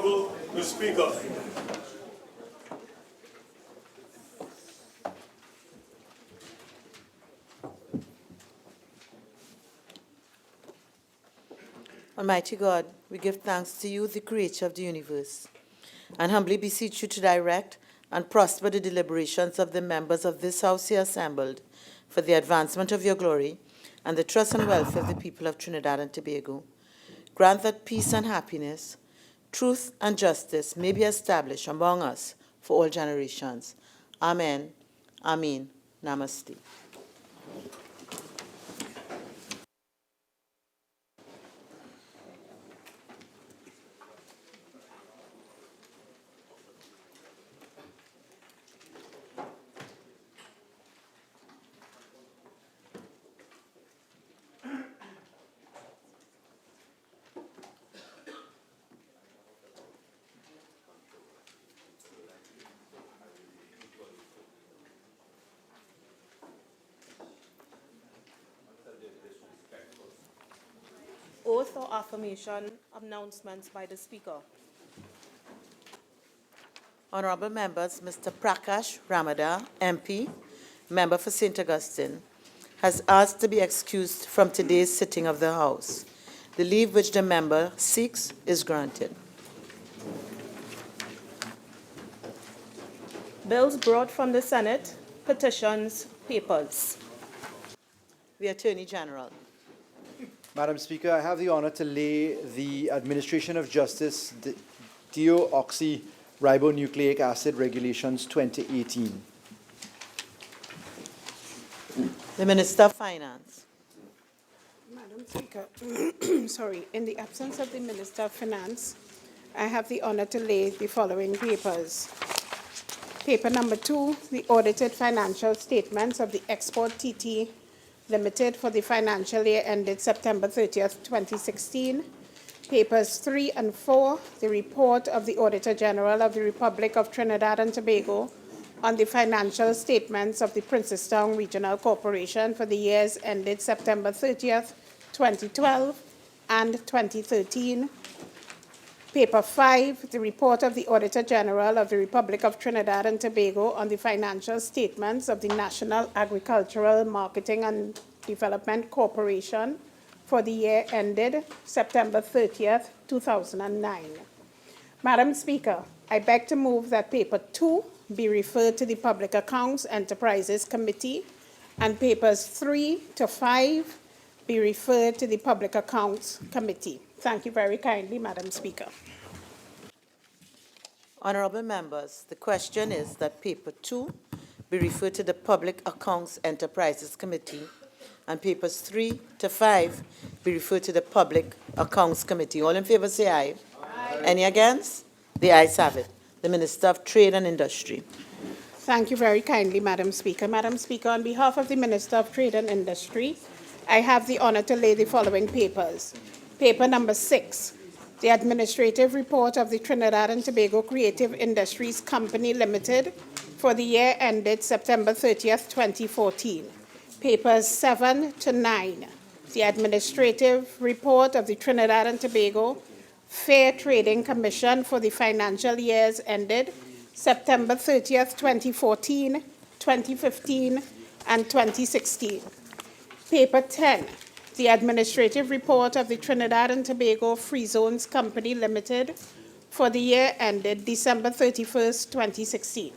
Honorable the Speaker. Almighty God, we give thanks to you, the creator of the universe, and humbly beseech you to direct and prosper the deliberations of the members of this house here assembled for the advancement of your glory and the trust and welfare of the people of Trinidad and Tobago. Grant that peace and happiness, truth and justice may be established among us for all generations. Amen. Amen. Namaste. Oath or affirmation announcements by the Speaker. Honorable members, Mr. Prakash Ramada, MP, member for St. Augustine, has asked to be excused from today's sitting of the House. The leave which the member seeks is granted. Bills brought from the Senate, petitions, papers. The Attorney General. Madam Speaker, I have the honor to lay the Administration of Justice deoxyribonucleic acid regulations 2018. The Minister of Finance. Madam Speaker, in the absence of the Minister of Finance, I have the honor to lay the following papers. Paper number 2, the audited financial statements of the Export TT Limited for the financial year ended September 30th, 2016. Papers 3 and 4, the report of the Auditor General of the Republic of Trinidad and Tobago on the financial statements of the Princestown Regional Corporation for the years ended September 30th, 2012 and 2013. Paper 5, the report of the Auditor General of the Republic of Trinidad and Tobago on the financial statements of the National Agricultural Marketing and Development Corporation for the year ended September 30th, 2009. Madam Speaker, I beg to move that paper 2 be referred to the Public Accounts Enterprises Committee and papers 3 to 5 be referred to the Public Accounts Committee. Thank you very kindly, Madam Speaker. Honorable members, the question is that paper 2 be referred to the Public Accounts Enterprises Committee and papers 3 to 5 be referred to the Public Accounts Committee. All in favor say aye. Aye. Any against? The ayes have it. The Minister of Trade and Industry. Thank you very kindly, Madam Speaker. Madam Speaker, on behalf of the Minister of Trade and Industry, I have the honor to lay the following papers. Paper number 6, the administrative report of the Trinidad and Tobago Creative Industries Company Limited for the year ended September 30th, 2014. Papers 7 to 9, the administrative report of the Trinidad and Tobago Fair Trading Commission for the financial years ended September 30th, 2014, 2015, and 2016. Paper 10, the administrative report of the Trinidad and Tobago Free Zones Company Limited for the year ended December 31st, 2016.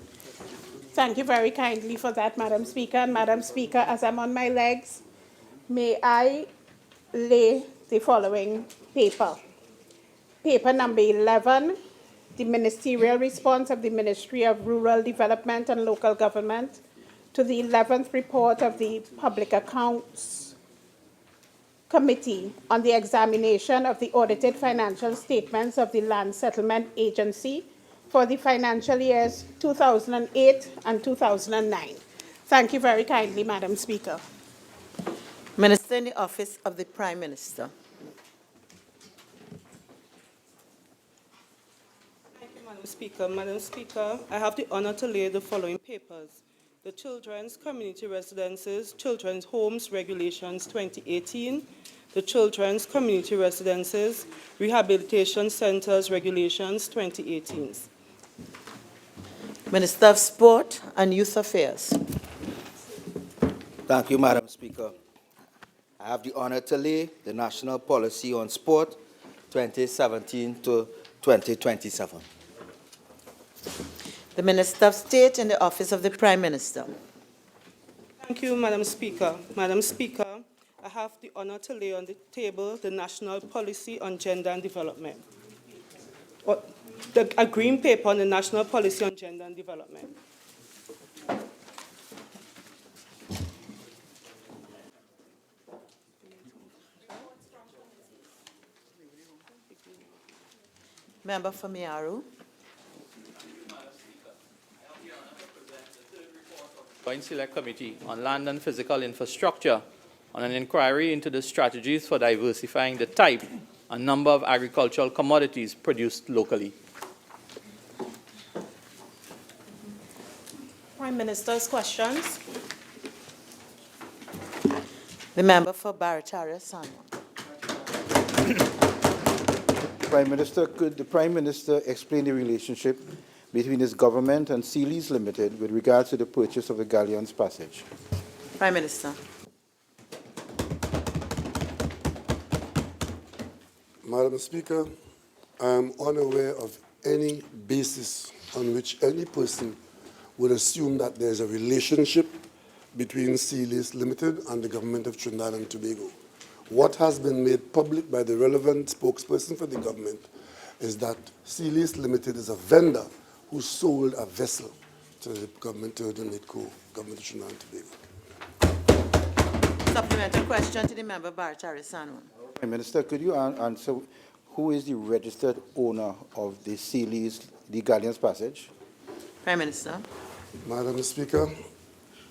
Thank you very kindly for that, Madam Speaker. And Madam Speaker, as I'm on my legs, may I lay the following paper. Paper number 11, the ministerial response of the Ministry of Rural Development and Local Government to the 11th report of the Public Accounts Committee on the examination of the audited financial statements of the Land Settlement Agency for the financial years 2008 and 2009. Thank you very kindly, Madam Speaker. Minister in the Office of the Prime Minister. Thank you, Madam Speaker. Madam Speaker, I have the honor to lay the following papers. The Children's Community Residences, Children's Homes Regulations 2018, the Children's Community Residences Rehabilitation Centers Regulations 2018. Minister of Sport and Youth Affairs. Thank you, Madam Speaker. I have the honor to lay the National Policy on Sport 2017 to 2027. The Minister of State in the Office of the Prime Minister. Thank you, Madam Speaker. Madam Speaker, I have the honor to lay on the table the National Policy on Gender and Development. A green paper on the National Policy on Gender and Development. Member for Miaru. Joint Select Committee on Land and Physical Infrastructure on an inquiry into the strategies for diversifying the type and number of agricultural commodities produced locally. Prime Minister's questions. The member for Barataria Sanwa. Prime Minister, could the Prime Minister explain the relationship between his government and Sealy's Limited with regards to the purchase of the Galleon's Passage? Prime Minister. Madam Speaker, I am unaware of any basis on which any person would assume that there is a relationship between Sealy's Limited and the government of Trinidad and Tobago. What has been made public by the relevant spokesperson for the government is that Sealy's Limited is a vendor who sold a vessel to the government, to the NIDCO, government of Trinidad and Tobago. Supplementary question to the member Barataria Sanwa. Prime Minister, could you answer who is the registered owner of the Sealy's, the Galleon's Passage? Prime Minister. Madam Speaker,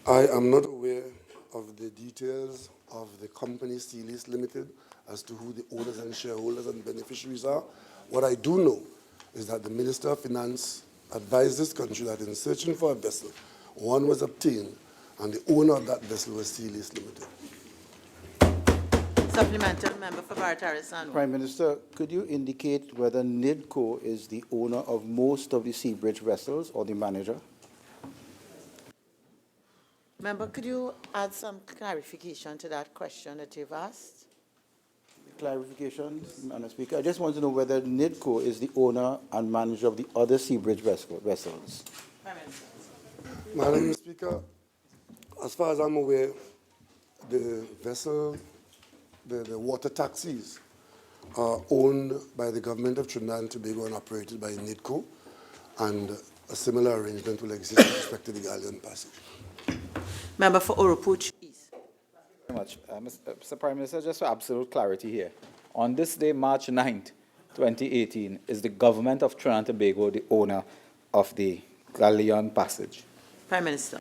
I am not aware of the details of the company Sealy's Limited as to who the owners and shareholders and beneficiaries are. What I do know is that the Minister of Finance advised this country that in searching for a vessel, one was obtained, and the owner of that vessel was Sealy's Limited. Supplemental member for Barataria Sanwa. Prime Minister, could you indicate whether NIDCO is the owner of most of the sea bridge vessels or the manager? Member, could you add some clarification to that question that you've asked? Clarification, Madam Speaker. I just want to know whether NIDCO is the owner and manager of the other sea bridge vessels. Prime Minister. Madam Speaker, as far as I'm aware, the vessel, the water taxis are owned by the government of Trinidad and Tobago and operated by NIDCO, and a similar arrangement will exist with respect to the Galleon Passage. Member for Oropuch East. Very much. Mr. Prime Minister, just for absolute clarity here. On this day, March 9th, 2018, is the government of Trinidad and Tobago the owner of the Galleon Passage? Prime Minister.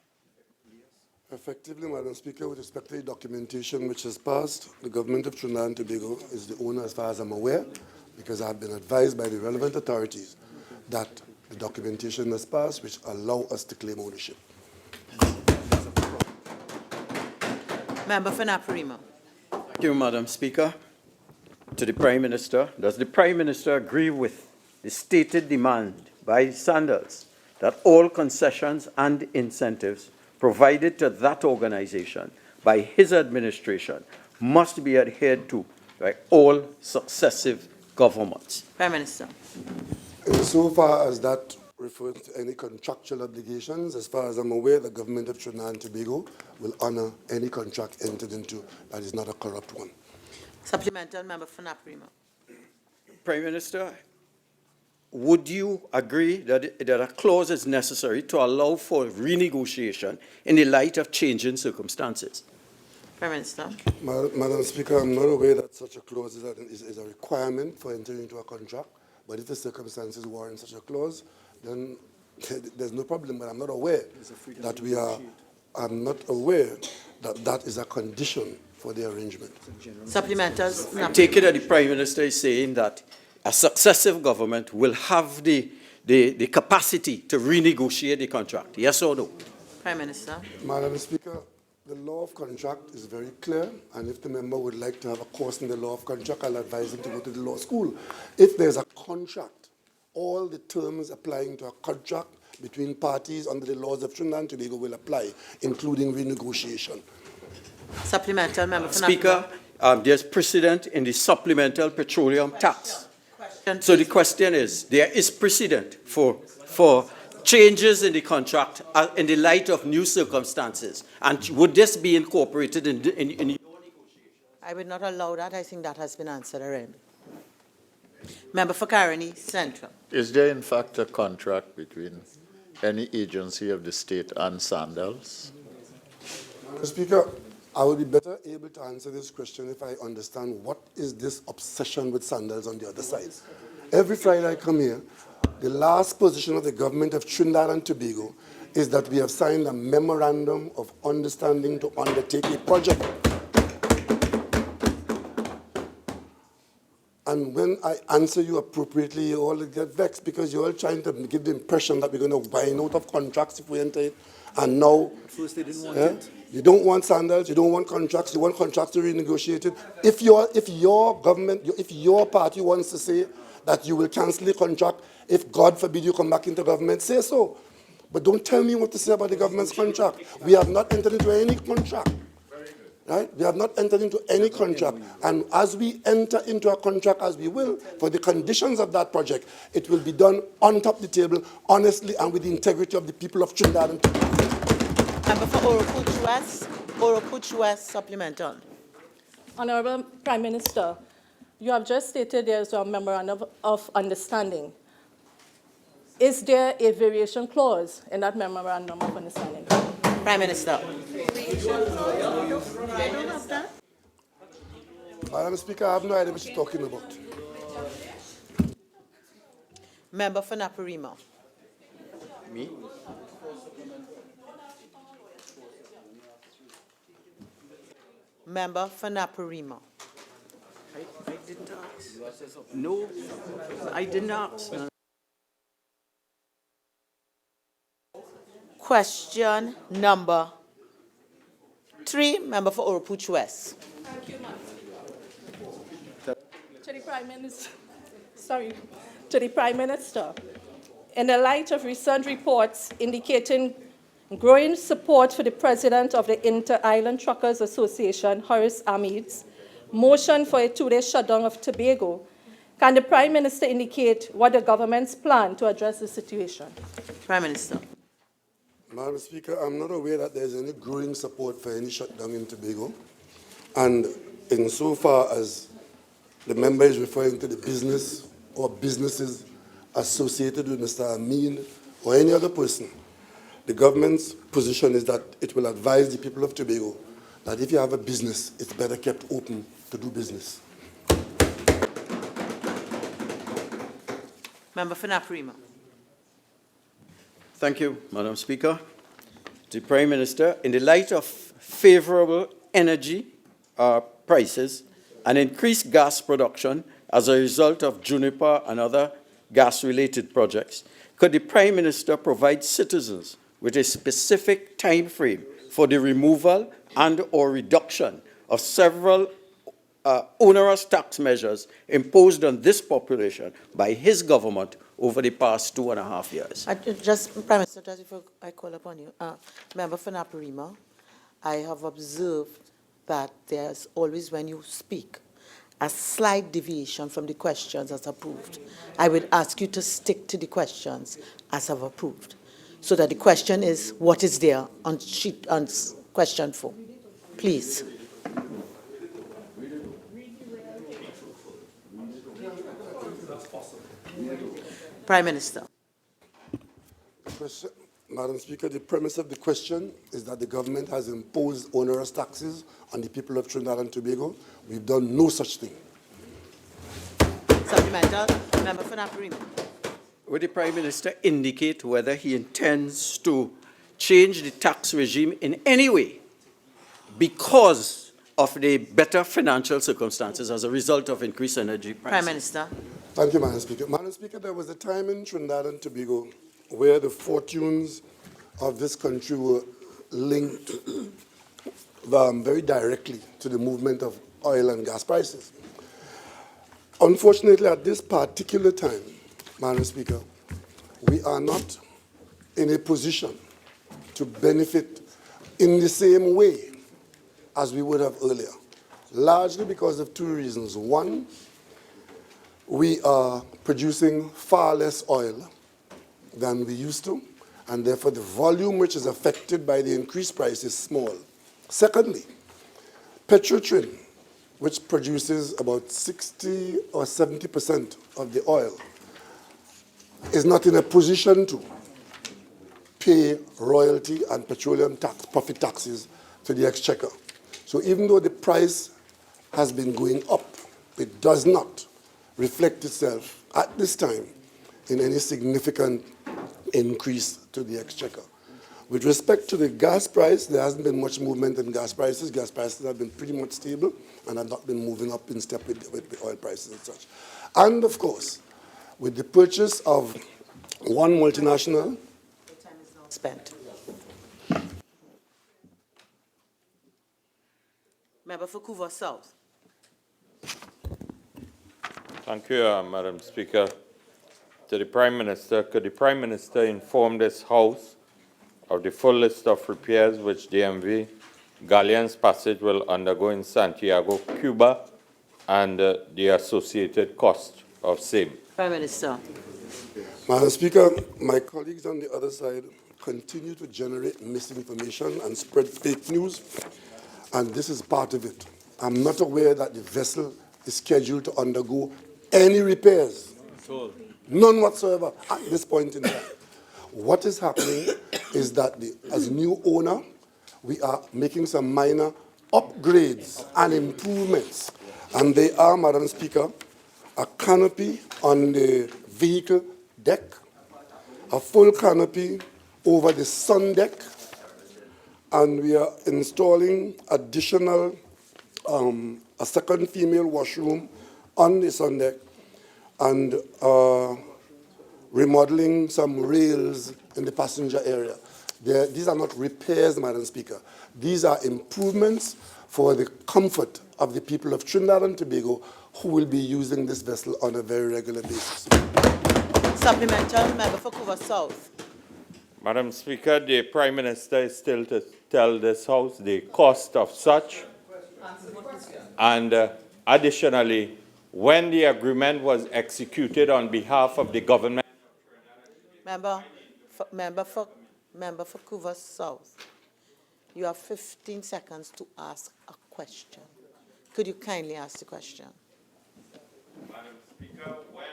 Effectively, Madam Speaker, with respect to the documentation which has passed, the government of Trinidad and Tobago is the owner as far as I'm aware, because I have been advised by the relevant authorities that the documentation has passed which allow us to claim ownership. Member for Naparima. Thank you, Madam Speaker. To the Prime Minister, does the Prime Minister agree with the stated demand by Sandals that all concessions and incentives provided to that organization by his administration must be adhered to by all successive governments? Prime Minister. Insofar as that refers to any contractual obligations, as far as I'm aware, the government of Trinidad and Tobago will honor any contract entered into that is not a corrupt one. Supplemental member for Naparima. Prime Minister, would you agree that a clause is necessary to allow for renegotiation in the light of changing circumstances? Prime Minister. Madam Speaker, I'm not aware that such a clause is a requirement for entering into a contract, but if the circumstances warrant such a clause, then there's no problem, but I'm not aware that I'm not aware that that is a condition for the arrangement. Supplementals. I take it that the Prime Minister is saying that a successive government will have the capacity to renegotiate the contract. Yes or no? Prime Minister. Madam Speaker, The law of contract is very clear, and if the member would like to have a course in the law of contract, I'll advise him to go to the law school. If there's a contract, all the terms applying to a contract between parties under the laws of Trinidad and Tobago will apply, including renegotiation. Supplemental, member for Speaker, there's precedent in the supplemental petroleum tax. Question, So the question is, there is precedent for changes in the contract in the light of new circumstances. And would this be incorporated in your negotiation? I would not allow that. I think that has been answered already. Member for Caroni Central. Is there in fact a contract between any agency of the state and Sandals? Mr. Speaker, I would be better able to answer this question if I understand what is this obsession with sandals on the other side. Every Friday I come here, the last position of the government of Trinidad and Tobago is that we have signed a memorandum of understanding to undertake a project. And when I answer you appropriately, you all get vexed because you're all trying to give the impression that we're going to buy out of contracts if we enter it. And now, First they didn't want it. you don't want sandals, you don't want contracts, you want contracts to renegotiate it. If your government, if your party wants to say that you will cancel the contract, if God forbid you come back into government, say so. But don't tell me what to say about the government's contract. We have not entered into any contract. Right? We have not entered into any contract. And as we enter into a contract, as we will, for the conditions of that project, it will be done on top of the table, honestly, and with the integrity of the people of Trinidad and Tobago. Member for Oropuch West, supplemental. Honorable Prime Minister, you have just stated there is a memorandum of understanding. Is there a variation clause in that memorandum of understanding? Prime Minister. Madam Speaker, I have no idea what she's talking about. Member for Naparima. Me? Member for Naparima. I didn't ask. No, I didn't ask. Question number 3, member for Oropuch West. Thank you, ma'am. To the Prime Minister, to the Prime Minister, in the light of recent reports indicating growing support for the President of the Inter-Island Truckers Association, Faris Al-Rawi's motion for a 2-day shutdown of Tobago, can the Prime Minister indicate what the government's plan to address the situation? Prime Minister. Madam Speaker, I'm not aware that there's any growing support for any shutdown in Tobago. And insofar as the member is referring to the business or businesses associated with Mr. Amin or any other person, the government's position is that it will advise the people of Tobago that if you have a business, it's better kept open to do business. Member for Naparima. Thank you, Madam Speaker. To the Prime Minister, in the light of favorable energy prices and increased gas production as a result of Juniper and other gas-related projects, could the Prime Minister provide citizens with a specific time frame for the removal and or reduction of several onerous tax measures imposed on this population by his government over the past 2.5 years? Prime Minister, just before I call upon you, member for Naparima, I have observed that there's always, when you speak, a slight deviation from the questions as approved. I would ask you to stick to the questions as I've approved, so that the question is what is there on question 4. Please. Prime Minister. Madam Speaker, the premise of the question is that the government has imposed onerous taxes on the people of Trinidad and Tobago. We've done no such thing. Supplemental, member for Naparima. Would the Prime Minister indicate whether he intends to change the tax regime in any way because of the better financial circumstances as a result of increased energy prices? Prime Minister. Thank you, Madam Speaker. Madam Speaker, there was a time in Trinidad and Tobago where the fortunes of this country were linked very directly to the movement of oil and gas prices. Unfortunately, at this particular time, Madam Speaker, we are not in a position to benefit in the same way as we would have earlier, largely because of two reasons. One, we are producing far less oil than we used to, and therefore the volume which is affected by the increased price is small. Secondly, Petrotrin, which produces about 60 or 70% of the oil, is not in a position to pay royalty and petroleum tax, profit taxes to the exchequer. So even though the price has been going up, it does not reflect itself at this time in any significant increase to the exchequer. With respect to the gas price, there hasn't been much movement in gas prices. Gas prices have been pretty much stable and have not been moving up in step with the oil prices and such. And of course, with the purchase of one multinational, Spent. Member for Couva South. Thank you, Madam Speaker. To the Prime Minister, could the Prime Minister inform this House of the full list of repairs which DMV Galleon's Passage will undergo in Santiago, Cuba, and the associated cost of same? Prime Minister. Madam Speaker, my colleagues on the other side continue to generate misinformation and spread fake news, and this is part of it. I'm not aware that the vessel is scheduled to undergo any repairs. None whatsoever at this point in time. What is happening is that as a new owner, we are making some minor upgrades and improvements. And they are, Madam Speaker, a canopy on the vehicle deck, a full canopy over the sun deck, and we are installing additional, a second female washroom on the sun deck, and remodeling some rails in the passenger area. These are not repairs, Madam Speaker. These are improvements for the comfort of the people of Trinidad and Tobago who will be using this vessel on a very regular basis. Supplemental, member for Couva South. Madam Speaker, the Prime Minister is still to tell this House the cost of such, and additionally, when the agreement was executed on behalf of the government. Member for Couva South. You have 15 seconds to ask a question. Could you kindly ask the question? Madam Speaker, when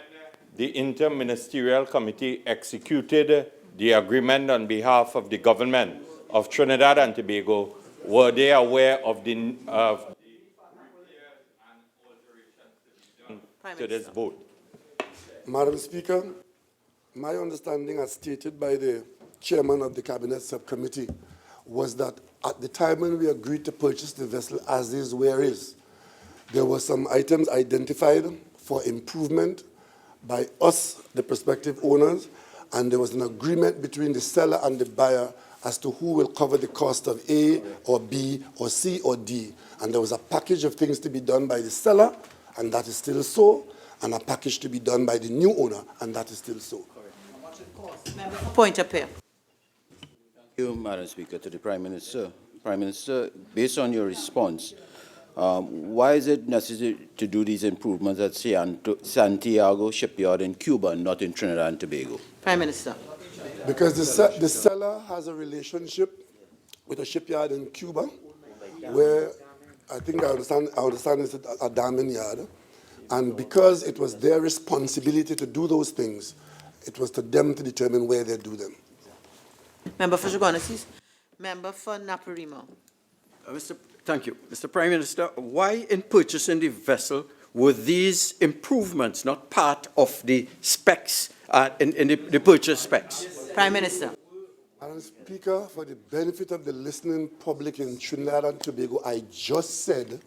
the Interministerial Committee executed the agreement on behalf of the government of Trinidad and Tobago, were they aware of the repairs and alterations to this boat? Madam Speaker, my understanding as stated by the chairman of the Cabinet Subcommittee was that at the time when we agreed to purchase the vessel as is, where is, there were some items identified for improvement by us, the prospective owners, and there was an agreement between the seller and the buyer as to who will cover the cost of A or B or C or D. And there was a package of things to be done by the seller, and that is still so, and a package to be done by the new owner, and that is still so. Point up here. Thank you, Madam Speaker. To the Prime Minister. Prime Minister, based on your response, why is it necessary to do these improvements at Santiago Shipyard in Cuba and not in Trinidad and Tobago? Prime Minister. Because the seller has a relationship with a shipyard in Cuba, where I think I understand it's a diamond yard, and because it was their responsibility to do those things, it was to them to determine where they do them. Member for Shogunasis. Member for Naparima. Thank you. Mr. Prime Minister, why in purchasing the vessel were these improvements not part of the specs, in the purchase specs? Prime Minister. Madam Speaker, for the benefit of the listening public in Trinidad and Tobago, I just said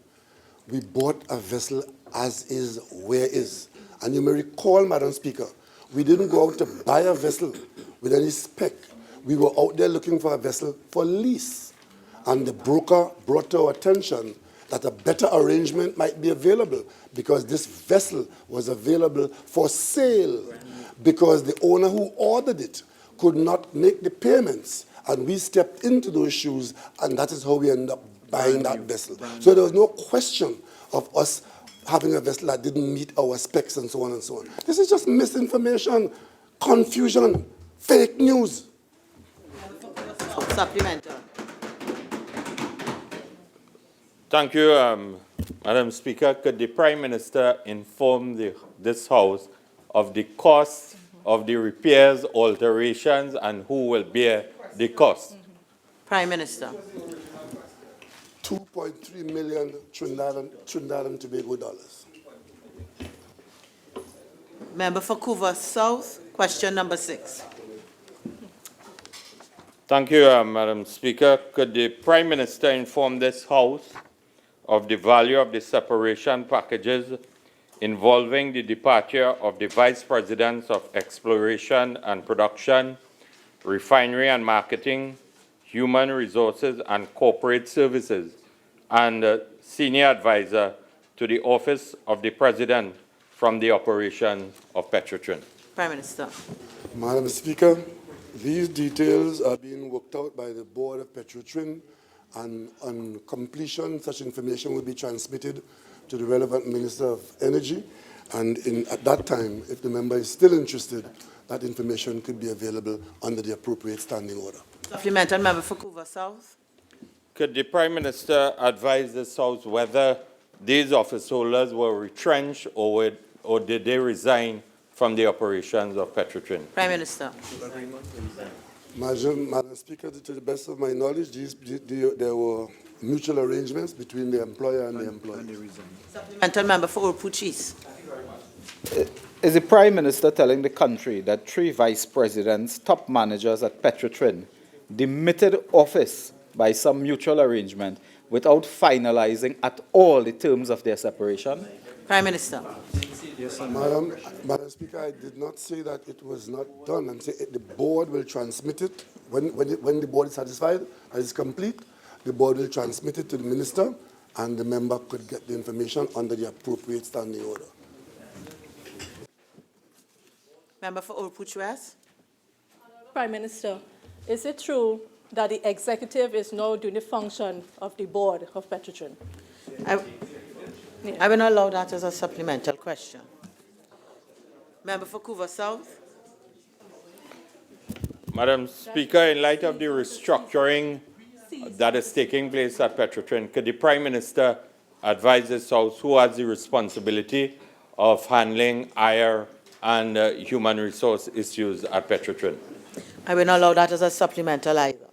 we bought a vessel as is, where is. And you may recall, Madam Speaker, we didn't go out to buy a vessel with any spec. We were out there looking for a vessel for lease. And the broker brought to our attention that a better arrangement might be available because this vessel was available for sale because the owner who ordered it could not make the payments. And we stepped into those shoes, and that is how we ended up buying that vessel. So there was no question of us having a vessel that didn't meet our specs and so on and so on. This is just misinformation, confusion, fake news. Supplemental. Thank you, Madam Speaker. Could the Prime Minister inform this House of the cost of the repairs, alterations, and who will bear the cost? Prime Minister. 2.3 million Trinidad and Tobago dollars. Member for Couva South, question number 6. Thank you, Madam Speaker. Could the Prime Minister inform this House of the value of the separation packages involving the departure of the Vice Presidents of Exploration and Production, Refinery and Marketing, Human Resources and Corporate Services, and Senior Advisor to the Office of the President from the operation of Petrotrin? Prime Minister. Madam Speaker, these details are being worked out by the board of Petrotrin, and on completion, such information will be transmitted to the relevant Minister of Energy. And at that time, if the member is still interested, that information could be available under the appropriate standing order. Supplemental member for Couva South. Could the Prime Minister advise this House whether these office holders were retrenched or did they resign from the operations of Petrotrin? Prime Minister. Madam Speaker, to the best of my knowledge, there were mutual arrangements between the employer and the employee. Supplemental member for Urpuchis. Is the Prime Minister telling the country that 3 vice presidents, top managers at Petrotrin, demitted office by some mutual arrangement without finalizing at all the terms of their separation? Prime Minister. Yes, Madam Speaker, I did not say that it was not done. I'm saying the board will transmit it. When the board is satisfied and it's complete, the board will transmit it to the minister, and the member could get the information under the appropriate standing order. Member for Urpuch West. Prime Minister, is it true that the executive is now doing the function of the board of Petrotrin? I will not allow that as a supplemental question. Member for Couva South. Madam Speaker, in light of the restructuring that is taking place at Petrotrin, could the Prime Minister advise this House who has the responsibility of handling hire and human resource issues at Petrotrin? I will not allow that as a supplemental either.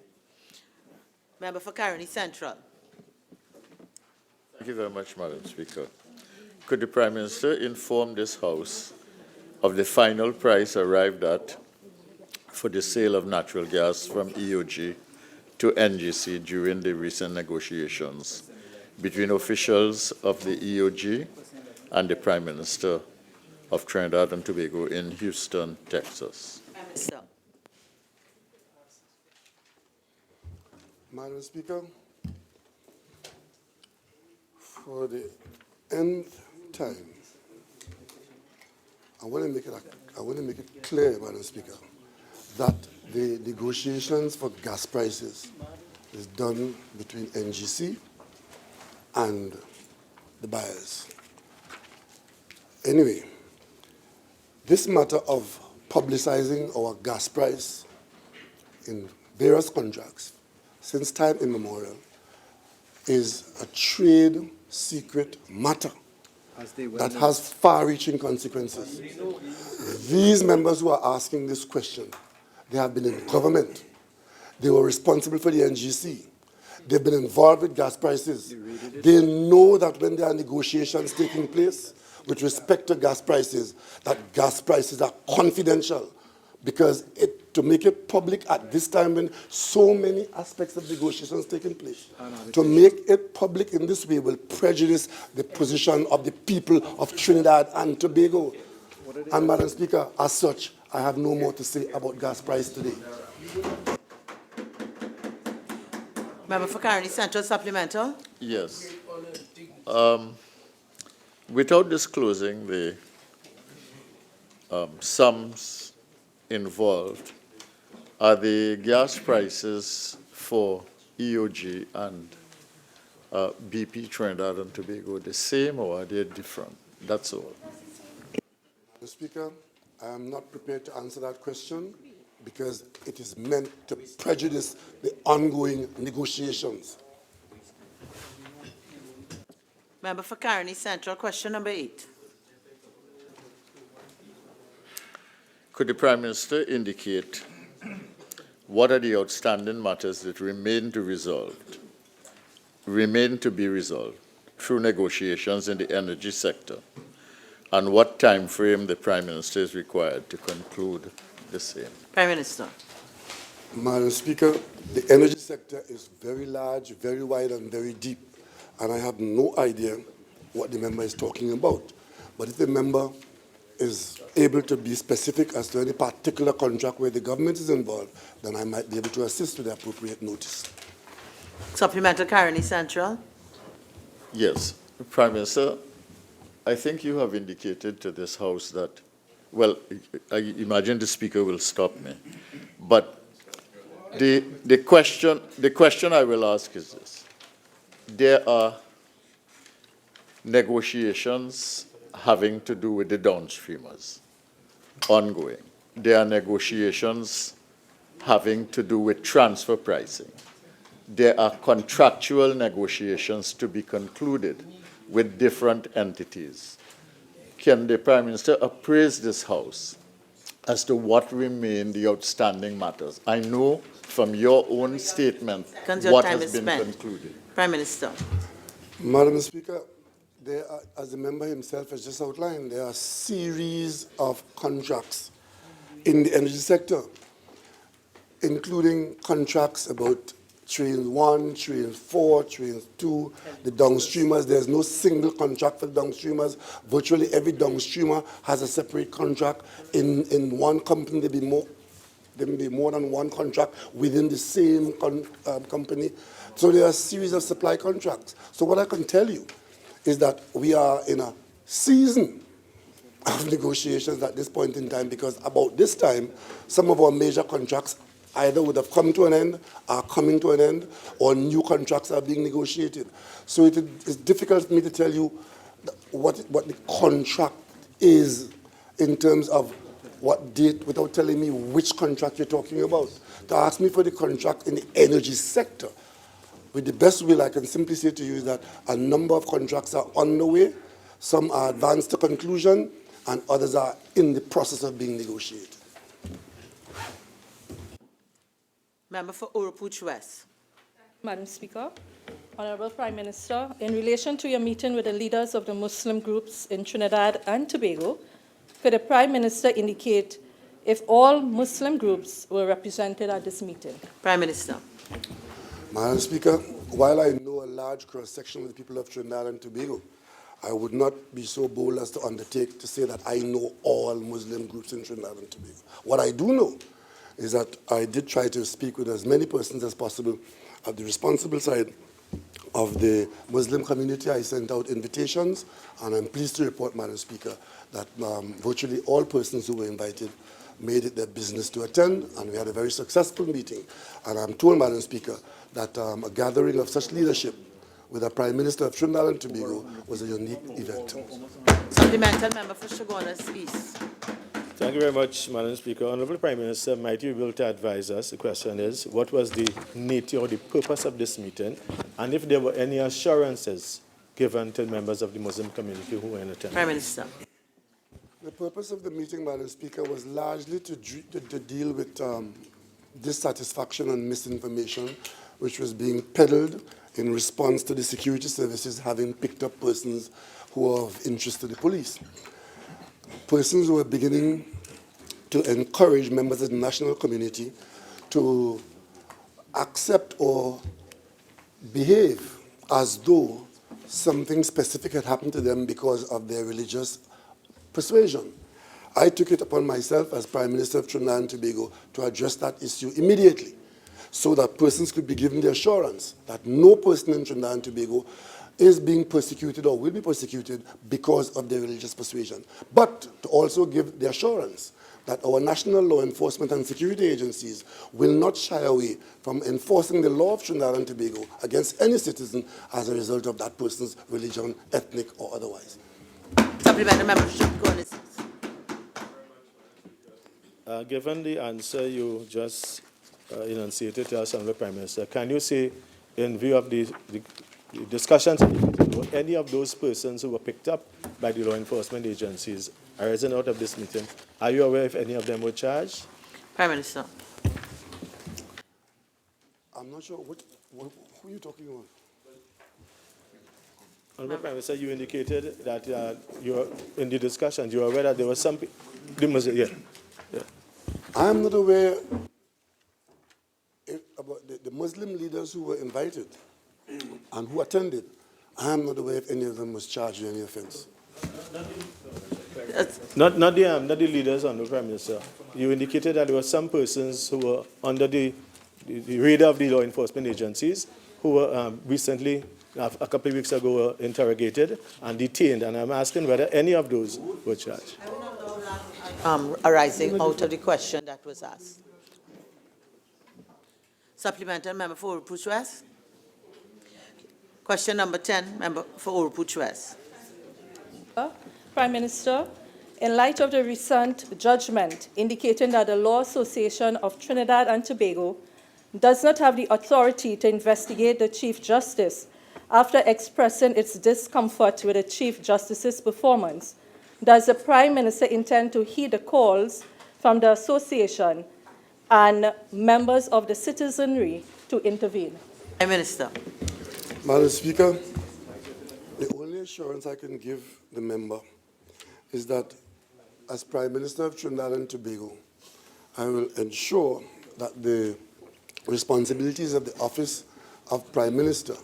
Member for Caroni Central. Thank you very much, Madam Speaker. Could the Prime Minister inform this House of the final price arrived at for the sale of natural gas from EOG to NGC during the recent negotiations between officials of the EOG and the Prime Minister of Trinidad and Tobago in Houston, Texas? Madam Speaker, for the nth time, I want to make it clear, Madam Speaker, that the negotiations for gas prices is done between NGC and the buyers. Anyway, this matter of publicizing our gas price in various contracts since time immemorial is a trade secret matter that has far-reaching consequences. These members who are asking this question, they have been in government. They were responsible for the NGC. They've been involved with gas prices. They know that when there are negotiations taking place with respect to gas prices, that gas prices are confidential, because to make it public at this time when so many aspects of negotiations taking place, to make it public in this way will prejudice the position of the people of Trinidad and Tobago. And Madam Speaker, as such, I have no more to say about gas price today. Member for Caroni Central supplemental. Yes. Without disclosing the sums involved, are the gas prices for EOG and BP Trinidad and Tobago the same, or are they different? That's all. Mr. Speaker, I am not prepared to answer that question because it is meant to prejudice the ongoing negotiations. Member for Caroni Central, question number 8. Could the Prime Minister indicate what are the outstanding matters that remain to be resolved through negotiations in the energy sector, and what time frame the Prime Minister is required to conclude the same? Prime Minister. Madam Speaker, the energy sector is very large, very wide, and very deep, and I have no idea what the member is talking about. But if the member is able to be specific as to any particular contract where the government is involved, then I might be able to assist with the appropriate notice. Supplemental Caroni Central. Yes, Prime Minister, I think you have indicated to this House that, well, I imagine the Speaker will stop me, but the question I will ask is this. There are negotiations having to do with the downstreamers ongoing. There are negotiations having to do with transfer pricing. There are contractual negotiations to be concluded with different entities. Can the Prime Minister appraise this House as to what remain the outstanding matters? I know from your own statement what has been concluded. Prime Minister. Madam Speaker, there are, as the member himself has just outlined, there are a series of contracts in the energy sector, including contracts about Train 1, Train 4, Train 2, the downstreamers. There's no single contract for the downstreamers. Virtually every downstreamer has a separate contract. In one company, there may be more than one contract within the same company. So there are a series of supply contracts. So what I can tell you is that we are in a season of negotiations at this point in time, because about this time, some of our major contracts either would have come to an end, are coming to an end, or new contracts are being negotiated. So it is difficult for me to tell you what the contract is in terms of what date without telling me which contract you're talking about. To ask me for the contract in the energy sector, with the best will, I can simply say to you is that a number of contracts are on the way, some are advanced to conclusion, and others are in the process of being negotiated. Member for Urupuch West. Madam Speaker, Honorable Prime Minister, in relation to your meeting with the leaders of the Muslim groups in Trinidad and Tobago, could the Prime Minister indicate if all Muslim groups were represented at this meeting? Prime Minister. Madam Speaker, while I know a large cross-section of the people of Trinidad and Tobago, I would not be so bold as to undertake to say that I know all Muslim groups in Trinidad and Tobago. What I do know is that I did try to speak with as many persons as possible at the responsible side of the Muslim community. I sent out invitations, and I'm pleased to report, Madam Speaker, that virtually all persons who were invited made it their business to attend, and we had a very successful meeting. And I'm told, Madam Speaker, that a gathering of such leadership with the Prime Minister of Trinidad and Tobago was a unique event. Supplemental member for Chaguanas East. Thank you very much, Madam Speaker. Honourable Prime Minister, might you be able to advise us? The question is, what was the nature or the purpose of this meeting, and if there were any assurances given to members of the Muslim community who were in attendance? Prime Minister. The purpose of the meeting, Madam Speaker, was largely to deal with dissatisfaction and misinformation which was being peddled in response to the security services having picked up persons who are of interest to the police. Persons who were beginning to encourage members of the national community to accept or behave as though something specific had happened to them because of their religious persuasion. I took it upon myself as Prime Minister of Trinidad and Tobago to address that issue immediately. so that persons could be given the assurance that no person in Trinidad and Tobago is being persecuted or will be persecuted because of their religious persuasion, but to also give the assurance that our national law enforcement and security agencies will not shy away from enforcing the law of Trinidad and Tobago against any citizen as a result of that person's religion, ethnic or otherwise. Supplementary membership, Given the answer you just enunciated to us, Honourable Prime Minister, can you say, in view of the discussions, any of those persons who were picked up by the law enforcement agencies arising out of this meeting, are you aware if any of them were charged? Prime Minister. I'm not sure who are you talking about? Honourable Prime Minister, you indicated that you were in the discussions, you were aware that there was some. I am not aware about the Muslim leaders who were invited and who attended. I am not aware if any of them was charged with any offense. Not the leaders, Honourable Prime Minister. You indicated that there were some persons who were under the radar of the law enforcement agencies who were recently, a couple of weeks ago, were interrogated and detained, and I'm asking whether any of those were charged. Arising out of the question that was asked. Supplemental member for Orupuch West. Question number 10, member for Orupuch West. Prime Minister, in light of the recent judgment indicating that the Law Association of Trinidad and Tobago does not have the authority to investigate the Chief Justice after expressing its discomfort with the Chief Justice's performance, does the Prime Minister intend to heed the calls from the association and members of the citizenry to intervene? Prime Minister. Madam Speaker, the only assurance I can give the member is that as Prime Minister of Trinidad and Tobago, I will ensure that the responsibilities of the Office of Prime Minister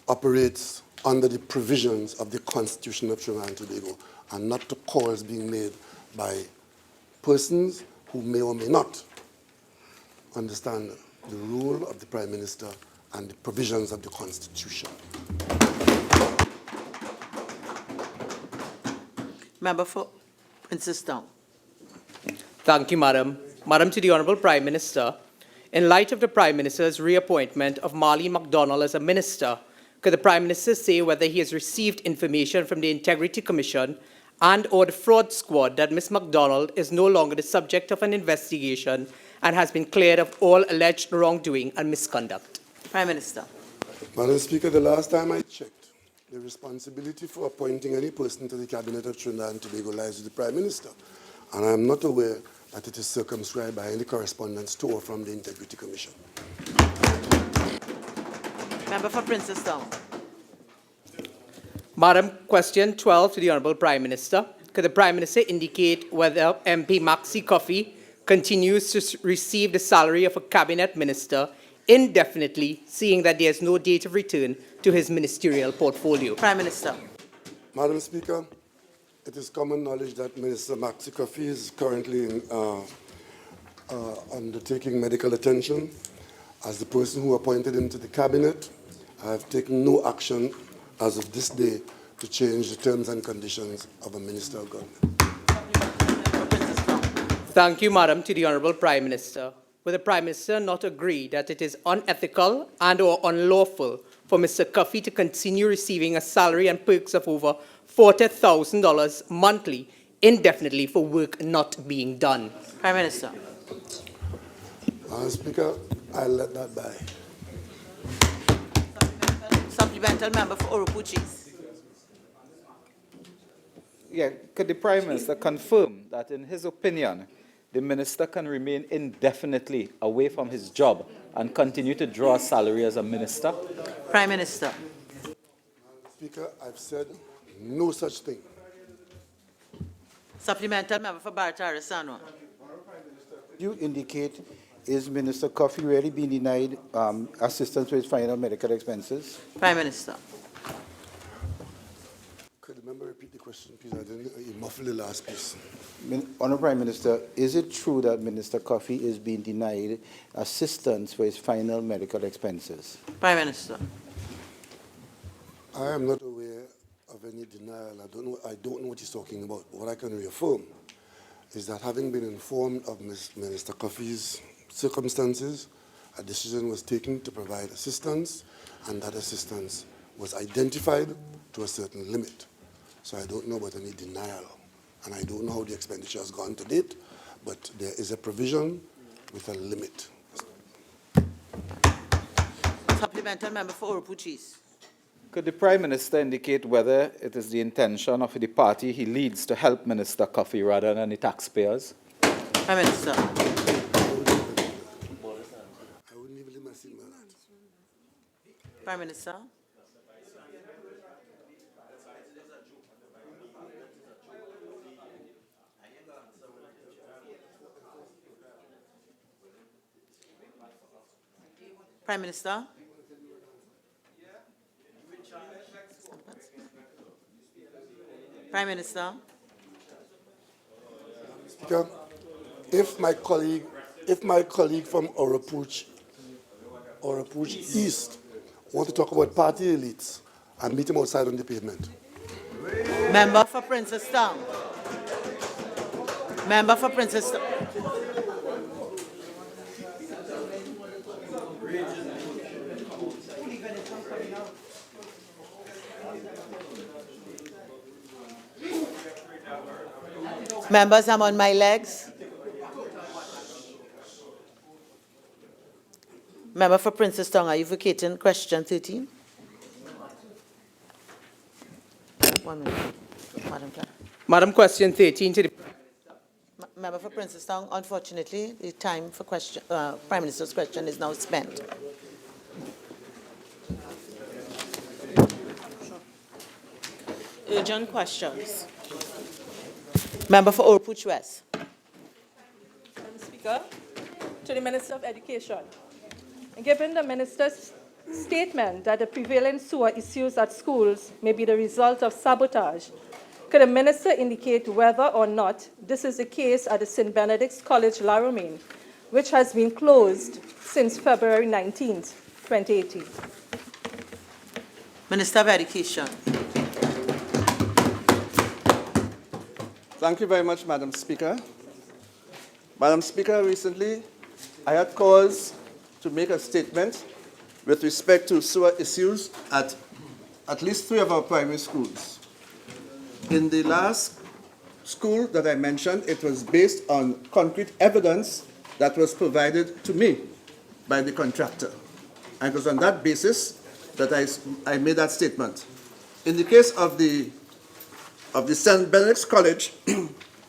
operates under the provisions of the Constitution of Trinidad and Tobago and not to calls being made by persons who may or may not understand the role of the Prime Minister and the provisions of the Constitution. Member for Princess Town. Thank you, Madam. Madam, to the Honourable Prime Minister, in light of the Prime Minister's reappointment of Marlene MacDonald as a minister, could the Prime Minister say whether he has received information from the Integrity Commission and or the fraud squad that Ms. MacDonald is no longer the subject of an investigation and has been cleared of all alleged wrongdoing and misconduct? Prime Minister. Madam Speaker, the last time I checked, the responsibility for appointing any person to the Cabinet of Trinidad and Tobago lies with the Prime Minister, and I am not aware that it is circumscribed by any correspondence to or from the Integrity Commission. Member for Princess Town. Madam, question 12 to the Honourable Prime Minister. Could the Prime Minister indicate whether MP Maxi Coffey continues to receive the salary of a Cabinet Minister indefinitely, seeing that there is no date of return to his ministerial portfolio? Prime Minister. Madam Speaker, it is common knowledge that Minister Maxi Coffey is currently undertaking medical attention. As the person who appointed him to the Cabinet, I have taken no action as of this day to change the terms and conditions of a Minister of Government. Thank you, Madam, to the Honourable Prime Minister. Will the Prime Minister not agree that it is unethical and or unlawful for Mr. Coffey to continue receiving a salary and perks of over $40,000 monthly indefinitely for work not being done? Prime Minister. Madam Speaker, I'll let that by. Supplemental member for Orupuchis. Yeah, could the Prime Minister confirm that in his opinion, the minister can remain indefinitely away from his job and continue to draw a salary as a minister? Prime Minister. Speaker, I've said no such thing. Supplemental member for Barata-Arasano. You indicate, is Minister Coffey really being denied assistance with final medical expenses? Prime Minister. Could the member repeat the question, please? I didn't muffle the last piece. Honourable Prime Minister, is it true that Minister Coffey is being denied assistance for his final medical expenses? Prime Minister. I am not aware of any denial. I don't know what he's talking about. What I can reaffirm is that having been informed of Minister Coffey's circumstances, a decision was taken to provide assistance, and that assistance was identified to a certain limit. So I don't know about any denial, and I don't know how the expenditure has gone to date, but there is a provision with a limit. Supplemental member for Orupuchis. Could the Prime Minister indicate whether it is the intention of the party he leads to help Minister Coffey rather than the taxpayers? Prime Minister. I wouldn't even leave my seat, man. Prime Minister. Prime Minister. Prime Minister. Speaker, if my colleague from Orupuch East want to talk about party elites, I'll meet him outside on the pavement. Member for Princess Town. Member for Princess Town. Members, I'm on my legs. Member for Princess Town, are you vacating question 13? 1 minute, Madam Clerk. Madam, question 13 to the Member for Princess Town, unfortunately, the time for question, Prime Minister's question is now spent. Urgent questions. Member for Orupuch West. Madam Speaker, to the Minister of Education. Given the Minister's statement that the prevailing sewer issues at schools may be the result of sabotage, could the Minister indicate whether or not this is the case at the St. Benedict's College, La Romaine, which has been closed since February 19th, 2018? Minister of Education. Thank you very much, Madam Speaker. Madam Speaker, recently I had cause to make a statement with respect to sewer issues at least 3 of our primary schools. In the last school that I mentioned, it was based on concrete evidence that was provided to me by the contractor. And it was on that basis that I made that statement. In the case of the St. Benedict's College,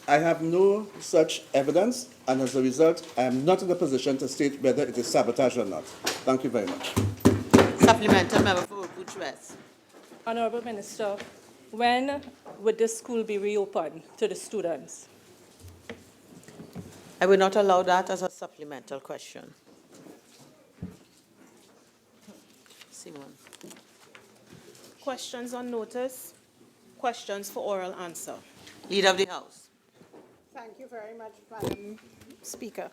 I have no such evidence, and as a result, I am not in a position to state whether it is sabotage or not. Thank you very much. Supplemental member for Orupuch West. Honorable Minister, when would this school be reopened to the students? I will not allow that as a supplemental question. Simon. Questions on notice. Questions for oral answer. Leader of the House. Thank you very much, Madam Speaker.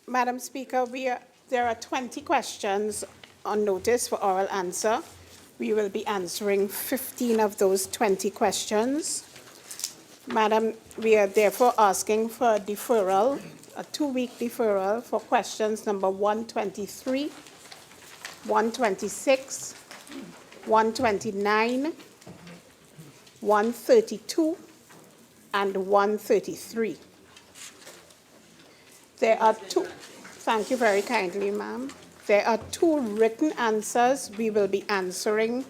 Madam Speaker, there are 20 questions on notice for oral answer. We will be answering 15 of those 20 questions. Madam, we are therefore asking for a deferral, a 2-week deferral for questions number 123, 126, 129, 132, and 133. There are 2, thank you very kindly, ma'am. There are 2 written answers. We will be answering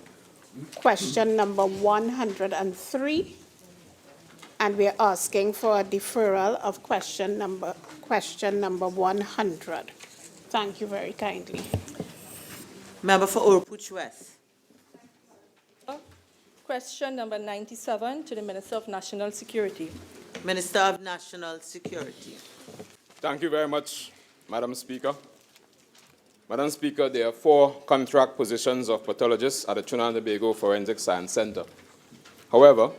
question number 103, and we are asking for a deferral of question number 100. Thank you very kindly. Member for Orupuch West. Question number 97 to the Minister of National Security. Minister of National Security. Thank you very much, Madam Speaker. Madam Speaker, there are 4 contract positions of pathologists at the Trinidad and Tobago Forensic Science Center. However,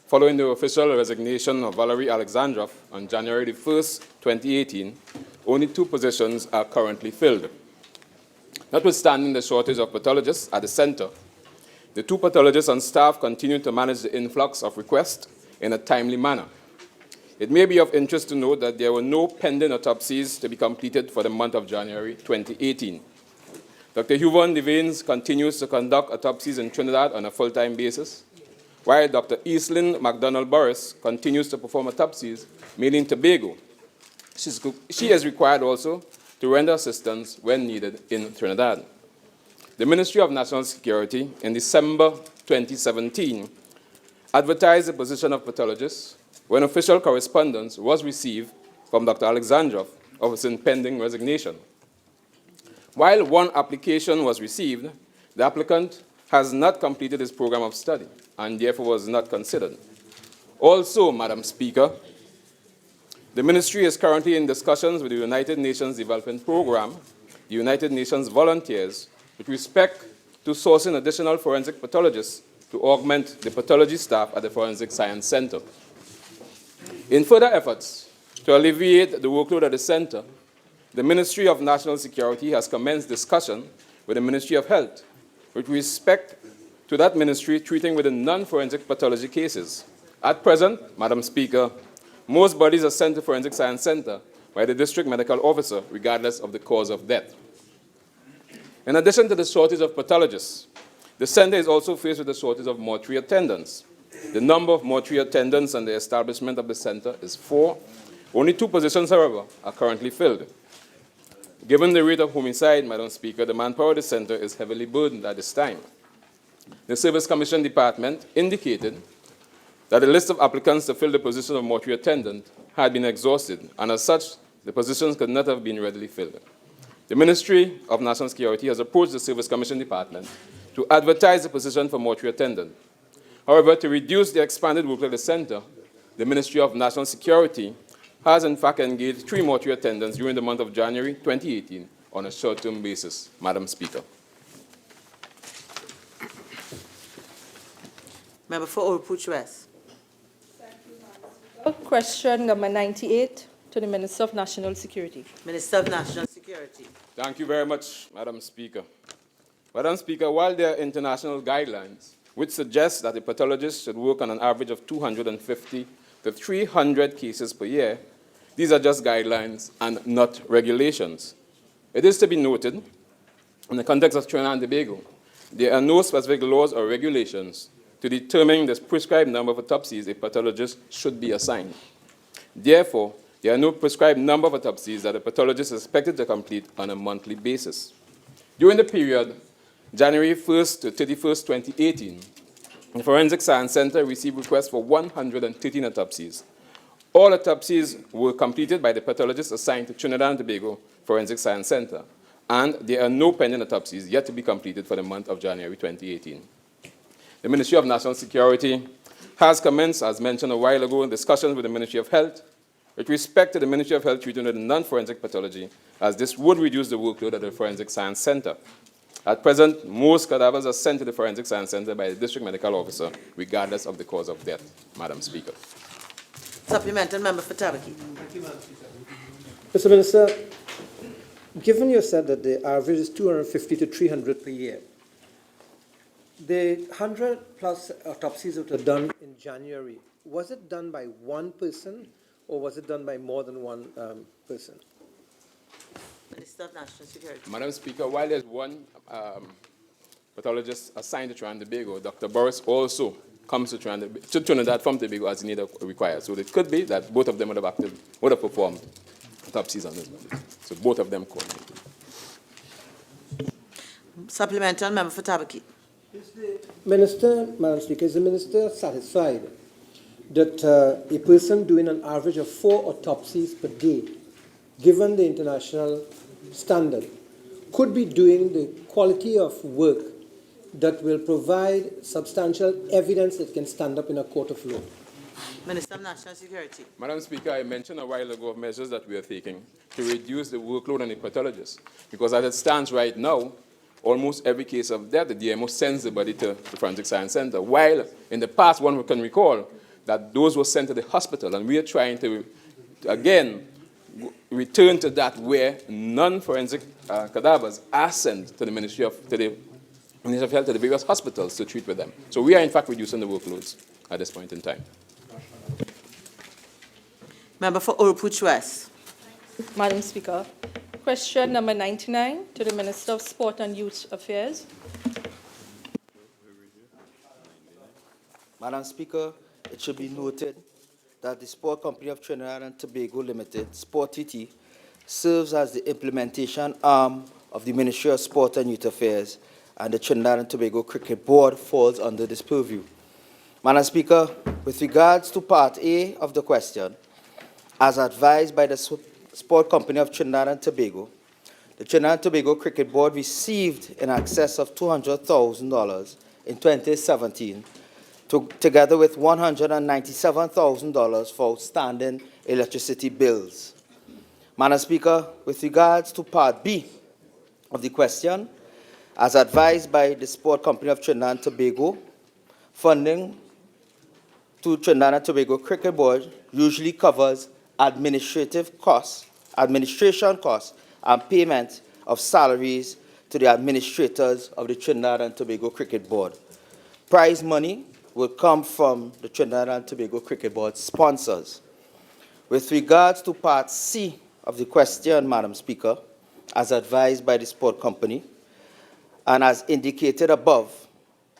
following the official resignation of Valerie Alexandrov on January 1st, 2018, only 2 positions are currently filled. Notwithstanding the shortage of pathologists at the center, the 2 pathologists on staff continue to manage the influx of requests in a timely manner. It may be of interest to note that there were no pending autopsies to be completed for the month of January 2018. Dr. Hubert Devines continues to conduct autopsies in Trinidad on a full-time basis, while Dr. Eastlyn McDonald-Burris continues to perform autopsies, mainly in Tobago. She is required also to render assistance when needed in Trinidad. The Ministry of National Security, in December 2017, advertised the position of pathologist when official correspondence was received from Dr. Alexandrov of his impending resignation. While 1 application was received, the applicant has not completed his program of study and therefore was not considered. Also, Madam Speaker, the Ministry is currently in discussions with the United Nations Development Programme, the United Nations volunteers, with respect to sourcing additional forensic pathologists to augment the pathology staff at the Forensic Science Center. In further efforts to alleviate the workload at the center, the Ministry of National Security has commenced discussion with the Ministry of Health with respect to that ministry treating with the non-forensic pathology cases. At present, Madam Speaker, most bodies are sent to Forensic Science Center by the district medical officer, regardless of the cause of death. In addition to the shortage of pathologists, the center is also faced with the shortage of mortuary attendants. The number of mortuary attendants and the establishment of the center is 4. Only 2 positions, however, are currently filled. Given the rate of homicide, Madam Speaker, the manpower of the center is heavily burdened at this time. The Service Commission Department indicated that the list of applicants to fill the position of mortuary attendant had been exhausted, and as such, the positions could not have been readily filled. The Ministry of National Security has approached the Service Commission Department to advertise the position for mortuary attendant. However, to reduce the expanded workload of the center, the Ministry of National Security has in fact engaged 3 mortuary attendants during the month of January 2018 on a short-term basis. Madam Speaker. Member for Oropouche West. Question number 98 to the Minister of National Security. Minister of National Security. Thank you very much, Madam Speaker. Madam Speaker, while there are international guidelines which suggest that a pathologist should work on an average of 250 to 300 cases per year, these are just guidelines and not regulations. It is to be noted, in the context of Trinidad and Tobago, there are no specific laws or regulations to determine the prescribed number of autopsies a pathologist should be assigned. Therefore, there are no prescribed number of autopsies that a pathologist is expected to complete on a monthly basis. During the period January 1st to 31st, 2018, the Forensic Science Center received requests for 113 autopsies. All autopsies were completed by the pathologists assigned to Trinidad and Tobago Forensic Science Center, and there are no pending autopsies yet to be completed for the month of January 2018. The Ministry of National Security has commenced, as mentioned a while ago, in discussions with the Ministry of Health with respect to the Ministry of Health treating with non-forensic pathology, as this would reduce the workload at the Forensic Science Center. At present, most cadavers are sent to the Forensic Science Center by the district medical officer, regardless of the cause of death. Madam Speaker. Supplemental member for Tabaki. Thank you, Madam Speaker. Mr. Minister, given you said that the average is 250 to 300 per year, the 100 plus autopsies that were done in January, was it done by one person or was it done by more than one person? Minister of National Security. Madam Speaker, while there's one pathologist assigned to Trinidad and Tobago, Dr. Boris also comes to Trinidad from Tobago as needed required. So it could be that both of them would have performed autopsies on this. So both of them coordinated. Supplemental member for Tabaki. Minister, Madam Speaker, is the Minister satisfied that a person doing an average of 4 autopsies per day, given the international standard, could be doing the quality of work that will provide substantial evidence that can stand up in a court of law? Minister of National Security. Madam Speaker, I mentioned a while ago measures that we are taking to reduce the workload on the pathologists, because as it stands right now, almost every case of death, the DMO sends the body to the Forensic Science Center, while in the past, one can recall that those were sent to the hospital, and we are trying to, again, return to that where non-forensic cadavers are sent to the Ministry of Health, to the various hospitals to treat with them. So we are, in fact, reducing the workloads at this point in time. Member for Oropouche West. Madam Speaker, question number 99 to the Minister of Sport and Youth Affairs. Madam Speaker, it should be noted that the Sport Company of Trinidad and Tobago Limited, Sport TT, serves as the implementation arm of the Ministry of Sport and Youth Affairs, and the Trinidad and Tobago Cricket Board falls under this purview. Madam Speaker, with regards to Part A of the question, as advised by the Sport Company of Trinidad and Tobago, the Trinidad and Tobago Cricket Board received in excess of $200,000 in 2017, together with $197,000 for outstanding electricity bills. Madam Speaker, with regards to Part B of the question, as advised by the Sport Company of Trinidad and Tobago, funding to Trinidad and Tobago Cricket Board usually covers administration costs, and payment of salaries to the administrators of the Trinidad and Tobago Cricket Board. Prize money will come from the Trinidad and Tobago Cricket Board sponsors. With regards to Part C of the question, Madam Speaker, as advised by the Sport Company, and as indicated above,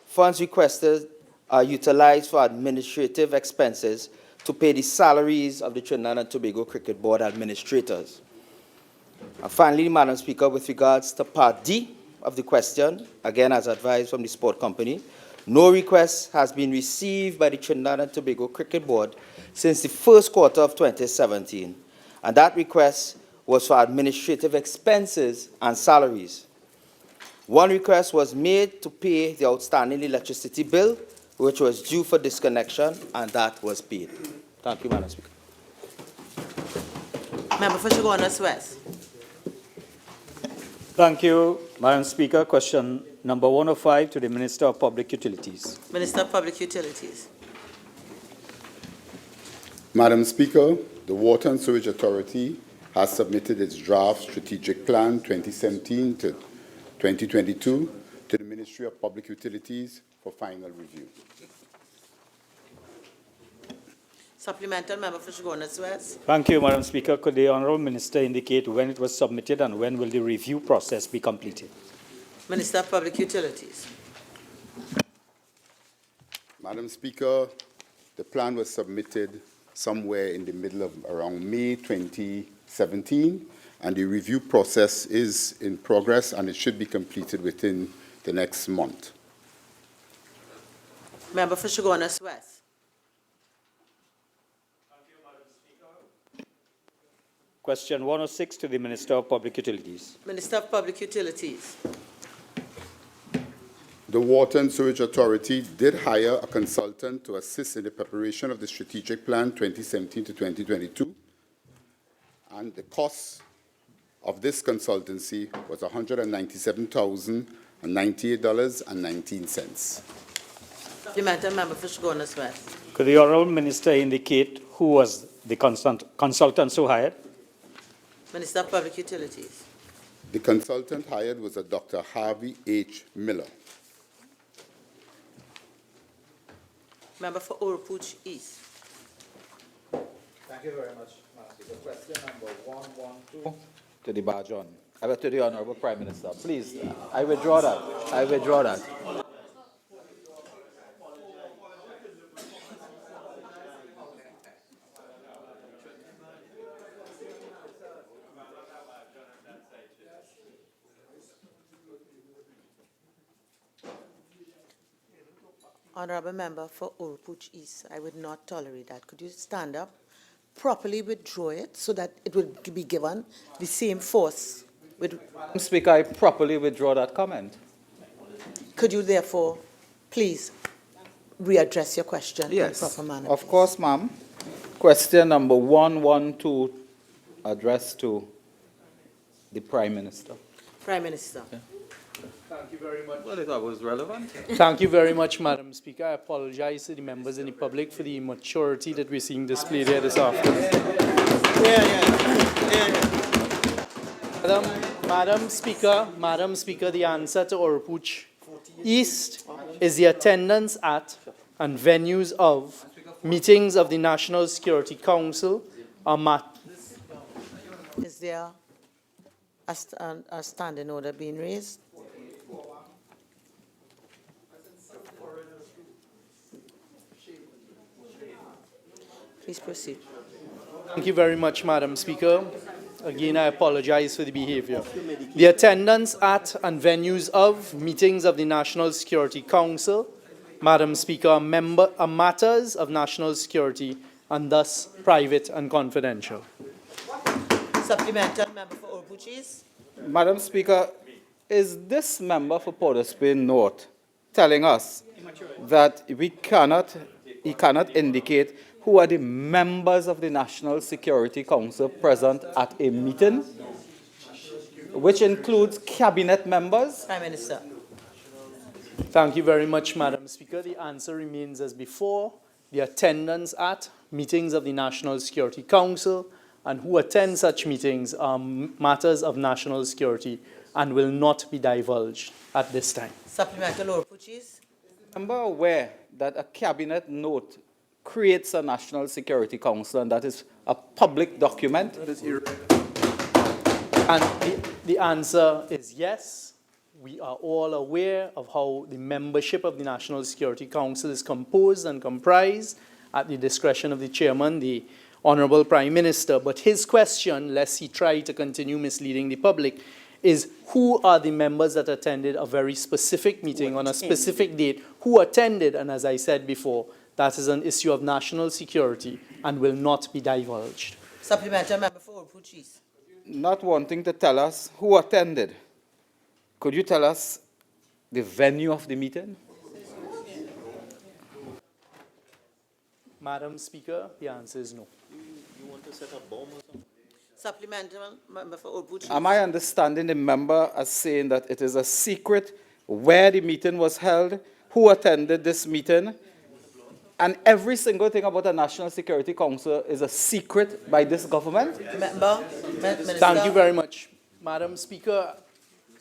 funds requested are utilized for administrative expenses to pay the salaries of the Trinidad and Tobago Cricket Board administrators. And finally, Madam Speaker, with regards to Part D of the question, again as advised from the Sport Company, no request has been received by the Trinidad and Tobago Cricket Board since the first quarter of 2017, and that request was for administrative expenses and salaries. One request was made to pay the outstanding electricity bill, which was due for disconnection, and that was paid. Thank you, Madam Speaker. Member for Chaguanas West. Thank you, Madam Speaker. Question number 105 to the Minister of Public Utilities. Minister of Public Utilities. Madam Speaker, the Water and Sewage Authority has submitted its draft strategic plan 2017 to 2022 to the Ministry of Public Utilities for final review. Supplemental member for Chaguanas West. Thank you, Madam Speaker. Could the Honourable Minister indicate when it was submitted and when will the review process be completed? Minister of Public Utilities. Madam Speaker, the plan was submitted somewhere in the middle of around May 2017, and the review process is in progress, and it should be completed within the next month. Member for Chaguanas West. Question 106 to the Minister of Public Utilities. Minister of Public Utilities. The Water and Sewage Authority did hire a consultant to assist in the preparation of the strategic plan 2017 to 2022, and the cost of this consultancy was $197,098.19. Supplemental member for Chaguanas West. Could the Honourable Minister indicate who was the consultant who hired? Minister of Public Utilities. The consultant hired was a Dr. Harvey H. Miller. Member for Oropouche East. Thank you very much, Madam Speaker. Question number 112 to the Bajon. To the Honourable Prime Minister. Please, I withdraw that. I withdraw that. Honourable member for Oropouche East, I would not tolerate that. Could you stand up, properly withdraw it so that it would be given the same force? Madam Speaker, I properly withdraw that comment. Could you therefore please readdress your question in proper manner? Of course, ma'am. Question number 112 addressed to the Prime Minister. Prime Minister. Thank you very much. Well, that was relevant. Thank you very much, Madam Speaker. I apologize to the members and the public for the immaturity that we're seeing displayed here this afternoon. Madam Speaker, the answer to Oropouche East is the attendance at and venues of meetings of the National Security Council are Is there a standing order being raised? Please proceed. Thank you very much, Madam Speaker. Again, I apologize for the behavior. The attendance at and venues of meetings of the National Security Council, Madam Speaker, are matters of national security and thus private and confidential. Supplemental, member for Oropouche East. Madam Speaker, is this member for Port of Spain North telling us that he cannot indicate who are the members of the National Security Council present at a meeting, which includes cabinet members? Prime Minister. Thank you very much, Madam Speaker. The answer remains as before. The attendance at meetings of the National Security Council and who attend such meetings are matters of national security and will not be divulged at this time. Supplemental, Oropouche East. Member aware that a cabinet note creates a National Security Council and that is a public document? And the answer is yes. We are all aware of how the membership of the National Security Council is composed and comprised at the discretion of the chairman, the Honorable Prime Minister. But his question, lest he try to continue misleading the public, is who are the members that attended a very specific meeting on a specific date? Who attended? And as I said before, that is an issue of national security and will not be divulged. Supplemental, member for Oropouche East. Not wanting to tell us who attended, could you tell us the venue of the meeting? Madam Speaker, the answer is no. You want to set a bomb or something? Supplemental, member for Oropouche East. Am I understanding the member as saying that it is a secret where the meeting was held, who attended this meeting, and every single thing about the National Security Council is a secret by this government? Minister. Thank you very much. Madam Speaker,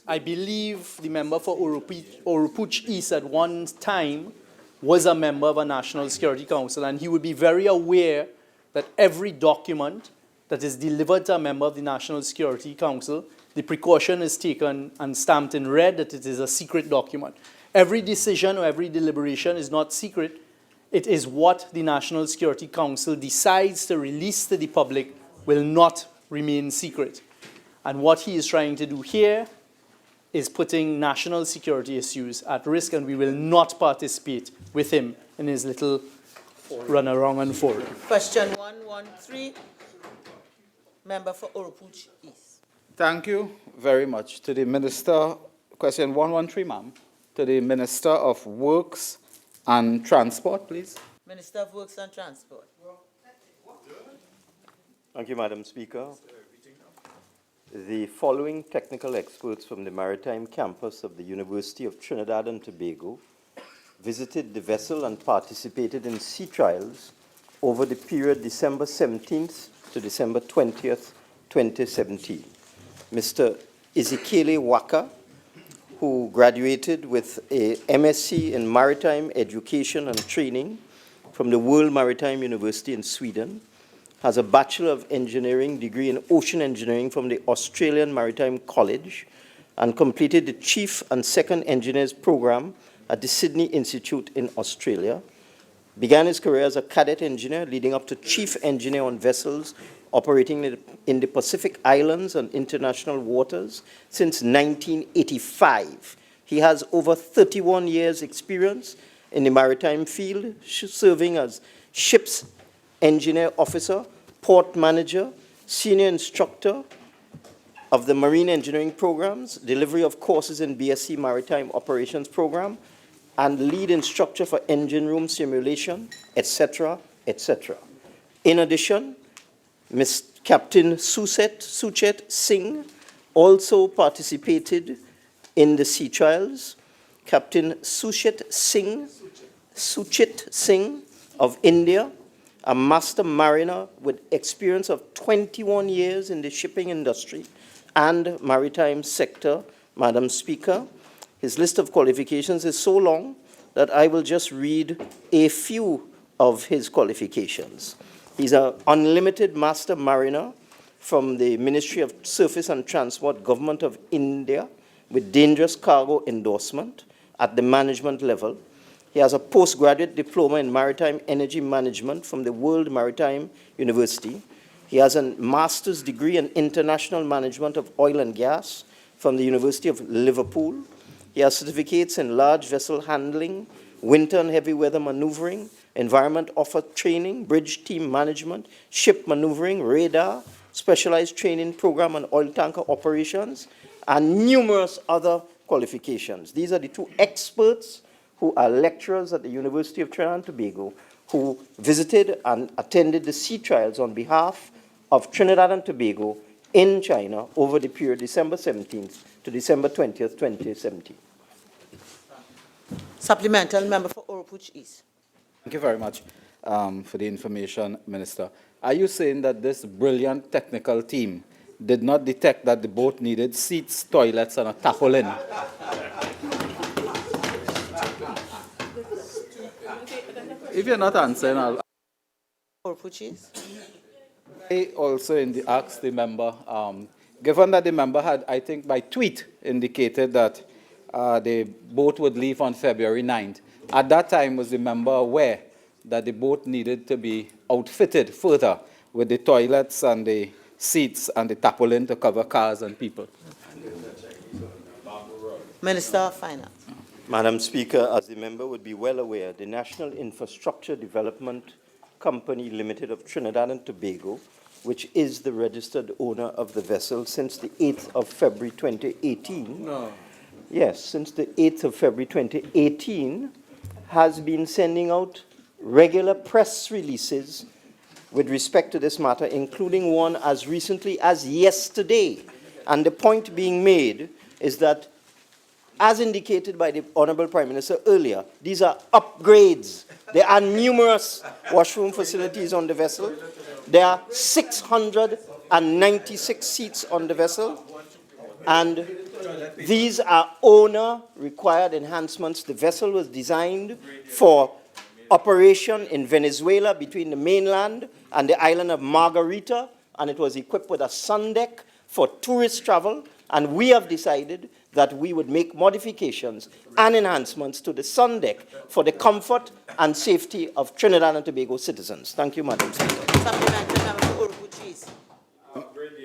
I believe the member for Oropouche East at one time was a member of a National Security Council, and he would be very aware that every document that is delivered to a member of the National Security Council, the precaution is taken and stamped in red that it is a secret document. Every decision or every deliberation is not secret. It is what the National Security Council decides to release to the public will not remain secret. And what he is trying to do here is putting national security issues at risk, and we will not participate with him in his little run around and forward. Question 113, member for Oropouche East. Thank you very much. To the Minister, question 113, ma'am. To the Minister of Works and Transport, please. Minister of Works and Transport. Thank you, Madam Speaker. The following technical experts from the maritime campus of the University of Trinidad and Tobago visited the vessel and participated in sea trials over the period December 17th to December 20th, 2017. Mr. Ezekiele Waka, who graduated with a MSc in Maritime Education and Training from the World Maritime University in Sweden, has a Bachelor of Engineering degree in Ocean Engineering from the Australian Maritime College, and completed the Chief and Second Engineers program at the Sydney Institute in Australia. Began his career as a cadet engineer, leading up to Chief Engineer on vessels operating in the Pacific Islands and international waters since 1985. He has over 31 years' experience in the maritime field, serving as ship's engineer officer, port manager, senior instructor of the marine engineering programs, delivery of courses in BSc Maritime Operations Program, and lead instructor for engine room simulation, etc., etc. In addition, Captain Suchet Singh also participated in the sea trials, Captain Suchit Singh of India, a master mariner with experience of 21 years in the shipping industry and maritime sector, Madam Speaker. His list of qualifications is so long that I will just read a few of his qualifications. He's an unlimited master mariner from the Ministry of Surface and Transport, Government of India, with dangerous cargo endorsement at the management level. He has a postgraduate diploma in maritime energy management from the World Maritime University. He has a master's degree in international management of oil and gas from the University of Liverpool. He has certificates in large vessel handling, winter and heavy weather maneuvering, environment offer training, bridge team management, ship maneuvering, radar, specialized training program on oil tanker operations, and numerous other qualifications. These are the two experts who are lecturers at the University of Trinidad and Tobago who visited and attended the sea trials on behalf of Trinidad and Tobago in China over the period December 17th to December 20th, 2017. Supplemental member for Oropuch East. Thank you very much for the information, Minister. Are you saying that this brilliant technical team did not detect that the boat needed seats, toilets, and a tarpaulin? If you're not answering, I'll... Oropuch East. I also asked the member, given that the member had, I think by tweet, indicated that the boat would leave on February 9th. At that time, was the member aware that the boat needed to be outfitted further with the toilets and the seats and the tarpaulin to cover cars and people? Minister of Finance. Madam Speaker, as the member would be well aware, the National Infrastructure Development Company Limited of Trinidad and Tobago, which is the registered owner of the vessel since the 8th of February 2018. No. Yes, since the 8th of February 2018, has been sending out regular press releases with respect to this matter, including one as recently as yesterday. And the point being made is that, as indicated by the Honorable Prime Minister earlier, these are upgrades. There are numerous washroom facilities on the vessel. There are 696 seats on the vessel, and these are owner-required enhancements. The vessel was designed for operation in Venezuela between the mainland and the island of Margarita, and it was equipped with a sun deck for tourist travel, and we have decided that we would make modifications and enhancements to the sun deck for the comfort and safety of Trinidad and Tobago citizens. Thank you, Madam Speaker. Supplemental member for Oropuch East.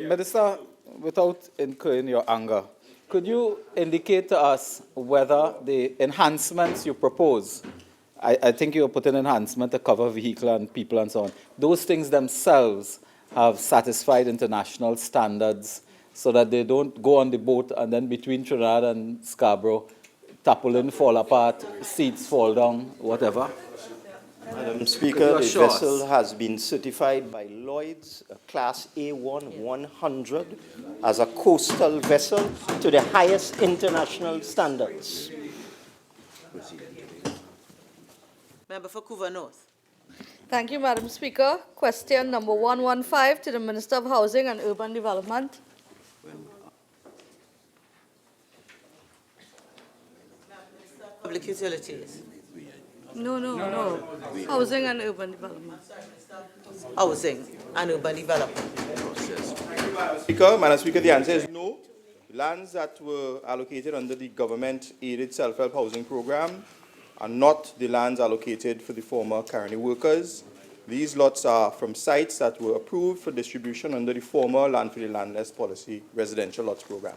Minister, without incurring your anger, could you indicate to us whether the enhancements you propose, I think you put an enhancement to cover vehicle and people and so on, those things themselves have satisfied international standards so that they don't go on the boat and then between Trinidad and Scarborough, tarpaulin fall apart, seats fall down, whatever? Madam Speaker, the vessel has been certified by Lloyd's, Class A1 100, as a coastal vessel to the highest international standards. Member for Couva North. Thank you, Madam Speaker. Question number 115 to the Minister of Housing and Urban Development. Public Utilities. No. Housing and Urban Development. Housing and Urban Development. Madam Speaker, the answer is no. Lands that were allocated under the government-aided self-help housing program are not the lands allocated for the former Caroni workers. These lots are from sites that were approved for distribution under the former Land for the Landless policy residential lots program.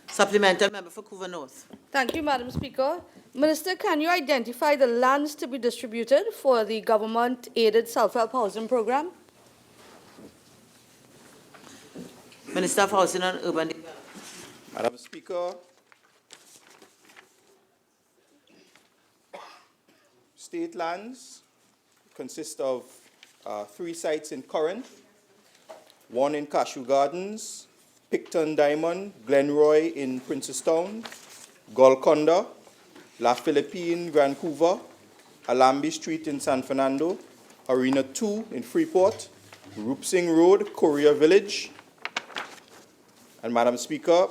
Supplemental member for Couva North. Thank you, Madam Speaker. Minister, can you identify the lands to be distributed for the government-aided self-help housing program? Minister of Housing and Urban Development. Madam Speaker, state lands consist of 3 sites in Corinth, 1 in Cashew Gardens, Picton Diamond, Glenroy in Princestown, Golconda, La Philippine, Vancouver, Alambi Street in San Fernando, Arena 2 in Freeport, Roopsing Road, Korea Village. And Madam Speaker,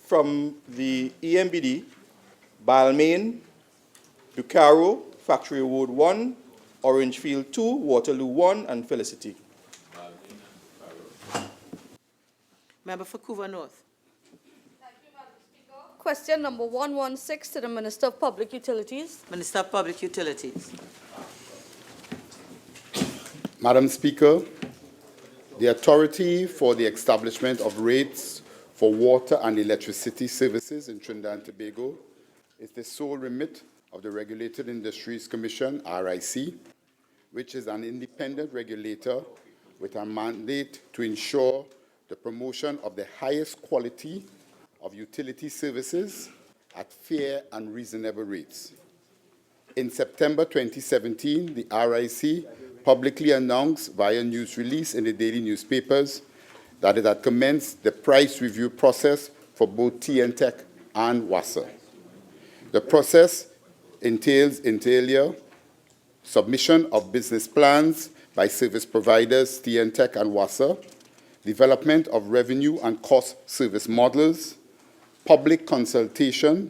from the EMBD, Balmain, Ducaro, Factory Road 1, Orangefield 2, Waterloo 1, and Felicity. Member for Couva North. Question number 116 to the Minister of Public Utilities. Minister of Public Utilities. Madam Speaker, the authority for the establishment of rates for water and electricity services in Trinidad and Tobago is the sole remit of the Regulated Industries Commission, RIC, which is an independent regulator with a mandate to ensure the promotion of the highest quality of utility services at fair and reasonable rates. In September 2017, the RIC publicly announced via news release in the daily newspapers that it had commenced the price review process for both TNTech and WASA. The process entails, inter alia, submission of business plans by service providers TNTech and WASA, development of revenue and cost service models, public consultation,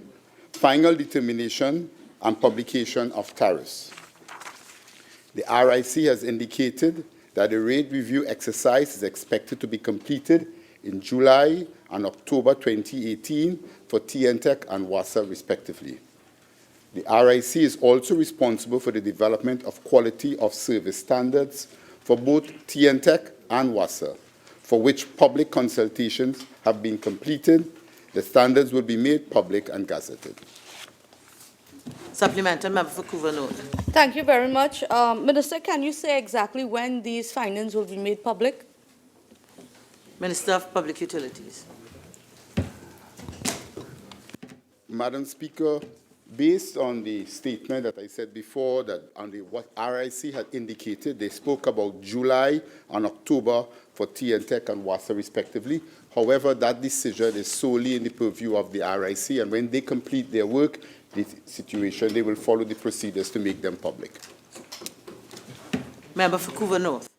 final determination, and publication of tariffs. The RIC has indicated that the rate review exercise is expected to be completed in July and October 2018 for TNTech and WASA respectively. The RIC is also responsible for the development of quality of service standards for both TNTech and WASA, for which public consultations have been completed. The standards will be made public and gazetted. Supplementary member for Couva North. Thank you very much. Minister, can you say exactly when these findings will be made public? Minister of Public Utilities. Madam Speaker, based on the statement that I said before, that on what RIC had indicated, they spoke about July and October for TNTech and WASA respectively. However, that decision is solely in the purview of the RIC, and when they complete their work, the situation, they will follow the procedures to make them public. Member for Couva North.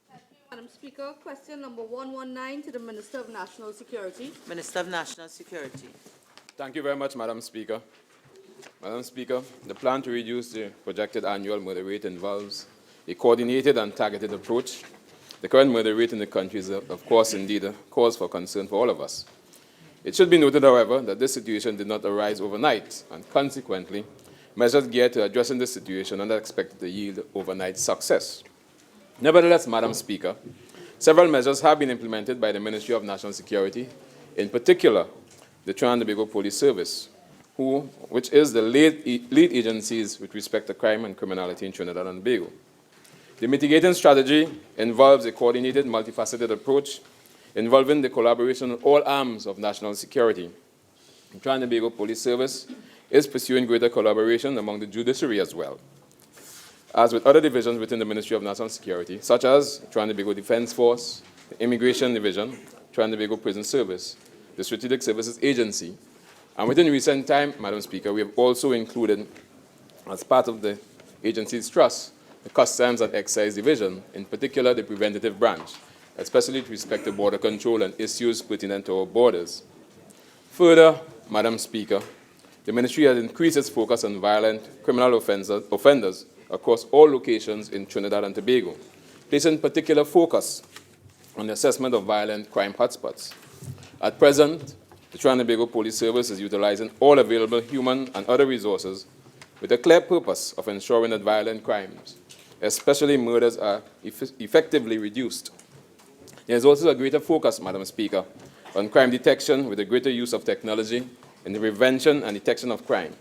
Thank you, Madam Speaker. Question number 119 to the Minister of National Security. Minister of National Security. Thank you very much, Madam Speaker. Madam Speaker, the plan to reduce the projected annual murder rate involves a coordinated and targeted approach. The current murder rate in the country is, of course, indeed a cause for concern for all of us. It should be noted, however, that this situation did not arise overnight, and consequently, measures geared to addressing this situation are not expected to yield overnight success. Nevertheless, Madam Speaker, several measures have been implemented by the Ministry of National Security, in particular, the Trinidad and Tobago Police Service, which is the lead agencies with respect to crime and criminality in Trinidad and Tobago. The mitigating strategy involves a coordinated, multifaceted approach involving the collaboration of all arms of national security. The Trinidad and Tobago Police Service is pursuing greater collaboration among the judiciary as well, as with other divisions within the Ministry of National Security, such as Trinidad and Tobago Defense Force, the Immigration Division, Trinidad and Tobago Prison Service, the Strategic Services Agency, and within recent time, Madam Speaker, we have also included, as part of the agency's trust, the Customs and Excise Division, in particular the Preventative Branch, especially with respect to border control and issues pertinent to our borders. Further, Madam Speaker, the Ministry has increased its focus on violent criminal offenders across all locations in Trinidad and Tobago, placing particular focus on the assessment of violent crime hotspots. At present, the Trinidad and Tobago Police Service is utilizing all available human and other resources with a clear purpose of ensuring that violent crimes, especially murders, are effectively reduced. There is also a greater focus, Madam Speaker, on crime detection with a greater use of technology in the prevention and detection of crime.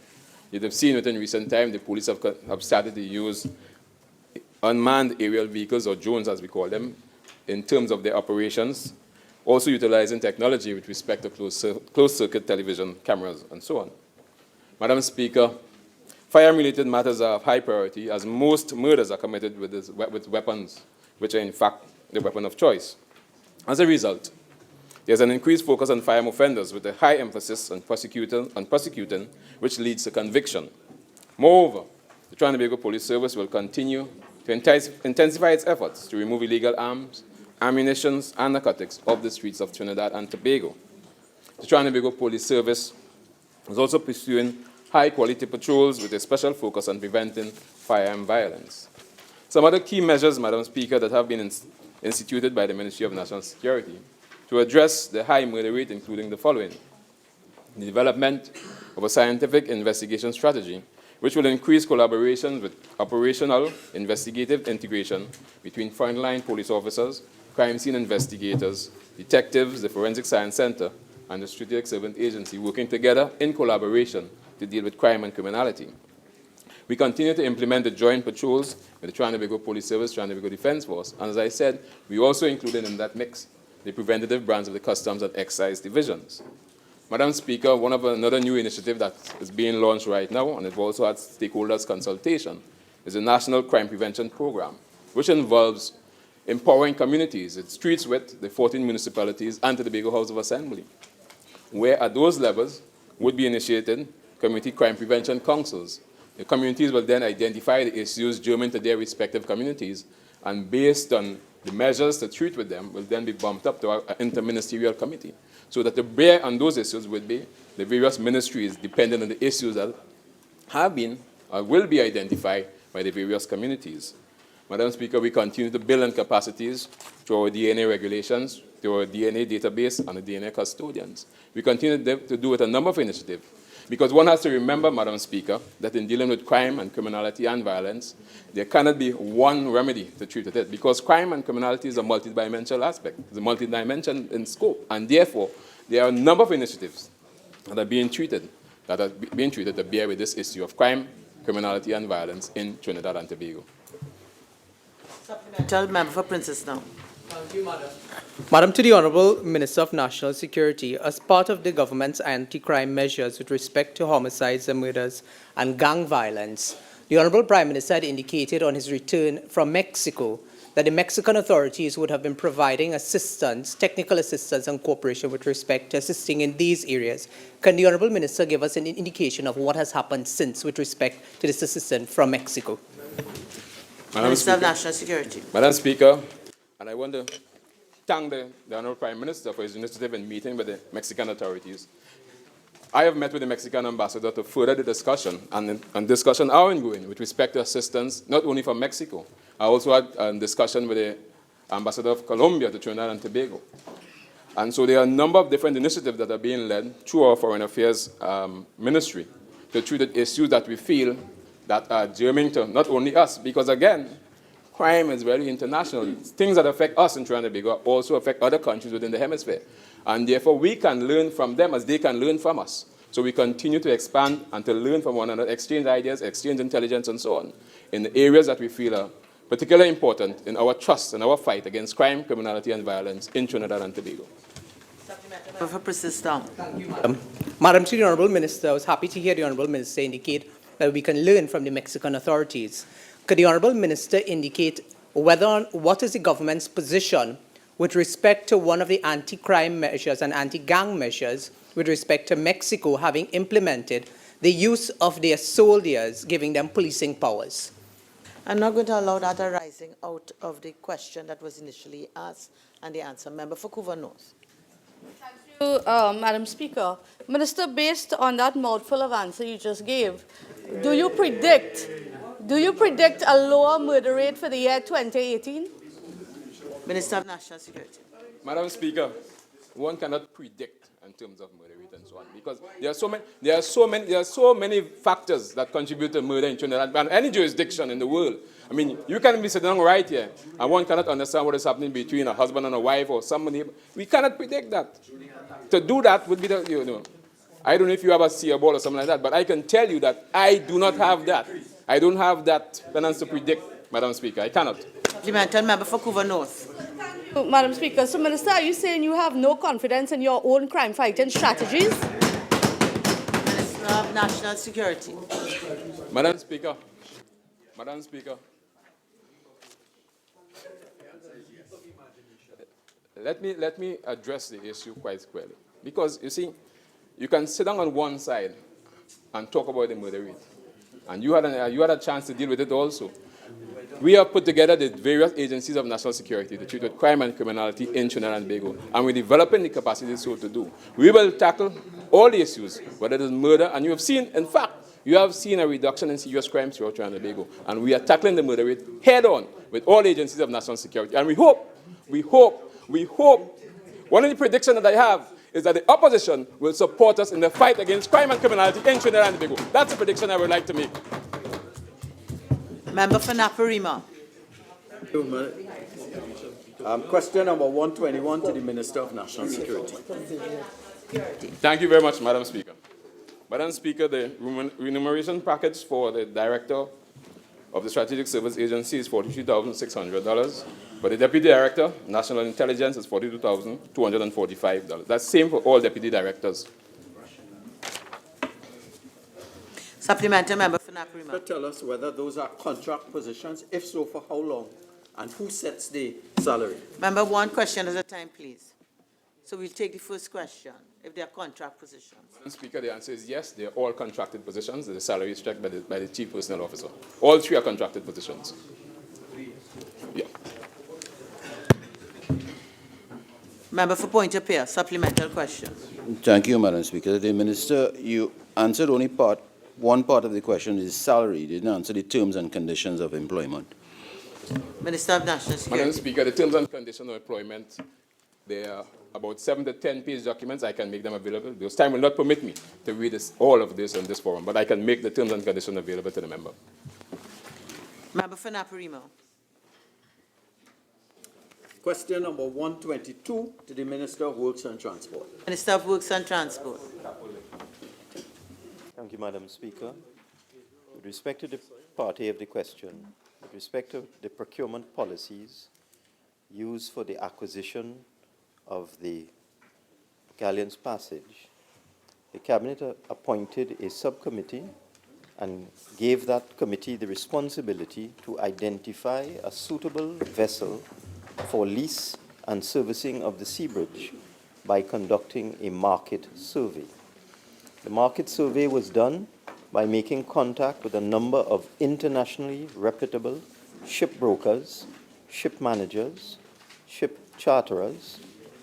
You have seen within recent time the police have started to use unmanned aerial vehicles, or drones as we call them, in terms of their operations, also utilizing technology with respect to closed-circuit television cameras and so on. Madam Speaker, firearm-related matters are of high priority, as most murders are committed with weapons, which are in fact the weapon of choice. As a result, There's an increased focus on firearm offenders with a high emphasis on prosecuting, which leads to conviction. Moreover, the Trinidad and Tobago Police Service will continue to intensify its efforts to remove illegal arms, ammunition, and narcotics off the streets of Trinidad and Tobago. The Trinidad and Tobago Police Service is also pursuing high-quality patrols with a special focus on preventing firearm violence. Some other key measures, Madam Speaker, that have been instituted by the Ministry of National Security to address the high murder rate, including the following: the development of a scientific investigation strategy, which will increase collaboration with operational investigative integration between frontline police officers, crime scene investigators, detectives, the Forensic Science Center, and the Strategic Servant Agency, working together in collaboration to deal with crime and criminality. We continue to implement the joint patrols with the Trinidad and Tobago Police Service, Trinidad and Tobago Defense Force, and as I said, we also included in that mix the preventative branch of the Customs and Excise divisions. Madam Speaker, another new initiative that is being launched right now, and it also had stakeholders consultation, is the National Crime Prevention Program, which involves empowering communities. It treats with the 14 municipalities and the Tobago House of Assembly, where at those levels would be initiated community crime prevention councils. The communities will then identify the issues germane to their respective communities, and based on the measures to treat with them will then be bumped up to our interministerial committee, so that the bear on those issues would be the various ministries depending on the issues that have been or will be identified by the various communities. Madam Speaker, we continue to build on capacities through our DNA regulations, through our DNA database, and the DNA custodians. We continue to do with a number of initiatives, because one has to remember, Madam Speaker, that in dealing with crime and criminality and violence, there cannot be one remedy to treat it, because crime and criminality is a multidimensional aspect. It's a multidimension in scope, and therefore, there are a number of initiatives that are being treated to bear with this issue of crime, criminality, and violence in Trinidad and Tobago. Supplemental member for Princess now. Thank you, Madam. Madam, to the Honourable Minister of National Security, as part of the government's anti-crime measures with respect to homicides and murders and gang violence, the Honourable Prime Minister had indicated on his return from Mexico that the Mexican authorities would have been providing assistance, technical assistance and cooperation with respect to assisting in these areas. Can the Honourable Minister give us an indication of what has happened since with respect to this assistance from Mexico? Minister of National Security. Madam Speaker, and I want to thank the Honourable Prime Minister for his initiative in meeting with the Mexican authorities. I have met with the Mexican ambassador to further the discussion, and discussion are ongoing with respect to assistance, not only from Mexico. I also had a discussion with the ambassador of Colombia to Trinidad and Tobago. And so there are a number of different initiatives that are being led through our Foreign Affairs Ministry to treat the issues that we feel that are germane to not only us, because again, crime is very international. Things that affect us in Trinidad and Tobago also affect other countries within the hemisphere. And therefore, we can learn from them as they can learn from us. So we continue to expand and to learn from one another, exchange ideas, exchange intelligence, and so on, in the areas that we feel are particularly important in our trust and our fight against crime, criminality, and violence in Trinidad and Tobago. For persistent. Thank you, Madam. Madam, to the Honourable Minister, I was happy to hear the Honourable Minister indicate that we can learn from the Mexican authorities. Could the Honourable Minister indicate what is the government's position with respect to one of the anti-crime measures and anti-gang measures with respect to Mexico having implemented the use of their soldiers, giving them policing powers? I'm not going to allow that arising out of the question that was initially asked and the answer. Member for Couva North. Thank you, Madam Speaker. Minister, based on that mouthful of answer you just gave, do you predict a lower murder rate for the year 2018? Minister of National Security. Madam Speaker, one cannot predict in terms of murder rate and so on, because there are so many factors that contribute to murder in Trinidad and any jurisdiction in the world. I mean, you can be sitting down right here, and one cannot understand what is happening between a husband and a wife or somebody. We cannot predict that. To do that would be I don't know if you have a seer ball or something like that, but I can tell you that I do not have that. I don't have that tendency to predict, Madam Speaker. I cannot. Supplemental member for Couva North. Thank you, Madam Speaker. So, Minister, are you saying you have no confidence in your own crime-fighting strategies? Minister of National Security. Madam Speaker, let me address the issue quite squarely. Because, you see, you can sit down on one side and talk about the murder rate. And you had a chance to deal with it also. We have put together the various agencies of national security to treat with crime and criminality in Trinidad and Tobago, and we're developing the capacity so to do. We will tackle all the issues, whether it is murder, and you have seen, in fact, you have seen a reduction in serious crimes throughout Trinidad and Tobago, and we are tackling the murder rate head-on with all agencies of national security. And we hope, one of the predictions that I have is that the opposition will support us in the fight against crime and criminality in Trinidad and Tobago. That's a prediction I would like to make. Member for Naparima. Question number 121 to the Minister of National Security. Thank you very much, Madam Speaker. Madam Speaker, the remuneration package for the Director of the Strategic Service Agency is $43,600. For the Deputy Director, National Intelligence is $42,245. That's same for all Deputy Directors. Supplementary member for Naparima. Tell us whether those are contract positions, if so, for how long, and who sets the salary? Member, one question at a time, please. So we'll take the first question, if they are contract positions. Madam Speaker, the answer is yes, they are all contracted positions. The salary is checked by the Chief Personnel Officer. All three are contracted positions. Yeah. Member for Point of Peer, supplemental question. Thank you, Madam Speaker. The Minister, you answered only one part of the question, is salary. You didn't answer the terms and conditions of employment. Minister of National Security. Madam Speaker, the terms and conditions of employment, they are about 7 to 10-page documents. I can make them available. Because time will not permit me to read all of this in this forum, but I can make the terms and conditions available to the member. Member for Naparima. Question number 122 to the Minister of Works and Transport. Minister of Works and Transport. Thank you, Madam Speaker. With respect to the part A of the question, with respect to the procurement policies used for the acquisition of the Galleon's Passage, the Cabinet appointed a subcommittee and gave that committee the responsibility to identify a suitable vessel for lease and servicing of the sea bridge by conducting a market survey. The market survey was done by making contact with a number of internationally reputable ship brokers, ship managers, ship charterers,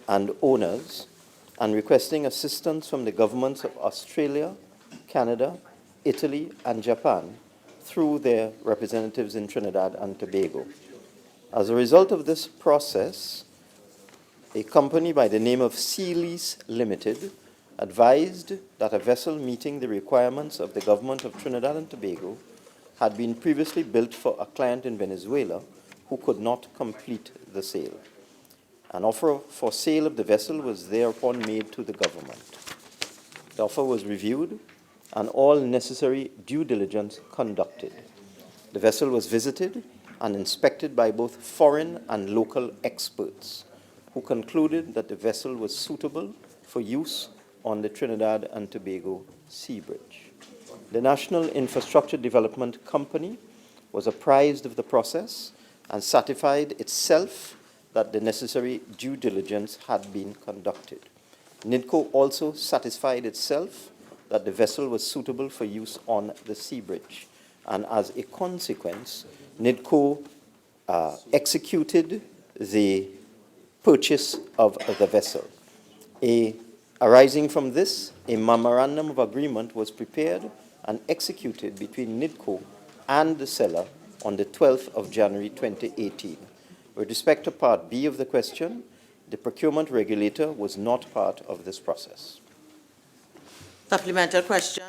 and owners, and requesting assistance from the governments of Australia, Canada, Italy, and Japan through their representatives in Trinidad and Tobago. As a result of this process, a company by the name of Sea Lease Limited advised that a vessel meeting the requirements of the government of Trinidad and Tobago had been previously built for a client in Venezuela who could not complete the sale. An offer for sale of the vessel was thereupon made to the government. The offer was reviewed and all necessary due diligence conducted. The vessel was visited and inspected by both foreign and local experts, who concluded that the vessel was suitable for use on the Trinidad and Tobago Sea Bridge. The National Infrastructure Development Company was apprised of the process and satisfied itself that the necessary due diligence had been conducted. NIDCO also satisfied itself that the vessel was suitable for use on the sea bridge, and as a consequence, NIDCO executed the purchase of the vessel. Arising from this, a memorandum of agreement was prepared and executed between NIDCO and the seller on the 12th of January 2018. With respect to Part B of the question, the procurement regulator was not part of this process. Supplemental question.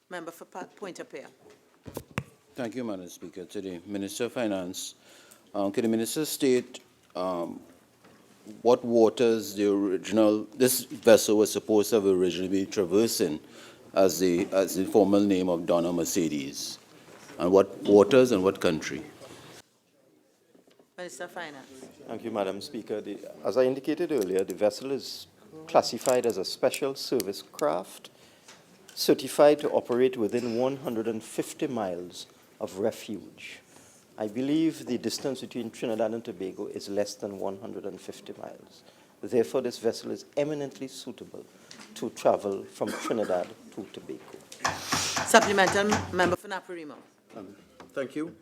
Member for Point of Peer. Thank you, Madam Speaker. To the Minister of Finance, can the Minister state what waters this vessel was supposed to have originally been traversing as the formal name of Donna Mercedes, and what waters and what country? Minister of Finance. Thank you, Madam Speaker. As I indicated earlier, the vessel is classified as a special service craft, certified to operate within 150 miles of refuge. I believe the distance between Trinidad and Tobago is less than 150 miles. Therefore, this vessel is eminently suitable to travel from Trinidad to Tobago. Supplemental, member for Naparima. Thank you.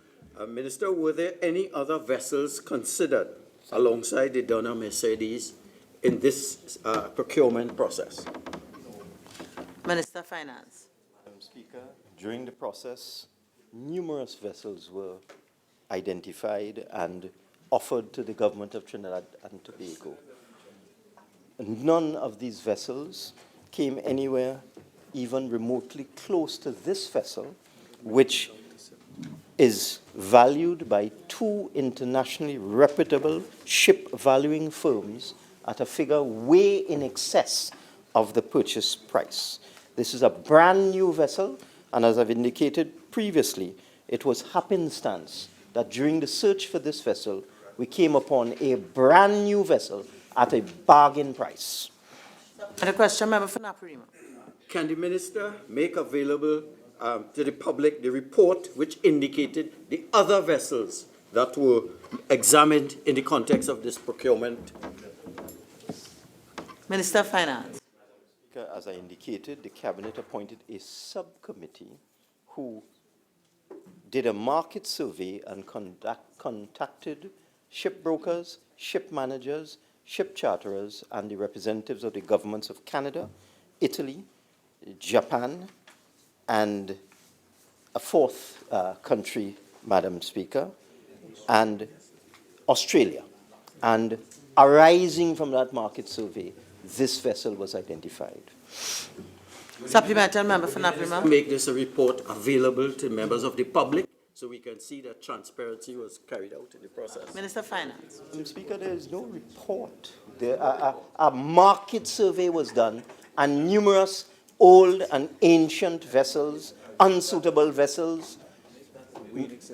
Minister, were there any other vessels considered alongside the Donna Mercedes in this procurement process? Minister of Finance. Madam Speaker, during the process, numerous vessels were identified and offered to the government of Trinidad and Tobago. None of these vessels came anywhere even remotely close to this vessel, which is valued by two internationally reputable ship valuing firms at a figure way in excess of the purchase price. This is a brand new vessel, and as I've indicated previously, it was happenstance that during the search for this vessel, we came upon a brand new vessel at a bargain price. And a question, member for Naparima. Can the minister make available to the public the report which indicated the other vessels that were examined in the context of this procurement? Minister of Finance. As I indicated, the Cabinet appointed a subcommittee who did a market survey and contacted shipbrokers, ship managers, ship charterers, and the representatives of the governments of Canada, Italy, Japan, and a fourth country, Madam Speaker, and Australia. And arising from that market survey, this vessel was identified. Supplemental, member for Naparima. Make this a report available to members of the public so we can see that transparency was carried out in the process. Minister of Finance. Madam Speaker, there is no report. A market survey was done, and numerous old and ancient vessels, unsuitable vessels,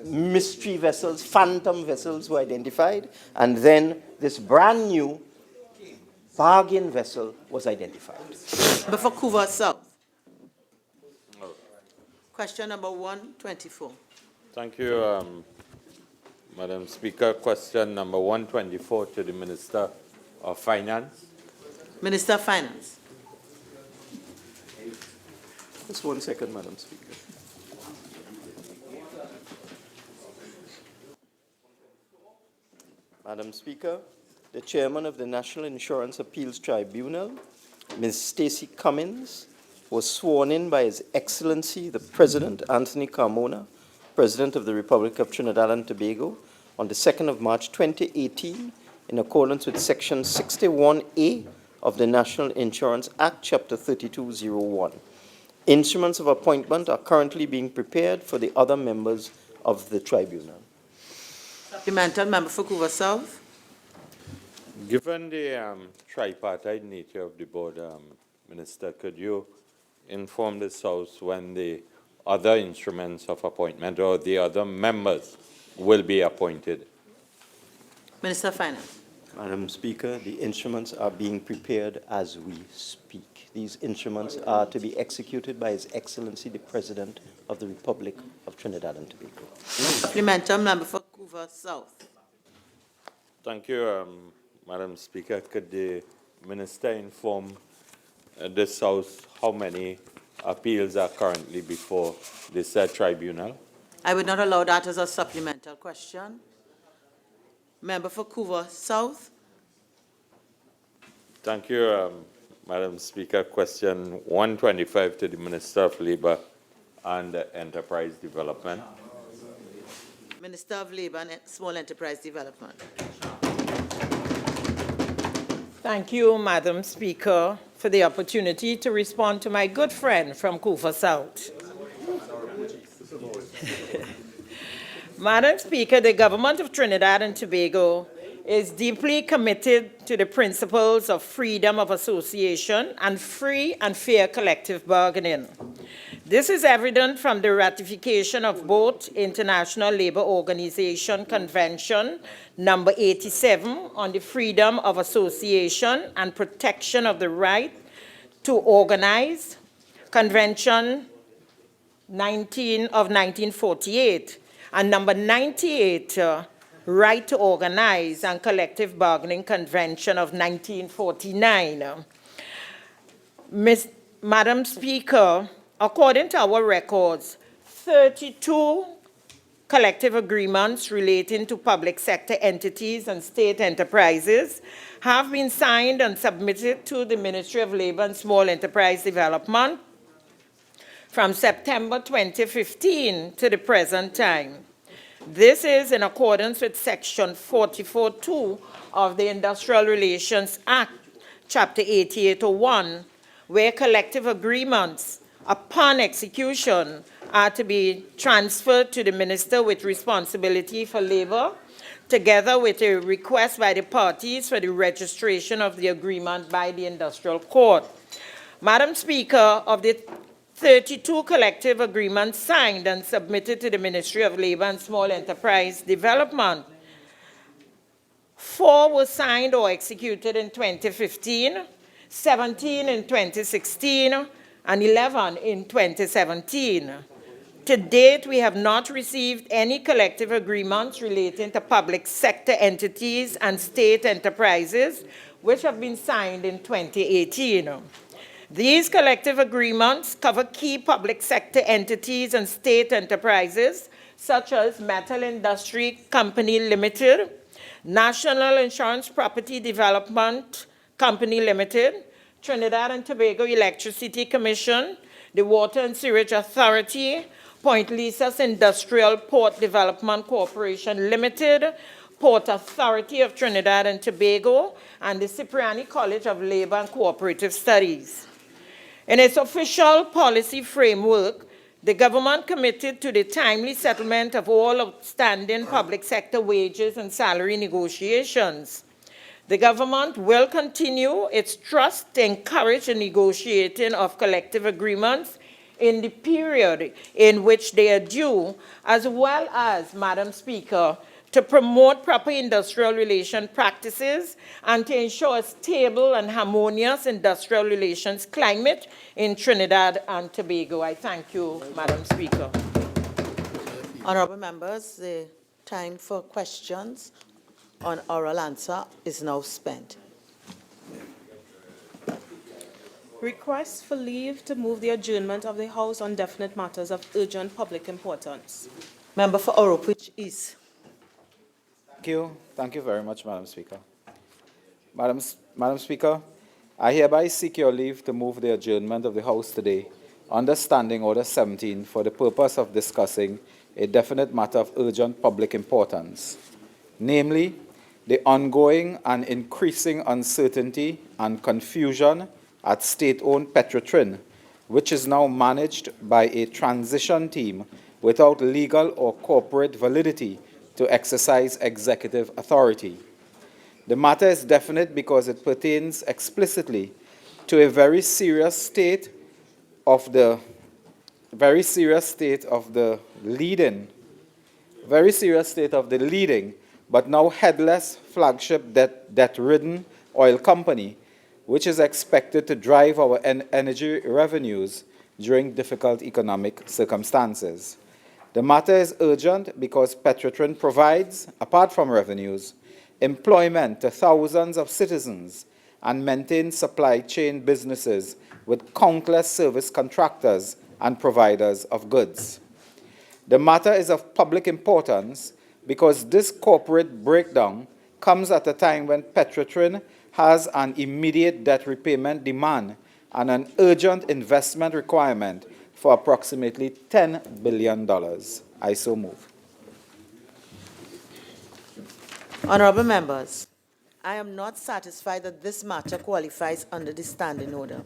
mystery vessels, phantom vessels were identified, and then this brand new bargain vessel was identified. Before Couva South. Question number 124. Thank you, Madam Speaker. Question number 124 to the Minister of Finance. Minister of Finance. Just 1 second, Madam Speaker. Madam Speaker, the Chairman of the National Insurance Appeals Tribunal, Ms. Stacey Cummins, was sworn in by His Excellency the President Anthony Carmona, President of the Republic of Trinidad and Tobago, on the 2nd of March 2018, in accordance with Section 61A of the National Insurance Act, Chapter 3201. Instruments of appointment are currently being prepared for the other members of the tribunal. Supplemental, member for Couva South. Given the tripartite nature of the board, Minister, could you inform this House when the other instruments of appointment or the other members will be appointed? Minister of Finance. Madam Speaker, the instruments are being prepared as we speak. These instruments are to be executed by His Excellency the President of the Republic of Trinidad and Tobago. Supplemental, member for Couva South. Thank you, Madam Speaker. Could the Minister inform this House how many appeals are currently before this tribunal? I would not allow that as a supplemental question. Member for Couva South. Thank you, Madam Speaker. Question 125 to the Minister of Labour and Enterprise Development. Minister of Labour and Small Enterprise Development. Thank you, Madam Speaker, for the opportunity to respond to my good friend from Couva South. Madam Speaker, the government of Trinidad and Tobago is deeply committed to the principles of freedom of association and free and fair collective bargaining. This is evident from the ratification of both International Labour Organization Convention number 87 on the freedom of association and protection of the right to organize, Convention 19 of 1948, and number 98 Right to Organize and Collective Bargaining Convention of 1949. Madam Speaker, according to our records, 32 collective agreements relating to public sector entities and state enterprises have been signed and submitted to the Ministry of Labor and Small Enterprise Development from September 2015 to the present time. This is in accordance with Section 44.2 of the Industrial Relations Act, Chapter 8801, where collective agreements upon execution are to be transferred to the Minister with responsibility for labor, together with a request by the parties for the registration of the agreement by the Industrial Court. Madam Speaker, of the 32 collective agreements signed and submitted to the Ministry of Labor and Small Enterprise Development, 4 were signed or executed in 2015, 17 in 2016, and 11 in 2017. To date, we have not received any collective agreements relating to public sector entities and state enterprises, which have been signed in 2018. These collective agreements cover key public sector entities and state enterprises, such as Metal Industry Company Limited, National Insurance Property Development Company Limited, Trinidad and Tobago Electricity Commission, the Water and Sewerage Authority, Point Lisas Industrial Port Development Corporation Limited, Port Authority of Trinidad and Tobago, and the Cipriani College of Labor and Cooperative Studies. In its official policy framework, the government committed to the timely settlement of all outstanding public sector wages and salary negotiations. The government will continue its trust to encourage the negotiating of collective agreements in the period in which they are due, as well as, Madam Speaker, to promote proper industrial relation practices and to ensure a stable and harmonious industrial relations climate in Trinidad and Tobago. I thank you, Madam Speaker. Honorable members, the time for questions on oral answer is now spent. Request for leave to move the adjournment of the House on definite matters of urgent public importance. Member for Oropouche East. Thank you very much, Madam Speaker. Madam Speaker, I hereby seek your leave to move the adjournment of the House today under Standing Order 17 for the purpose of discussing a definite matter of urgent public importance, namely the ongoing and increasing uncertainty and confusion at state-owned Petrotrin, which is now managed by a transition team without legal or corporate validity to exercise executive authority. The matter is definite because it pertains explicitly to a very serious state of the leading, but now headless flagship debt-ridden oil company, which is expected to drive our energy revenues during difficult economic circumstances. The matter is urgent because Petrotrin provides, apart from revenues, employment to thousands of citizens and maintains supply chain businesses with countless service contractors and providers of goods. The matter is of public importance because this corporate breakdown comes at a time when Petrotrin has an immediate debt repayment demand and an urgent investment requirement for approximately $10 billion. I so move. Honorable members, I am not satisfied that this matter qualifies under the standing order.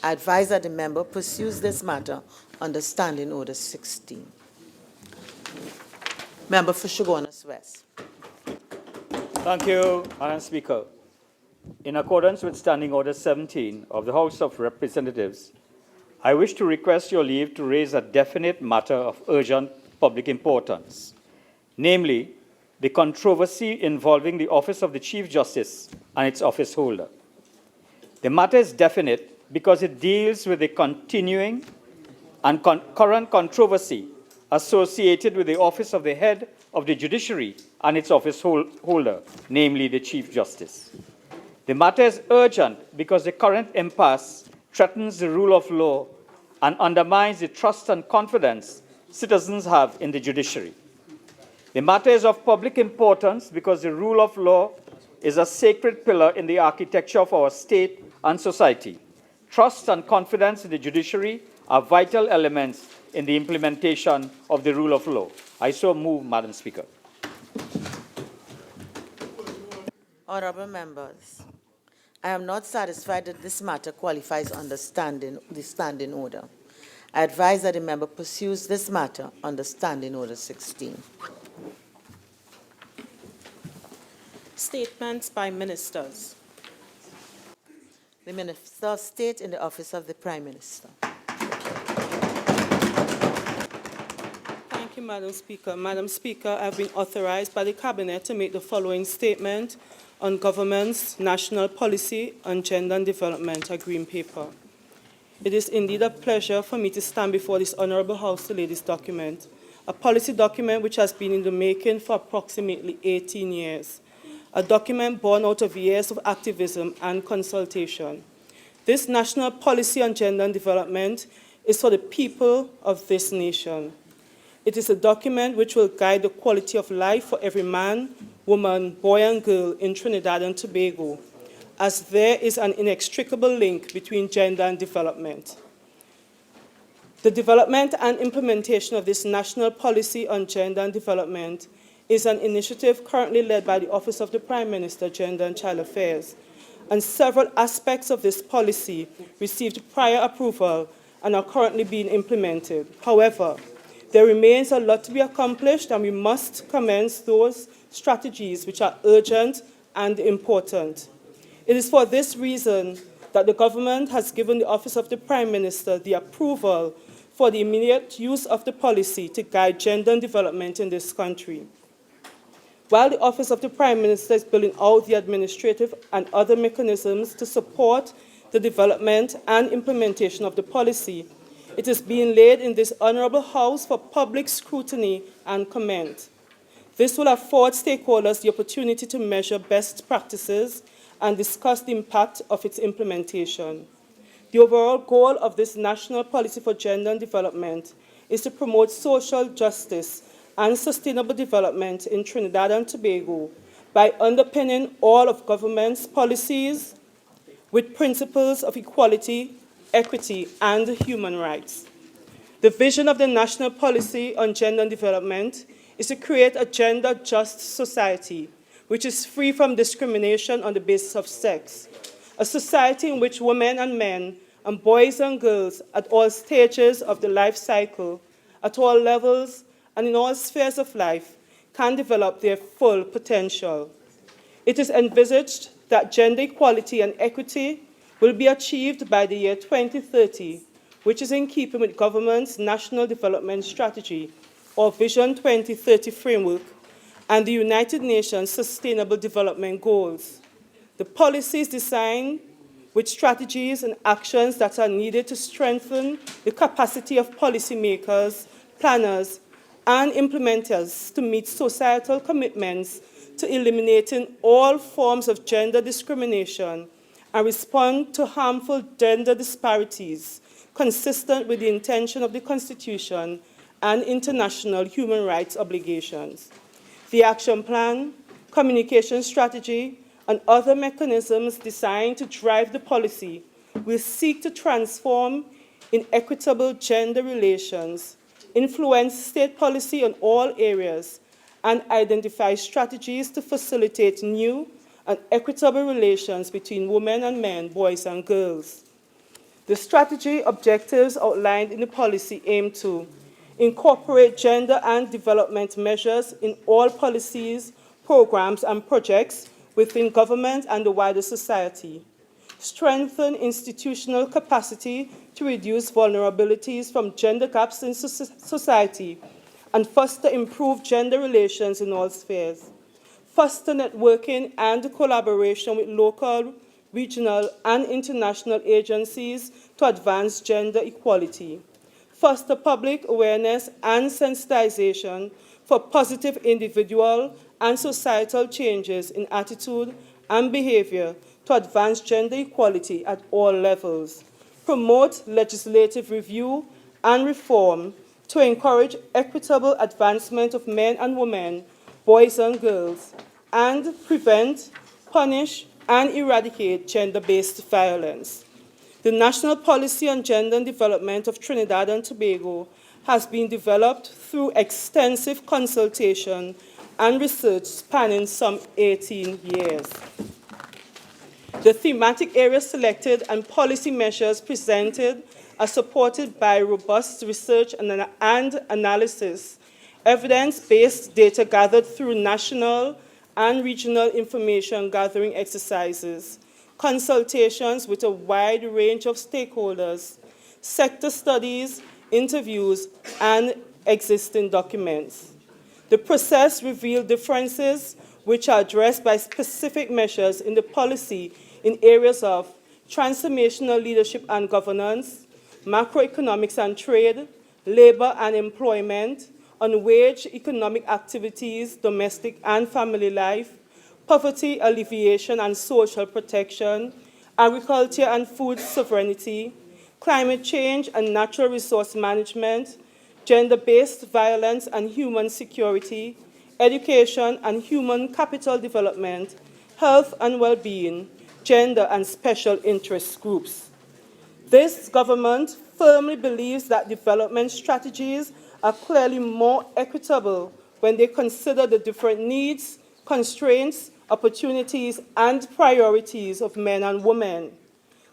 I advise that the member pursues this matter under Standing Order 16. Member for Shogunas West. Thank you, Madam Speaker. In accordance with Standing Order 17 of the House of Representatives, I wish to request your leave to raise a definite matter of urgent public importance, namely the controversy involving the Office of the Chief Justice and its office holder. The matter is definite because it deals with the continuing and current controversy associated with the office of the head of the judiciary and its office holder, namely the Chief Justice. The matter is urgent because the current impasse threatens the rule of law and undermines the trust and confidence citizens have in the judiciary. The matter is of public importance because the rule of law is a sacred pillar in the architecture of our state and society. Trust and confidence in the judiciary are vital elements in the implementation of the rule of law. I so move, Madam Speaker. Honourable members, I am not satisfied that this matter qualifies under the standing order. I advise that the member pursues this matter under Standing Order 16. Statements by ministers. The Minister of State in the Office of the Prime Minister. Thank you, Madam Speaker. Madam Speaker, I have been authorized by the Cabinet to make the following statement on government's national policy on gender and development, a green paper. It is indeed a pleasure for me to stand before this honourable House to lay this document, a policy document which has been in the making for approximately 18 years, a document born out of years of activism and consultation. This national policy on gender and development is for the people of this nation. It is a document which will guide the quality of life for every man, woman, boy and girl in Trinidad and Tobago, as there is an inextricable link between gender and development. The development and implementation of this national policy on gender and development is an initiative currently led by the Office of the Prime Minister, Gender and Child Affairs, and several aspects of this policy received prior approval and are currently being implemented. However, there remains a lot to be accomplished, and we must commence those strategies which are urgent and important. It is for this reason that the government has given the Office of the Prime Minister the approval for the immediate use of the policy to guide gender and development in this country. While the Office of the Prime Minister is building out the administrative and other mechanisms to support the development and implementation of the policy, it is being laid in this honourable House for public scrutiny and comment. This will afford stakeholders the opportunity to measure best practices and discuss the impact of its implementation. The overall goal of this national policy for gender and development is to promote social justice and sustainable development in Trinidad and Tobago by underpinning all of government's policies with principles of equality, equity, and human rights. The vision of the national policy on gender and development is to create a gender-just society which is free from discrimination on the basis of sex, a society in which women and men and boys and girls at all stages of the life cycle, at all levels and in all spheres of life can develop their full potential. It is envisaged that gender equality and equity will be achieved by the year 2030, which is in keeping with government's National Development Strategy, or Vision 2030 framework, and the United Nations Sustainable Development Goals. The policy is designed with strategies and actions that are needed to strengthen the capacity of policymakers, planners, and implementers to meet societal commitments to eliminating all forms of gender discrimination and respond to harmful gender disparities consistent with the intention of the Constitution and international human rights obligations. The action plan, communication strategy, and other mechanisms designed to drive the policy will seek to transform inequitable gender relations, influence state policy on all areas, and identify strategies to facilitate new and equitable relations between women and men, boys and girls. The strategy objectives outlined in the policy aim to incorporate gender and development measures in all policies, programs, and projects within government and the wider society, strengthen institutional capacity to reduce vulnerabilities from gender gaps in society, and foster improved gender relations in all spheres, foster networking and collaboration with local, regional, and international agencies to advance gender equality, foster public awareness and sensitization for positive individual and societal changes in attitude and behavior to advance gender equality at all levels, promote legislative review and reform to encourage equitable advancement of men and women, boys and girls, and prevent, punish, and eradicate gender-based violence. The National Policy on Gender and Development of Trinidad and Tobago has been developed through extensive consultation and research spanning some 18 years. The thematic areas selected and policy measures presented are supported by robust research and analysis, evidence-based data gathered through national and regional information gathering exercises, consultations with a wide range of stakeholders, sector studies, interviews, and existing documents. The process revealed differences which are addressed by specific measures in the policy in areas of transformational leadership and governance, macroeconomics and trade, labor and employment, on wage economic activities, domestic and family life, poverty alleviation and social protection, agriculture and food sovereignty, climate change and natural resource management, gender-based violence and human security, education and human capital development, health and well-being, gender and special interest groups. This government firmly believes that development strategies are clearly more equitable when they consider the different needs, constraints, opportunities, and priorities of men and women.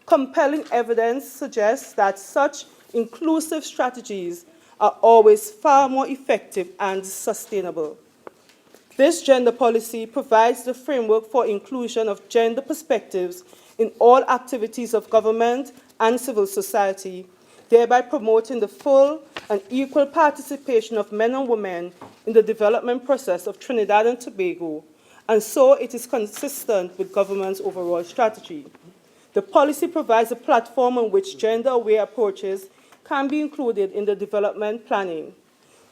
Compelling evidence suggests that such inclusive strategies are always far more effective and sustainable. This gender policy provides the framework for inclusion of gender perspectives in all activities of government and civil society, thereby promoting the full and equal participation of men and women in the development process of Trinidad and Tobago, and so it is consistent with government's overall strategy. The policy provides a platform on which gender-aware approaches can be included in the development planning.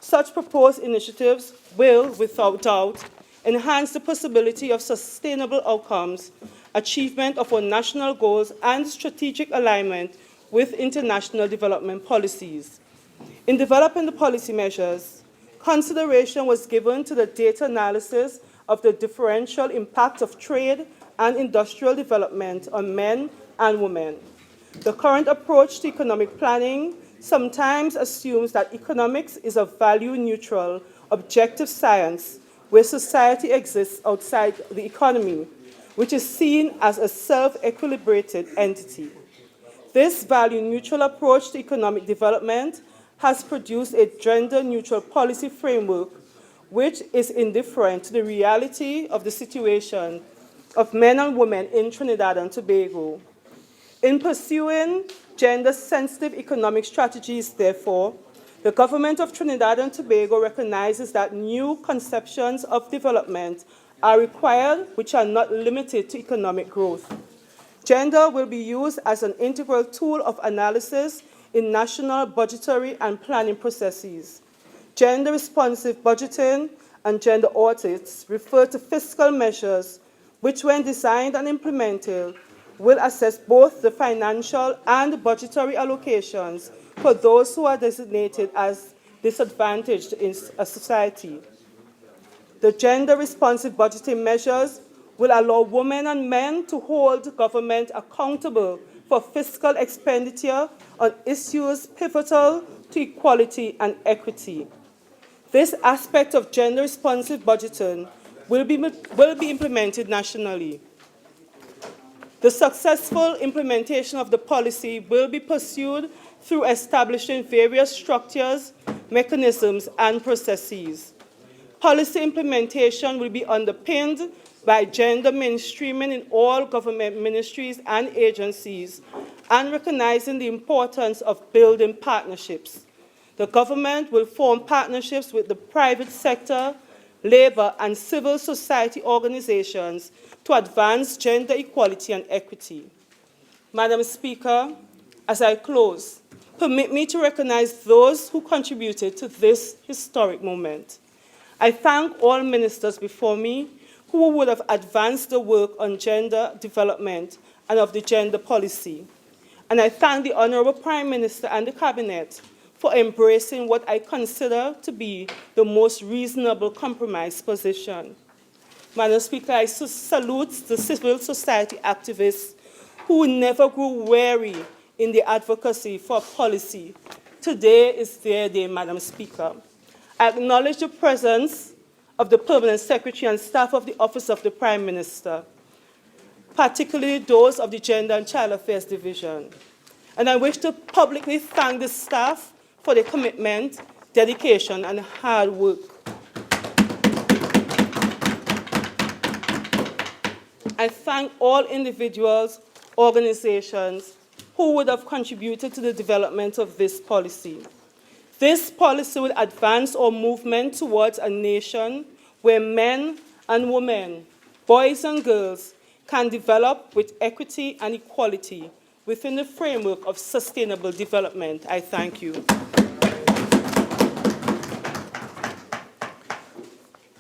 Such proposed initiatives will, without doubt, enhance the possibility of sustainable outcomes, achievement of our national goals, and strategic alignment with international development policies. In developing the policy measures, consideration was given to the data analysis of the differential impact of trade and industrial development on men and women. The current approach to economic planning sometimes assumes that economics is a value-neutral, objective science where society exists outside the economy, which is seen as a self-equilibrated entity. This value-neutral approach to economic development has produced a gender-neutral policy framework which is indifferent to the reality of the situation of men and women in Trinidad and Tobago. In pursuing gender-sensitive economic strategies, therefore, the government of Trinidad and Tobago recognizes that new conceptions of development are required which are not limited to economic growth. Gender will be used as an integral tool of analysis in national budgetary and planning processes. Gender-responsive budgeting and gender audits refer to fiscal measures which, when designed and implemented, will assess both the financial and budgetary allocations for those who are designated as disadvantaged in a society. The gender-responsive budgeting measures will allow women and men to hold government accountable for fiscal expenditure on issues pivotal to equality and equity. This aspect of gender-responsive budgeting will be implemented nationally. The successful implementation of the policy will be pursued through establishing various structures, mechanisms, and processes. Policy implementation will be underpinned by gender mainstreaming in all government ministries and agencies, and recognizing the importance of building partnerships. The government will form partnerships with the private sector, labor, and civil society organizations to advance gender equality and equity. Madam Speaker, as I close, Permit me to recognize those who contributed to this historic moment. I thank all ministers before me who would have advanced the work on gender development and of the gender policy. And I thank the Honorable Prime Minister and the Cabinet for embracing what I consider to be the most reasonable compromise position. Madam Speaker, I salute the civil society activists who never grew weary in the advocacy for policy. Today is their day, Madam Speaker. I acknowledge the presence of the Permanent Secretary and staff of the Office of the Prime Minister, particularly those of the Gender and Child Affairs Division. And I wish to publicly thank the staff for their commitment, dedication, and hard work. I thank all individuals, organizations who would have contributed to the development of this policy. This policy will advance our movement towards a nation where men and women, boys and girls, can develop with equity and equality within the framework of sustainable development. I thank you.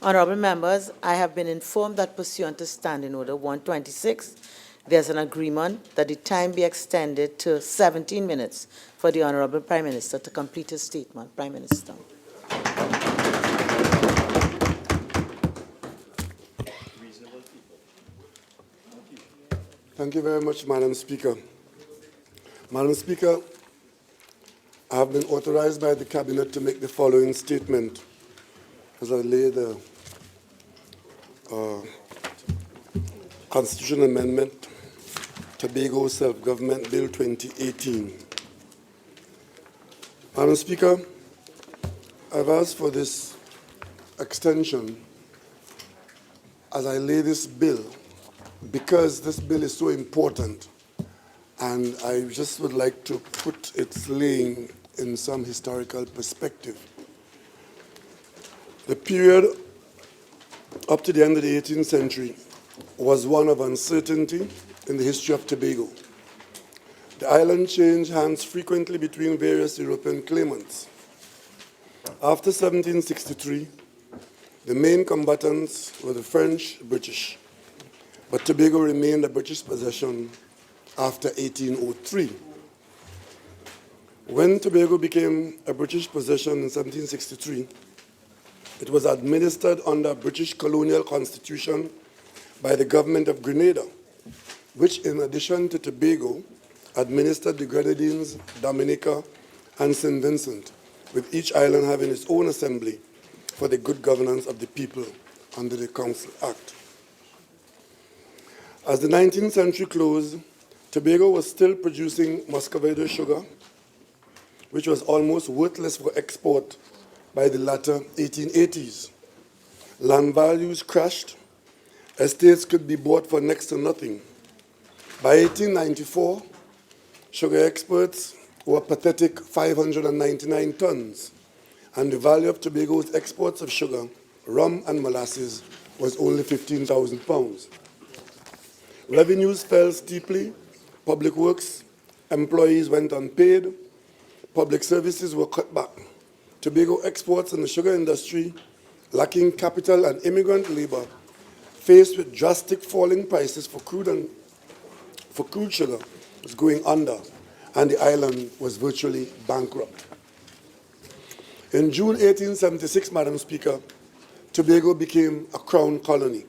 Honourable members, I have been informed that pursuant to Standing Order 126, there's an agreement that the time be extended to 17 minutes for the Honourable Prime Minister to complete his statement. Prime Minister. Thank you very much, Madam Speaker. Madam Speaker, I have been authorized by the Cabinet to make the following statement as I lay the Constitutional Amendment, Tobago Self-Government Bill 2018. Madam Speaker, I've asked for this extension as I lay this bill because this bill is so important, and I just would like to put its laying in some historical perspective. The period up to the end of the 18th century was one of uncertainty in the history of Tobago. The island changed hands frequently between various European claimants. After 1763, the main combatants were the French, British, but Tobago remained a British possession after 1803. When Tobago became a British possession in 1763, it was administered under a British colonial constitution by the government of Grenada, which in addition to Tobago, administered the Grenadines, Dominica, and St. Vincent, with each island having its own assembly for the good governance of the people under the Council Act. As the 19th century closed, Tobago was still producing Muscovado sugar, which was almost worthless for export by the latter 1880s. Land values crashed. Estates could be bought for next to nothing. By 1894, sugar exports were pathetic 599 tons, and the value of Tobago's exports of sugar, rum, and molasses was only 15,000 pounds. Revenues fell steeply, public works employees went unpaid, public services were cut back. Tobago exports in the sugar industry, lacking capital and immigrant labor, faced with drastic falling prices for crude sugar, was going under, and the island was virtually bankrupt. In June 1876, Madam Speaker, Tobago became a crown colony.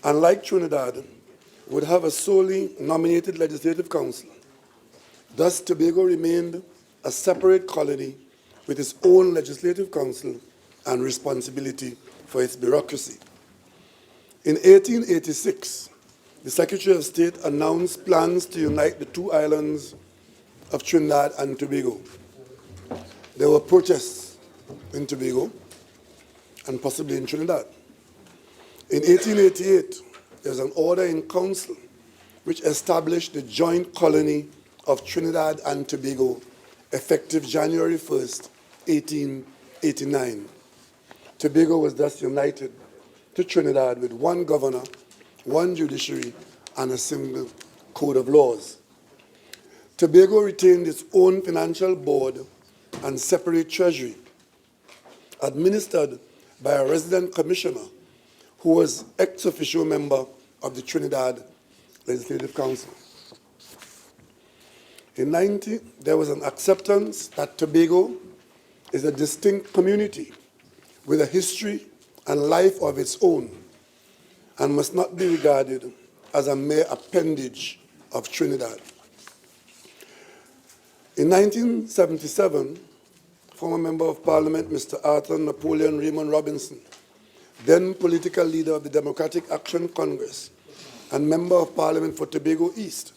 Unlike Trinidad, would have a solely nominated legislative council. Thus, Tobago remained a separate colony with its own legislative council and responsibility for its bureaucracy. In 1886, the Secretary of State announced plans to unite the two islands of Trinidad and Tobago. There were protests in Tobago and possibly in Trinidad. In 1888, there was an order in council which established the joint colony of Trinidad and Tobago effective January 1st, 1889. Tobago was thus united to Trinidad with one governor, one judiciary, and a single code of laws. Tobago retained its own financial board and separate treasury, administered by a resident commissioner who was ex officio member of the Trinidad Legislative Council. In 1990, there was an acceptance that Tobago is a distinct community with a history and life of its own and must not be regarded as a mere appendage of Trinidad. In 1977, former Member of Parliament Mr. Arthur Napoleon Raymond Robinson, then political leader of the Democratic Action Congress and Member of Parliament for Tobago East,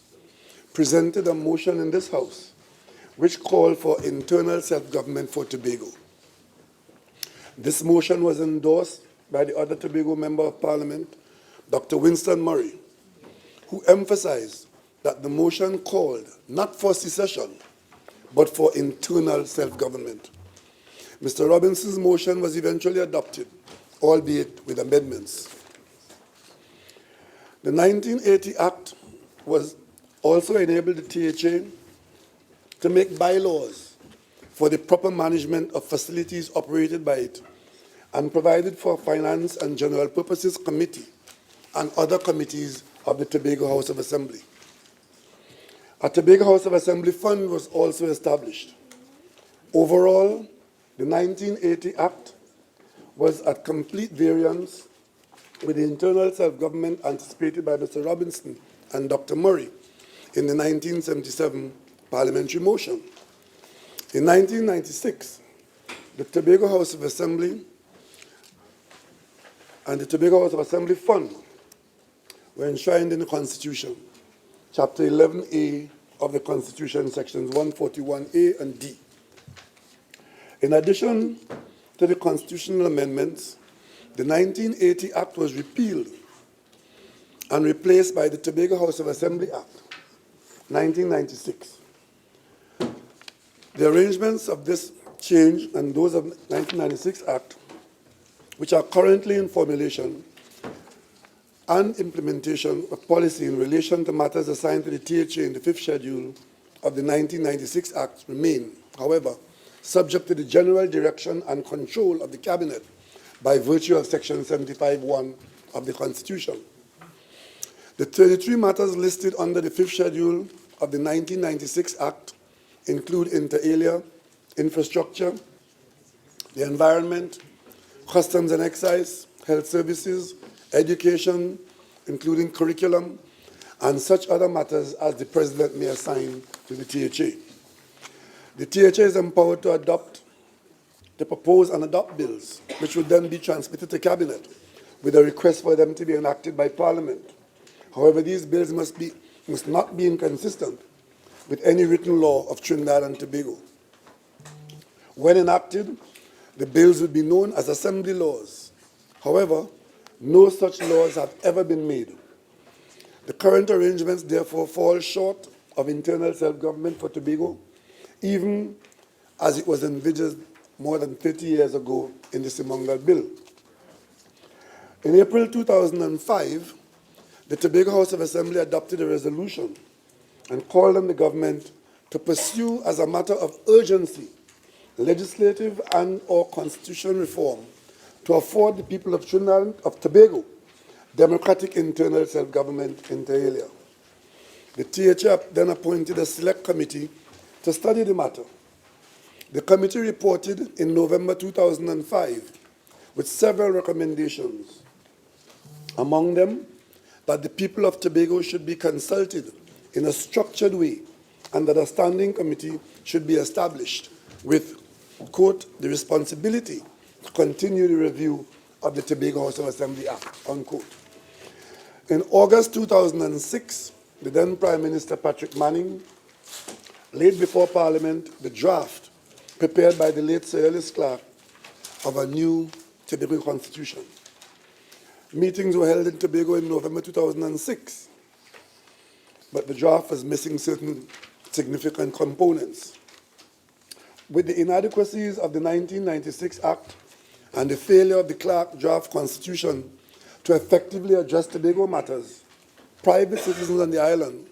presented a motion in this House which called for internal self-government for Tobago. This motion was endorsed by the other Tobago Member of Parliament, Dr. Winston Murray, who emphasized that the motion called not for secession, but for internal self-government. Mr. Robinson's motion was eventually adopted, albeit with amendments. The 1980 Act was also enabled the THA to make bylaws for the proper management of facilities operated by it and provided for Finance and General Purposes Committee and other committees of the Tobago House of Assembly. A Tobago House of Assembly fund was also established. Overall, the 1980 Act was at complete variance with the internal self-government anticipated by Mr. Robinson and Dr. Murray in the 1977 parliamentary motion. In 1996, the Tobago House of Assembly and the Tobago House of Assembly Fund were enshrined in the Constitution, Chapter 11A of the Constitution, Sections 141A and D. In addition to the constitutional amendments, the 1980 Act was repealed and replaced by the Tobago House of Assembly Act, 1996. The arrangements of this change and those of the 1996 Act, which are currently in formulation, and implementation of policy in relation to matters assigned to the THA in the 5th schedule of the 1996 Act remain, however, subject to the general direction and control of the Cabinet by virtue of Section 75(1) of the Constitution. The 33 matters listed under the 5th schedule of the 1996 Act include inter alia, infrastructure, the environment, customs and excise, health services, education, including curriculum, and such other matters as the President may assign to the THA. The THA is empowered to propose and adopt bills, which would then be transmitted to Cabinet with a request for them to be enacted by Parliament. However, these bills must not be inconsistent with any written law of Trinidad and Tobago. When enacted, the bills would be known as Assembly laws. However, no such laws have ever been made. The current arrangements therefore fall short of internal self-government for Tobago, even as it was envisaged more than 30 years ago in the Simongal Bill. In April 2005, the Tobago House of Assembly adopted a resolution and called on the government to pursue as a matter of urgency legislative and or constitutional reform to afford the people of Trinidad of Tobago democratic internal self-government inter alia. The THA then appointed a select committee to study the matter. The committee reported in November 2005 with several recommendations. Among them, that the people of Tobago should be consulted in a structured way and that a standing committee should be established with, quote, the responsibility to continue the review of the Tobago House of Assembly Act, unquote. In August 2006, the then Prime Minister Patrick Manning laid before Parliament the draft prepared by the late Sir Ellis Clark of a new Tobago Constitution. Meetings were held in Tobago in November 2006, but the draft was missing certain significant components. With the inadequacies of the 1996 Act and the failure of the Clark draft Constitution to effectively address Tobago matters, private citizens on the island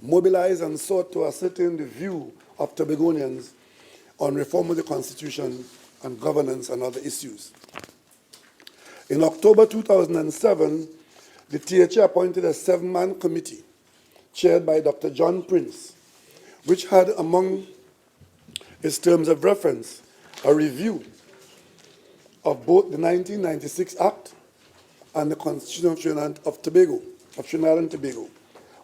mobilized and sought to ascertain the view of Tobagonians on reform of the Constitution and governance and other issues. In October 2007, the THA appointed a 7-man committee chaired by Dr. John Prince, which had among its terms of reference a review of both the 1996 Act and the Constitution of Trinidad and Tobago,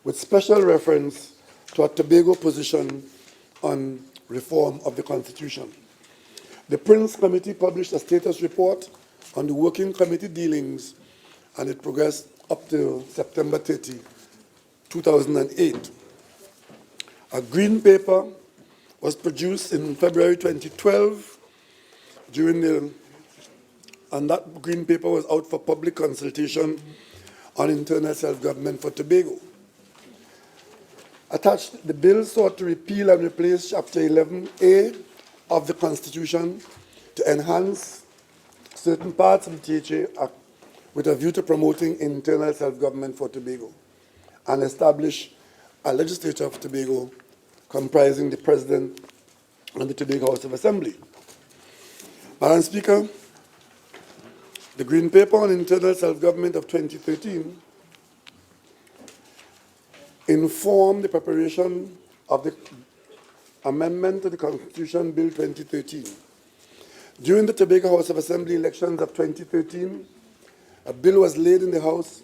with special reference to a Tobago position on reform of the Constitution. The Prince Committee published a status report on the Working Committee dealings, and it progressed up to September 30, 2008. A green paper was produced in February 2012 and that green paper was out for public consultation on internal self-government for Tobago. Attached, the bill sought to repeal and replace Chapter 11A of the Constitution to enhance certain parts of the THA Act with a view to promoting internal self-government for Tobago and establish a legislature of Tobago comprising the President and the Tobago House of Assembly. Madam Speaker, the Green Paper on Internal Self-Government of 2013 informed the preparation of the amendment to the Constitution Bill 2013. During the Tobago House of Assembly elections of 2013, a bill was laid in the House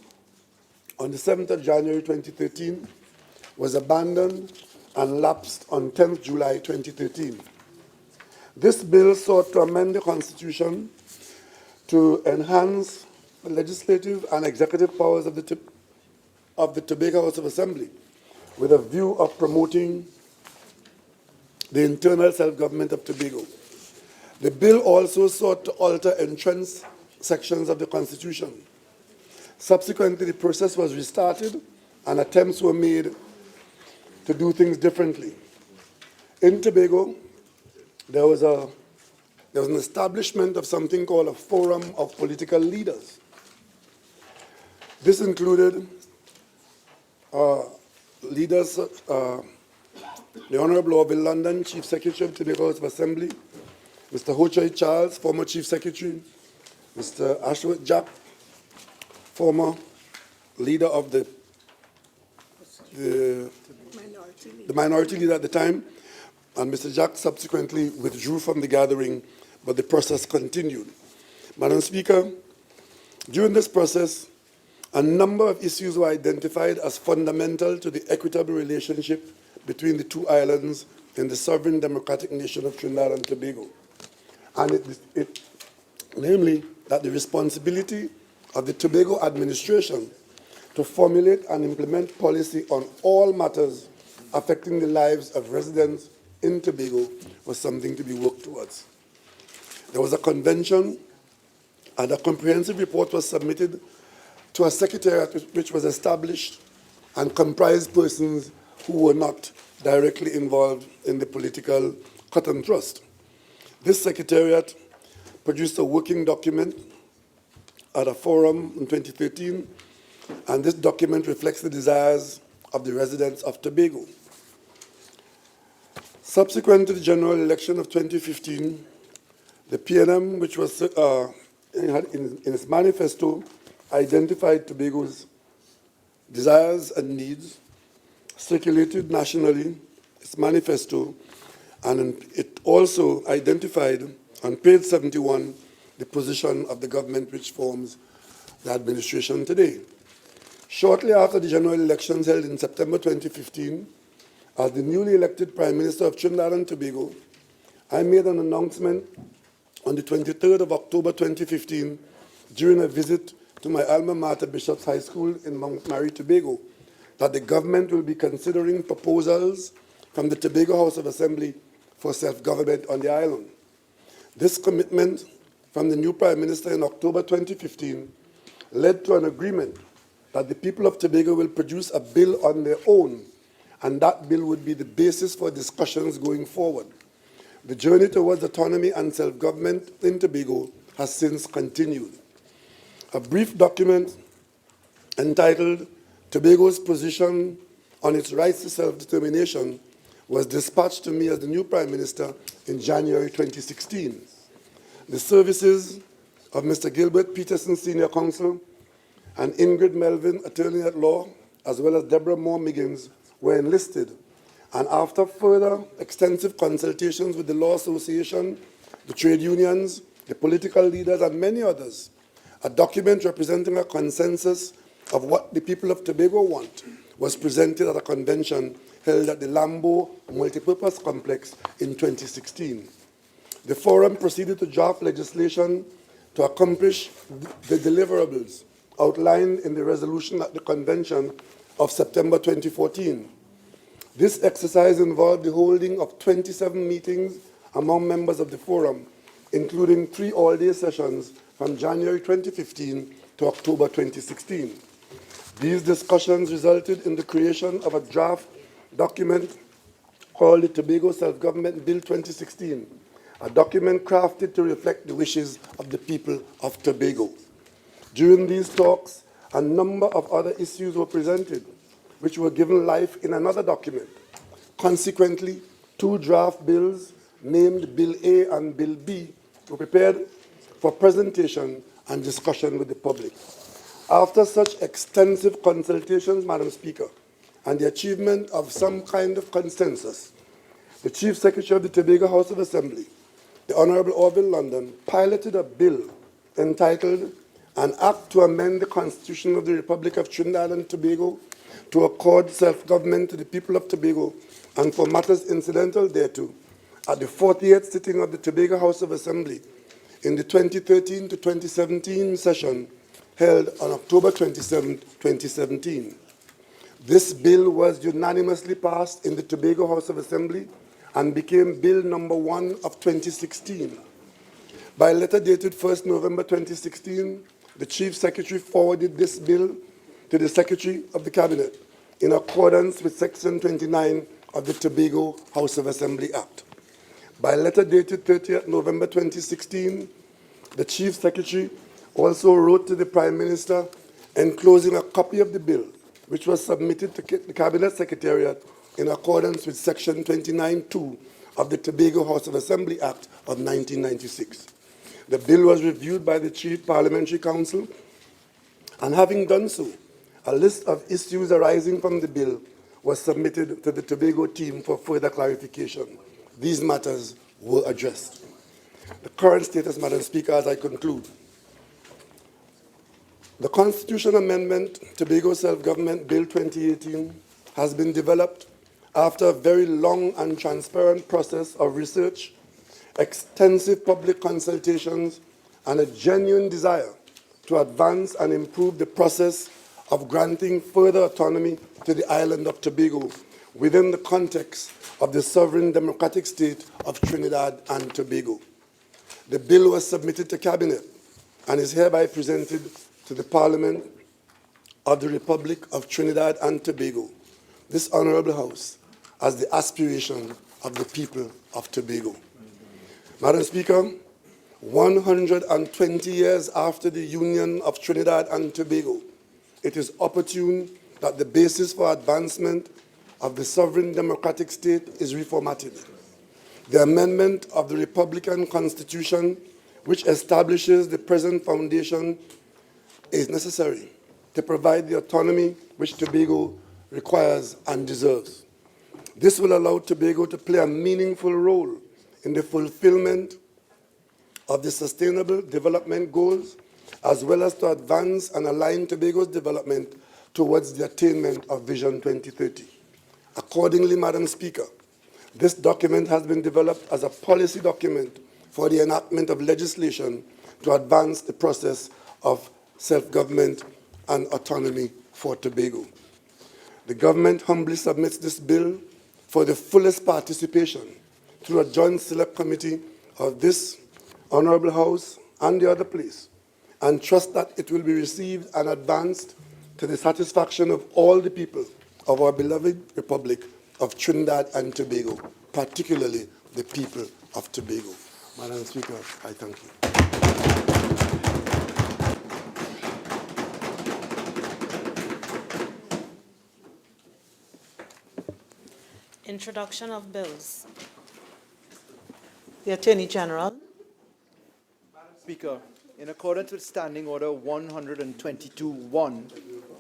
on the 7th of January 2013, was abandoned and lapsed on 10th July 2013. This bill sought to amend the Constitution to enhance the legislative and executive powers of the Tobago House of Assembly with a view of promoting the internal self-government of Tobago. The bill also sought to alter entrenched sections of the Constitution. Subsequently, the process was restarted and attempts were made to do things differently. In Tobago, there was an establishment of something called a Forum of Political Leaders. This included leaders, the Honorable Orville London, Chief Secretary of Tobago House of Assembly, Mr. Ho Choi Charles, former Chief Secretary, Mr. Ashworth Jack, former leader of the minority leader at the time, and Mr. Jack subsequently withdrew from the gathering, but the process continued. Madam Speaker, during this process, a number of issues were identified as fundamental to the equitable relationship between the two islands in the sovereign democratic nation of Trinidad and Tobago. And namely, that the responsibility of the Tobago administration to formulate and implement policy on all matters affecting the lives of residents in Tobago was something to be worked towards. There was a convention and a comprehensive report was submitted to a secretariat which was established and comprised persons who were not directly involved in the political cut and thrust. This secretariat produced a working document at a forum in 2013, and this document reflects the desires of the residents of Tobago. Subsequent to the general election of 2015, the PNM, which was in its manifesto, identified Tobago's desires and needs, circulated nationally its manifesto, and it also identified on page 71 the position of the government which forms the administration today. Shortly after the general elections held in September 2015, as the newly elected Prime Minister of Trinidad and Tobago, I made an announcement on the 23rd of October 2015 during a visit to my alma mater, Bishop's High School in Mount Mary, Tobago, that the government will be considering proposals from the Tobago House of Assembly for self-government on the island. This commitment from the new Prime Minister in October 2015 led to an agreement that the people of Tobago will produce a bill on their own, and that bill would be the basis for discussions going forward. The journey towards autonomy and self-government in Tobago has since continued. A brief document entitled Tobago's Position on its rights to self-determination was dispatched to me as the new Prime Minister in January 2016. The services of Mr. Gilbert Peterson, Senior Counsel, and Ingrid Melvin, Attorney at Law, as well as Deborah Moore Miggins, were enlisted. And after further extensive consultations with the Law Association, the trade unions, the political leaders, and many others, a document representing a consensus of what the people of Tobago want was presented at a convention held at the Lambo Multipurpose Complex in 2016. The forum proceeded to draft legislation to accomplish the deliverables outlined in the resolution at the convention of September 2014. This exercise involved the holding of 27 meetings among members of the forum, including 3 all-day sessions from January 2015 to October 2016. These discussions resulted in the creation of a draft document called the Tobago Self-Government Bill 2016, a document crafted to reflect the wishes of the people of Tobago. During these talks, a number of other issues were presented, which were given life in another document. Consequently, 2 draft bills, named Bill A and Bill B, were prepared for presentation and discussion with the public. After such extensive consultations, Madam Speaker, and the achievement of some kind of consensus, the Chief Secretary of the Tobago House of Assembly, the Honourable Orville London, piloted a bill entitled An Act to Amend the Constitution of the Republic of Trinidad and Tobago to accord self-government to the people of Tobago and for matters incidental thereto, at the 48th sitting of the Tobago House of Assembly in the 2013 to 2017 session held on October 27, 2017. This bill was unanimously passed in the Tobago House of Assembly and became Bill number 1 of 2016. By letter dated 1st November 2016, the Chief Secretary forwarded this bill to the Secretary of the Cabinet in accordance with Section 29 of the Tobago House of Assembly Act. By letter dated 30th November 2016, the Chief Secretary also wrote to the Prime Minister enclosing a copy of the bill, which was submitted to the Cabinet Secretariat in accordance with Section 29(2) of the Tobago House of Assembly Act of 1996. The bill was reviewed by the Chief Parliamentary Council, and having done so, a list of issues arising from the bill was submitted to the Tobago team for further clarification. These matters were addressed. The current status, Madam Speaker, as I conclude. The Constitution Amendment Tobago Self-Government Bill 2018 has been developed after a very long and transparent process of research, extensive public consultations, and a genuine desire to advance and improve the process of granting further autonomy to the island of Tobago within the context of the sovereign democratic state of Trinidad and Tobago. The bill was submitted to Cabinet and is hereby presented to the Parliament of the Republic of Trinidad and Tobago, this Honourable House, as the aspiration of the people of Tobago. Madam Speaker, 120 years after the union of Trinidad and Tobago, it is opportune that the basis for advancement of the sovereign democratic state is reformatted. The amendment of the Republican Constitution, which establishes the present foundation, is necessary to provide the autonomy which Tobago requires and deserves. This will allow Tobago to play a meaningful role in the fulfillment of the Sustainable Development Goals, as well as to advance and align Tobago's development towards the attainment of Vision 2030. Accordingly, Madam Speaker, this document has been developed as a policy document for the enactment of legislation to advance the process of self-government and autonomy for Tobago. The government humbly submits this bill for the fullest participation through a joint select committee of this Honourable House and the other place, and trust that it will be received and advanced to the satisfaction of all the people of our beloved Republic of Trinidad and Tobago, particularly the people of Tobago. Madam Speaker, I thank you. Introduction of bills. The Attorney General. Speaker, in accordance with Standing Order 122-1,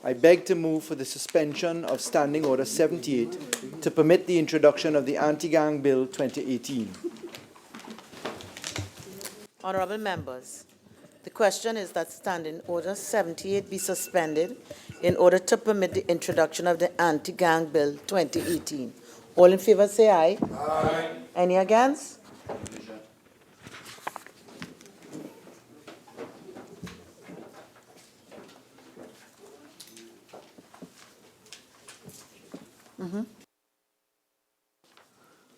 I beg to move for the suspension of Standing Order 78 to permit the introduction of the Anti-Gang Bill 2018. Honorable members, the question is that Standing Order 78 be suspended in order to permit the introduction of the Anti-Gang Bill 2018. All in favor say aye. Aye. Any against?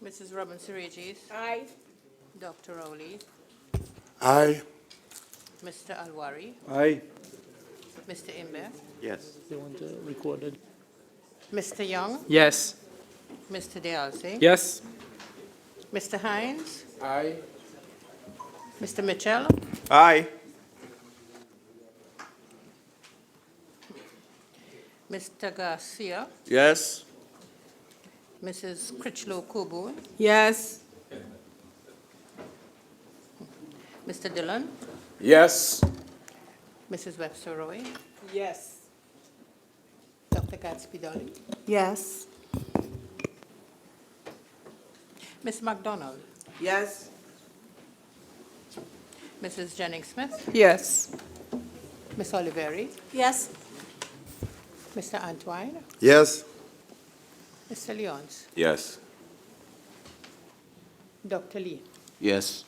Mrs. Robinson Regis. Aye. Dr. Rowley. Aye. Mr. Al-Rawi. Aye. Mr. Imbe. Yes. They want to record it. Mr. Young. Yes. Mr. Dealsey. Yes. Mr. Hines. Aye. Mr. Mitchell. Aye. Mr. Garcia. Yes. Mrs. Critchlow Coburn. Yes. Mr. Dillon. Yes. Mrs. Webster Roy. Yes. Dr. Gatsby Dolly. Yes. Ms. MacDonald. Yes. Mrs. Jennings Smith. Yes. Ms. Oliveri. Yes. Mr. Antwine. Yes. Mr. Leons. Yes. Dr. Lee. Yes.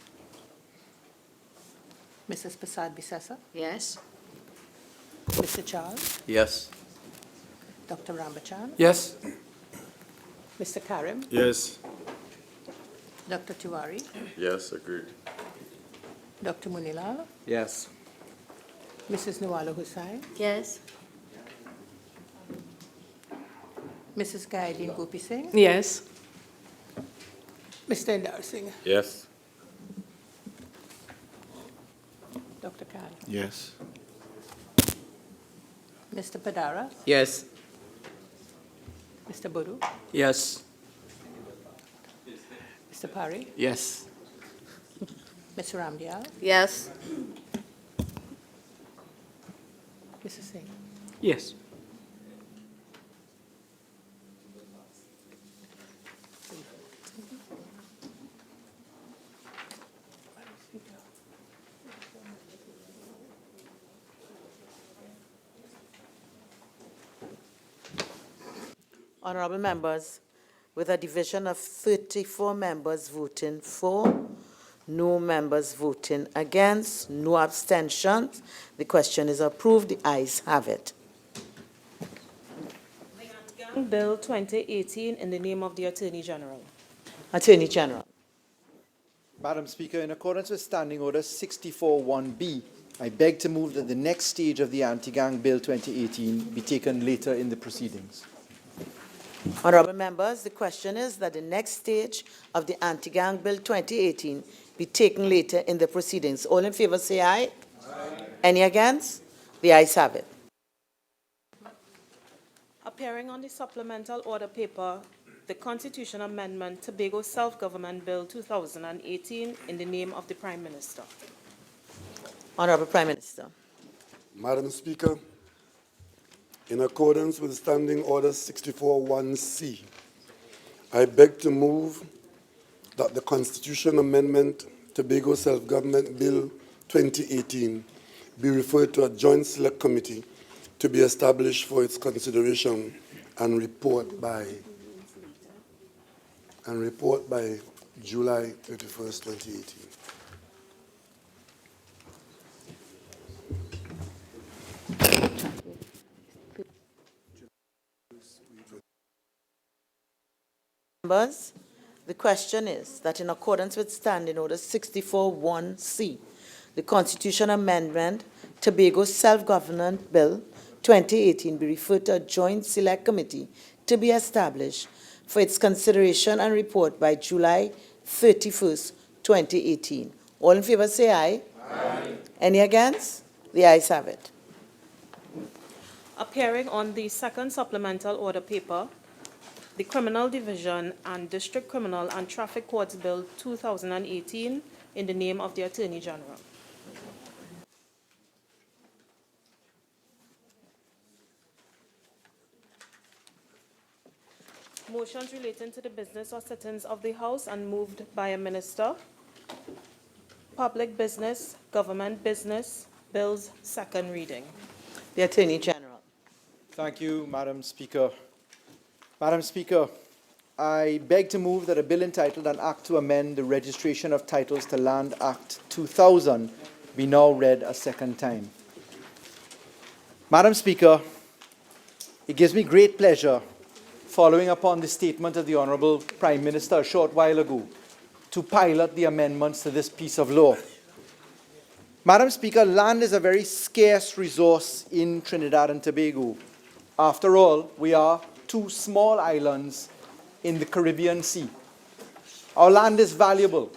Mrs. Prasad Bisessa. Yes. Mr. Charles. Yes. Dr. Rambachan. Yes. Mr. Karim. Yes. Dr. Tiwari. Yes, agreed. Dr. Moonilal. Yes. Mrs. Nawala Hussain. Yes. Mrs. Gaideen Gopi Singh. Yes. Mr. Indar Singh. Yes. Dr. Khan. Yes. Mr. Padara. Yes. Mr. Bodu. Yes. Mr. Pari. Yes. Mr. Ramdial. Yes. Mrs. Singh. Yes. Honorable members, with a division of 34 members voting for, no members voting against, no abstentions, the question is approved. The ayes have it. Bill 2018 in the name of the Attorney General. Attorney General. Madam Speaker, in accordance with Standing Order 64-1B, I beg to move that the next stage of the Anti-Gang Bill 2018 be taken later in the proceedings. Honorable members, the question is that the next stage of the Anti-Gang Bill 2018 be taken later in the proceedings. All in favor say aye. Aye. Any against? The ayes have it. Appearing on the supplemental order paper, the Constitution Amendment Tobago Self-Government Bill 2018 in the name of the Prime Minister. Honorable Prime Minister. Madam Speaker, in accordance with Standing Order 64-1C, I beg to move that the Constitution Amendment Tobago Self-Government Bill 2018 be referred to a joint select committee to be established for its consideration and report by July 31st, 2018. Members, the question is that in accordance with Standing Order 64-1C, the Constitution Amendment Tobago Self-Government Bill 2018 be referred to a joint select committee to be established for its consideration and report by July 31st, 2018. All in favor say aye. Aye. Any against? The ayes have it. Appearing on the second supplemental order paper, the Criminal Division and District Criminal and Traffic Courts Bill 2018 in the name of the Attorney General. Motions relating to the business or sittings of the House and moved by a minister. Public business, government business, bills, second reading. The Attorney General. Thank you, Madam Speaker. Madam Speaker, I beg to move that a bill entitled An Act to Amend the Registration of Titles to Land Act 2000 be now read a second time. Madam Speaker, it gives me great pleasure, following upon the statement of the Honourable Prime Minister a short while ago, to pilot the amendments to this piece of law. Madam Speaker, land is a very scarce resource in Trinidad and Tobago. After all, we are two small islands in the Caribbean Sea. Our land is valuable.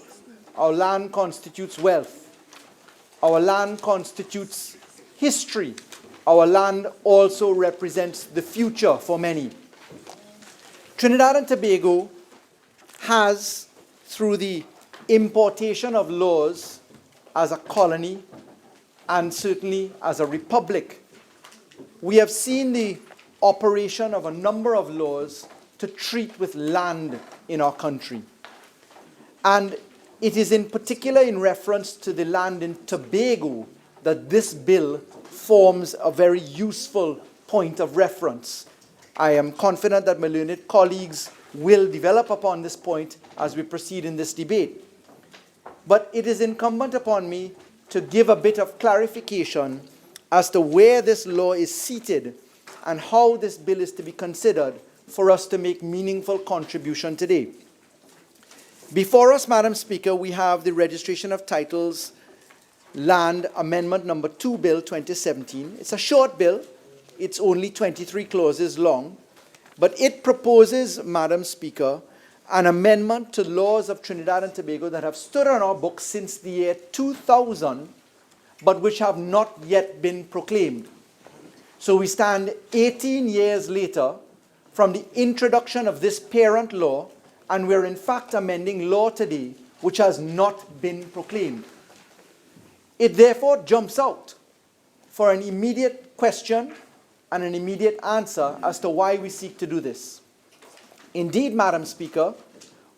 Our land constitutes wealth. Our land constitutes history. Our land also represents the future for many. Trinidad and Tobago has, through the importation of laws as a colony and certainly as a republic, we have seen the operation of a number of laws to treat with land in our country. And it is in particular in reference to the land in Tobago that this bill forms a very useful point of reference. I am confident that my learned colleagues will develop upon this point as we proceed in this debate. But it is incumbent upon me to give a bit of clarification as to where this law is seated and how this bill is to be considered for us to make meaningful contribution today. Before us, Madam Speaker, we have the Registration of Titles Land Amendment Number 2 Bill 2017. It's a short bill. It's only 23 clauses long, but it proposes, Madam Speaker, an amendment to laws of Trinidad and Tobago that have stood on our books since the year 2000, but which have not yet been proclaimed. So we stand 18 years later from the introduction of this parent law, and we're in fact amending law today which has not been proclaimed. It therefore jumps out for an immediate question and an immediate answer as to why we seek to do this. Indeed, Madam Speaker,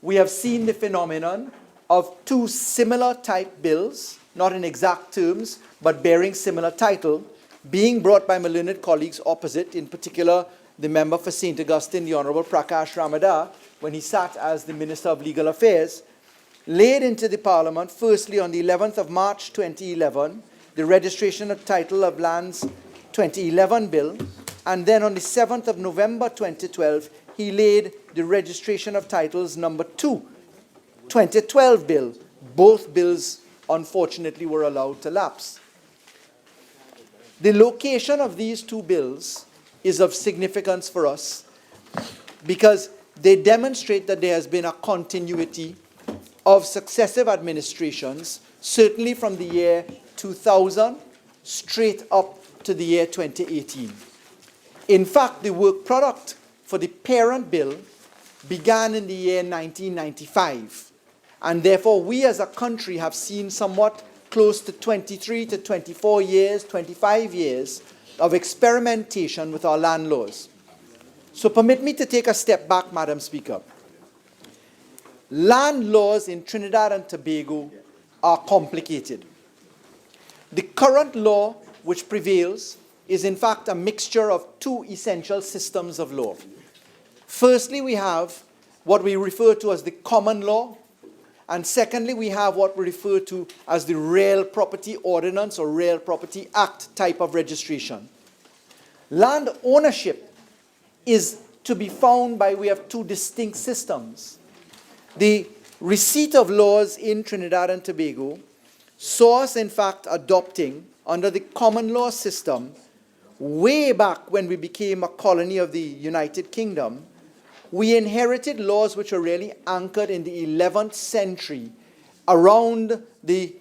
we have seen the phenomenon of two similar type bills, not in exact terms, but bearing similar title, being brought by my learned colleagues opposite, in particular the member for St. Augustine, the Honourable Prakash Ramadar, when he sat as the Minister of Legal Affairs, laid into the Parliament, firstly on the 11th of March 2011, the Registration of Title of Lands 2011 Bill, and then on the 7th of November 2012, he laid the Registration of Titles Number 2, 2012 Bill. Both bills, unfortunately, were allowed to lapse. The location of these two bills is of significance for us because they demonstrate that there has been a continuity of successive administrations, certainly from the year 2000 straight up to the year 2018. In fact, the work product for the parent bill began in the year 1995, and therefore we as a country have seen somewhat close to 23 to 24 years, 25 years of experimentation with our land laws. So permit me to take a step back, Madam Speaker. Land laws in Trinidad and Tobago are complicated. The current law which prevails is in fact a mixture of two essential systems of law. Firstly, we have what we refer to as the common law, and secondly, we have what we refer to as the Real Property Ordinance or Real Property Act type of registration. Land ownership is to be found by way of two distinct systems. The receipt of laws in Trinidad and Tobago saw us in fact adopting under the common law system way back when we became a colony of the United Kingdom. We inherited laws which are really anchored in the 11th century around the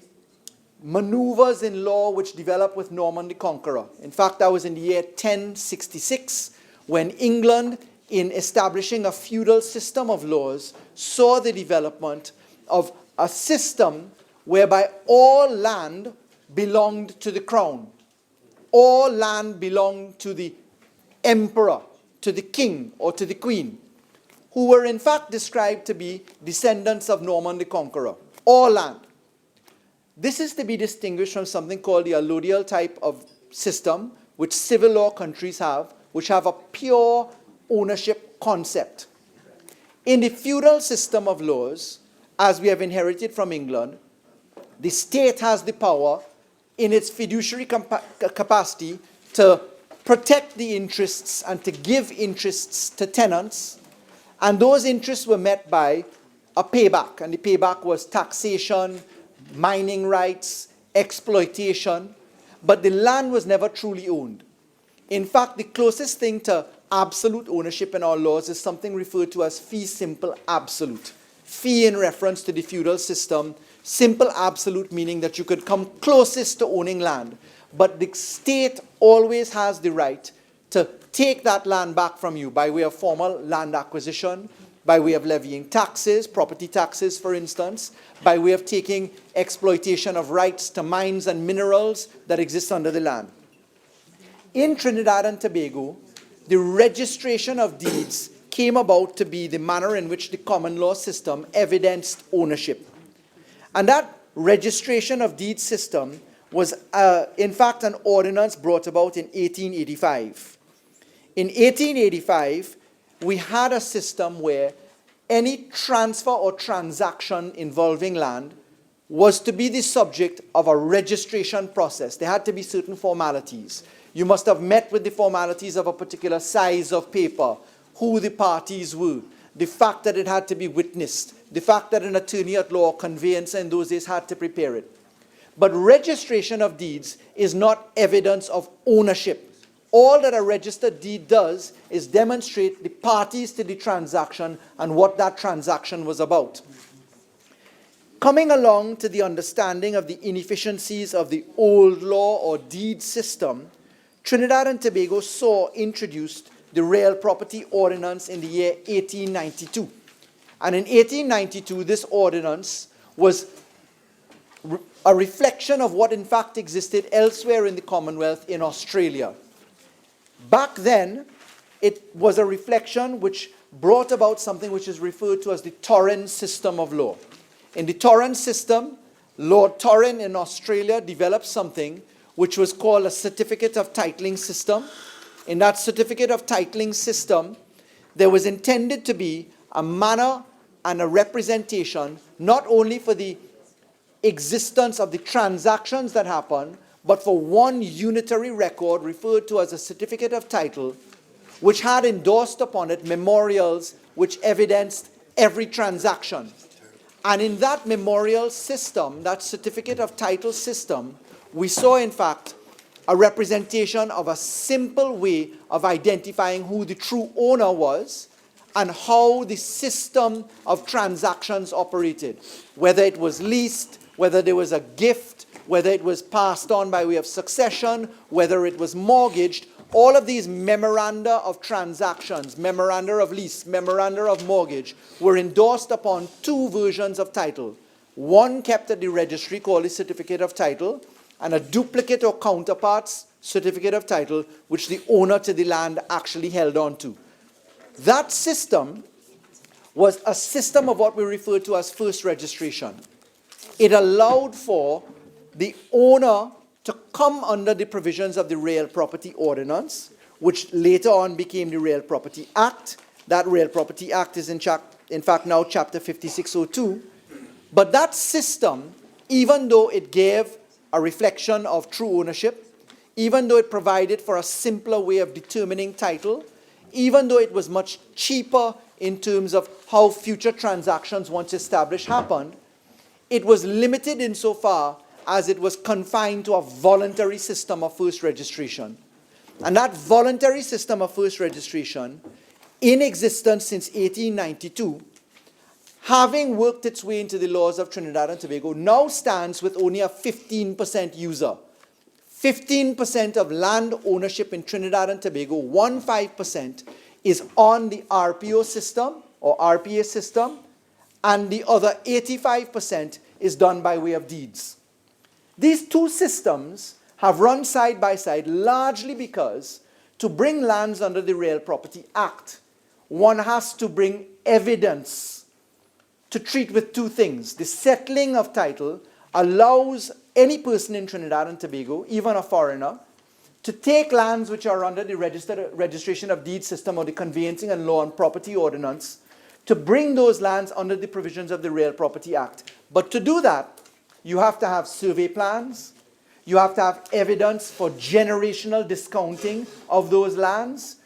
maneuvers in law which developed with Norman the Conqueror. In fact, that was in the year 1066 when England in establishing a feudal system of laws saw the development of a system whereby all land belonged to the crown. All land belonged to the emperor, to the king, or to the queen, who were in fact described to be descendants of Norman the Conqueror. All land. This is to be distinguished from something called the allodial type of system, which civil law countries have, which have a pure ownership concept. In the feudal system of laws, as we have inherited from England, the state has the power in its fiduciary capacity to protect the interests and to give interests to tenants, and those interests were met by a payback, and the payback was taxation, mining rights, exploitation, but the land was never truly owned. In fact, the closest thing to absolute ownership in our laws is something referred to as fee simple absolute. Fee in reference to the feudal system, simple absolute meaning that you could come closest to owning land, but the state always has the right to take that land back from you by way of formal land acquisition, by way of levying taxes, property taxes for instance, by way of taking exploitation of rights to mines and minerals that exist under the land. In Trinidad and Tobago, the registration of deeds came about to be the manner in which the common law system evidenced ownership. And that registration of deeds system was in fact an ordinance brought about in 1885. In 1885, we had a system where any transfer or transaction involving land was to be the subject of a registration process. There had to be certain formalities. You must have met with the formalities of a particular size of paper, who the parties were, the fact that it had to be witnessed, the fact that an attorney at law or conveyancer in those days had to prepare it. But registration of deeds is not evidence of ownership. All that a registered deed does is demonstrate the parties to the transaction and what that transaction was about. Coming along to the understanding of the inefficiencies of the old law or deed system, Trinidad and Tobago saw introduced the Real Property Ordinance in the year 1892. And in 1892, this ordinance was a reflection of what in fact existed elsewhere in the Commonwealth in Australia. Back then, it was a reflection which brought about something which is referred to as the Torrens system of law. In the Torrens system, Lord Torren in Australia developed something which was called a certificate of titling system. In that certificate of titling system, there was intended to be a manner and a representation not only for the existence of the transactions that happen, but for one unitary record referred to as a certificate of title, which had endorsed upon it memorials which evidenced every transaction. And in that memorial system, that certificate of title system, we saw in fact a representation of a simple way of identifying who the true owner was and how the system of transactions operated, whether it was leased, whether there was a gift, whether it was passed on by way of succession, whether it was mortgaged. All of these memoranda of transactions, memoranda of lease, memoranda of mortgage, were endorsed upon two versions of title. One kept at the registry called the certificate of title, and a duplicate or counterpart's certificate of title, which the owner to the land actually held on to. That system was a system of what we refer to as first registration. It allowed for the owner to come under the provisions of the Real Property Ordinance, which later on became the Real Property Act. That Real Property Act is in fact now Chapter 5602. But that system, even though it gave a reflection of true ownership, even though it provided for a simpler way of determining title, even though it was much cheaper in terms of how future transactions once established happened, it was limited insofar as it was confined to a voluntary system of first registration. And that voluntary system of first registration, in existence since 1892, having worked its way into the laws of Trinidad and Tobago, now stands with only a 15% user. 15% of land ownership in Trinidad and Tobago, 15%, is on the RPO system or RPA system, and the other 85% is done by way of deeds. These two systems have run side by side largely because to bring lands under the Real Property Act, one has to bring evidence to treat with two things. The settling of title allows any person in Trinidad and Tobago, even a foreigner, to take lands which are under the registration of deed system or the conveyancing and law and property ordinance, to bring those lands under the provisions of the Real Property Act. But to do that, you have to have survey plans, you have to have evidence for generational discounting of those lands.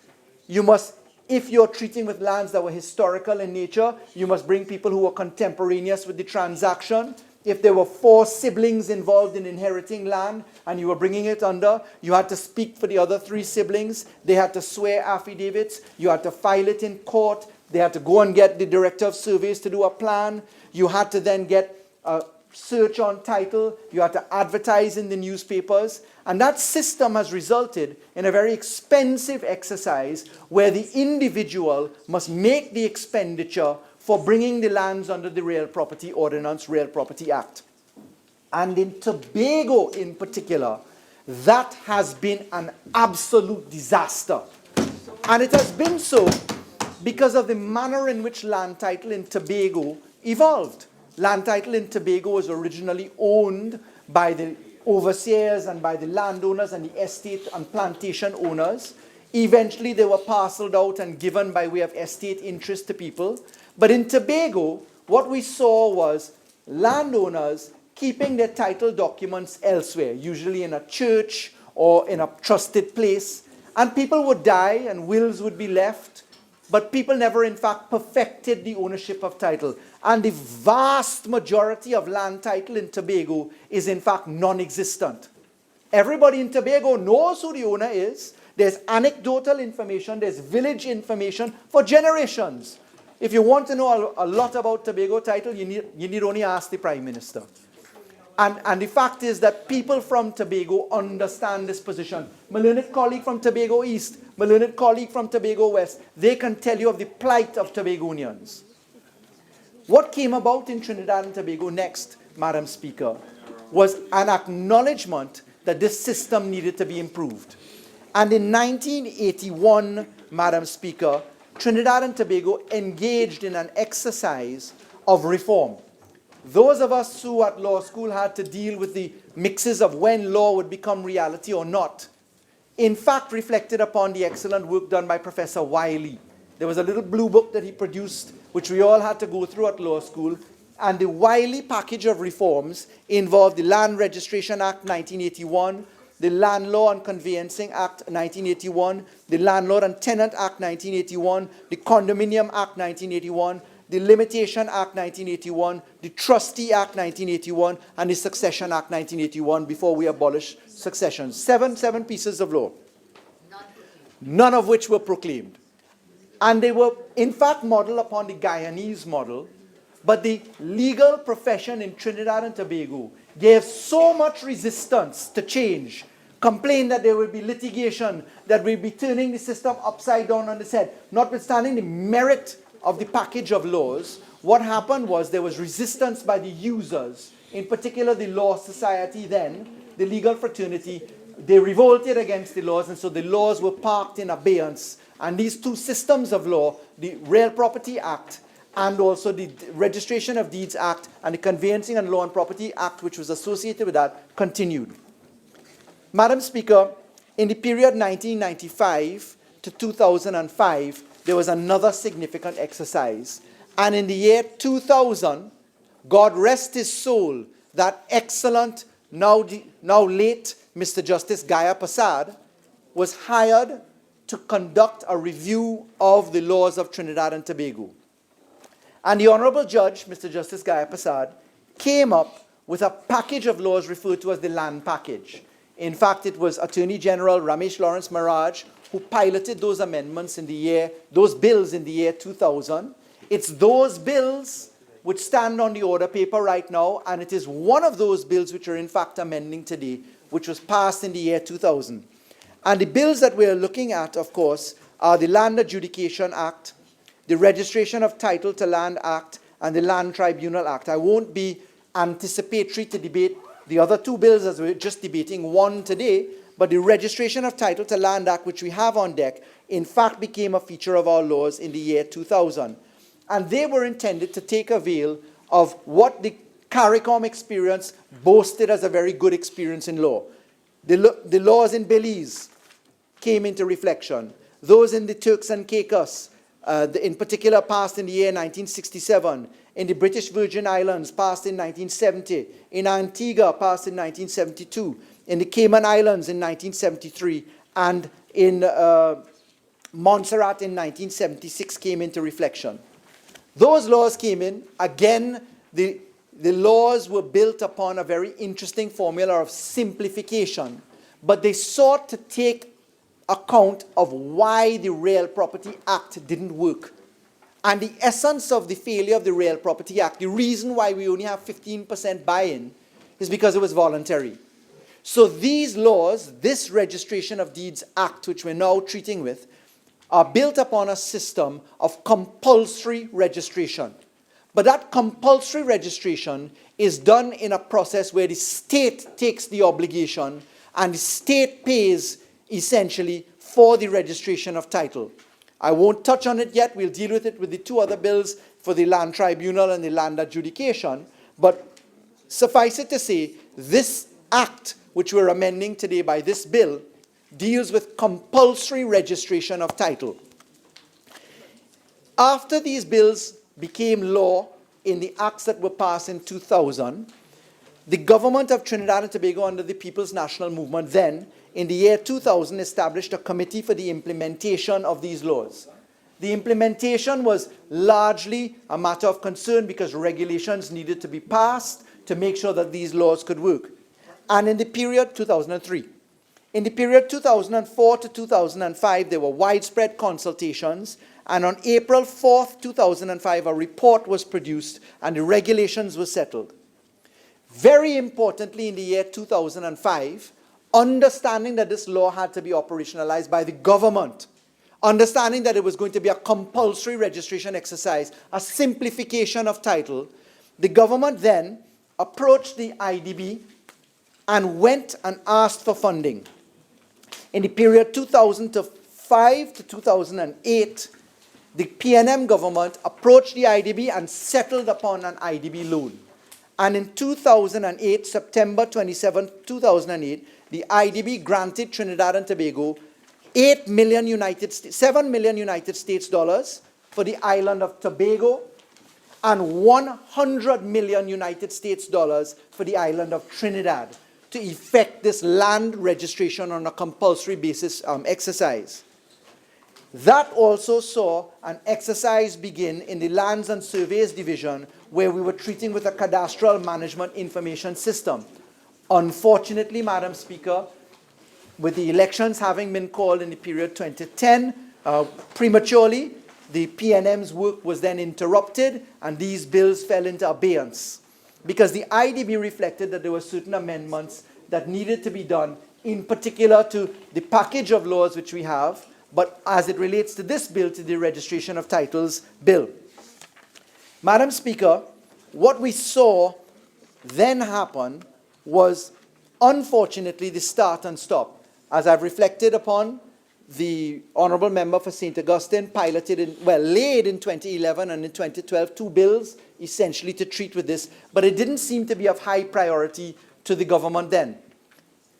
You must, if you're treating with lands that were historical in nature, you must bring people who were contemporaneous with the transaction. If there were 4 siblings involved in inheriting land and you were bringing it under, you had to speak for the other 3 siblings. They had to swear affidavits. You had to file it in court. They had to go and get the director of surveys to do a plan. You had to then get a search on title. You had to advertise in the newspapers. And that system has resulted in a very expensive exercise where the individual must make the expenditure for bringing the lands under the Real Property Ordinance, Real Property Act. And in Tobago in particular, that has been an absolute disaster. And it has been so because of the manner in which land title in Tobago evolved. Land title in Tobago was originally owned by the overseers and by the landowners and the estate and plantation owners. Eventually they were parceled out and given by way of estate interest to people. But in Tobago, what we saw was landowners keeping their title documents elsewhere, usually in a church or in a trusted place. And people would die and wills would be left, but people never in fact perfected the ownership of title. And the vast majority of land title in Tobago is in fact non-existent. Everybody in Tobago knows who the owner is. There's anecdotal information, there's village information for generations. If you want to know a lot about Tobago title, you need only ask the Prime Minister. And the fact is that people from Tobago understand this position. My learned colleague from Tobago East, my learned colleague from Tobago West, they can tell you of the plight of Tobagonians. What came about in Trinidad and Tobago next, Madam Speaker, was an acknowledgement that this system needed to be improved. And in 1981, Madam Speaker, Trinidad and Tobago engaged in an exercise of reform. Those of us who at law school had to deal with the mixes of when law would become reality or not, in fact reflected upon the excellent work done by Professor Wiley. There was a little blue book that he produced, which we all had to go through at law school, and the Wiley package of reforms involved the Land Registration Act 1981, the Land Law and Conveyancing Act 1981, the Landlord and Tenant Act 1981, the Condominium Act 1981, the Limitation Act 1981, the Trustee Act 1981, and the Succession Act 1981 before we abolished succession. Seven pieces of law, none of which were proclaimed. And they were in fact modeled upon the Guyanese model, but the legal profession in Trinidad and Tobago gave so much resistance to change, complained that there will be litigation, that we'll be turning the system upside down on its head. Notwithstanding the merit of the package of laws, what happened was there was resistance by the users, in particular the Law Society then, the legal fraternity. They revolted against the laws, and so the laws were parked in abeyance. And these two systems of law, the Real Property Act and also the Registration of Deeds Act and the Conveyancing and Law and Property Act, which was associated with that, continued. Madam Speaker, in the period 1995 to 2005, there was another significant exercise. And in the year 2000, God rest his soul, that excellent, now late Mr. Justice Gaya Prasad was hired to conduct a review of the laws of Trinidad and Tobago. And the Honorable Judge, Mr. Justice Gaya Prasad, came up with a package of laws referred to as the Land Package. In fact, it was Attorney General Ramesh Lawrence Maharaj who piloted those amendments in the year, those bills in the year 2000. It's those bills which stand on the order paper right now, and it is one of those bills which are in fact amending today, which was passed in the year 2000. And the bills that we're looking at, of course, are the Land Adjudication Act, the Registration of Title to Land Act, and the Land Tribunal Act. I won't be anticipatory to debate the other two bills as we're just debating one today, but the Registration of Title to Land Act, which we have on deck, in fact became a feature of our laws in the year 2000. And they were intended to take avail of what the CARICOM experience boasted as a very good experience in law. The laws in Belize came into reflection. Those in the Turks and Caicos, in particular, passed in the year 1967. In the British Virgin Islands, passed in 1970. In Antigua, passed in 1972. In the Cayman Islands in 1973. And in Montserrat in 1976 came into reflection. Those laws came in. Again, the laws were built upon a very interesting formula of simplification, but they sought to take account of why the Real Property Act didn't work. And the essence of the failure of the Real Property Act, the reason why we only have 15% buy-in, is because it was voluntary. So these laws, this Registration of Deeds Act, which we're now treating with, are built upon a system of compulsory registration. But that compulsory registration is done in a process where the state takes the obligation and the state pays essentially for the registration of title. I won't touch on it yet. We'll deal with it with the two other bills for the Land Tribunal and the Land Adjudication. But suffice it to say, this act, which we're amending today by this bill, deals with compulsory registration of title. After these bills became law in the acts that were passed in 2000, the government of Trinidad and Tobago under the People's National Movement then, in the year 2000, established a committee for the implementation of these laws. The implementation was largely a matter of concern because regulations needed to be passed to make sure that these laws could work. And in the period 2003, in the period 2004 to 2005, there were widespread consultations, and on April 4th, 2005, a report was produced and the regulations were settled. Very importantly, in the year 2005, understanding that this law had to be operationalized by the government, understanding that it was going to be a compulsory registration exercise, a simplification of title, the government then approached the IDB and went and asked for funding. In the period 2005 to 2008, the PNM government approached the IDB and settled upon an IDB loan. And in 2008, September 27, 2008, the IDB granted Trinidad and Tobago $7 million United States dollars for the island of Tobago and 100 million United States dollars for the island of Trinidad to effect this land registration on a compulsory basis exercise. That also saw an exercise begin in the Lands and Surveys Division where we were treating with a cadastral management information system. Unfortunately, Madam Speaker, with the elections having been called in the period 2010, prematurely, the PNM's work was then interrupted and these bills fell into abeyance because the IDB reflected that there were certain amendments that needed to be done, in particular to the package of laws which we have, but as it relates to this bill, to the Registration of Titles bill. Madam Speaker, what we saw then happen was, unfortunately, the start and stop. As I've reflected upon, the Honourable Member for St. Augustine laid in 2011 and in 2012 two bills essentially to treat with this, but it didn't seem to be of high priority to the government then.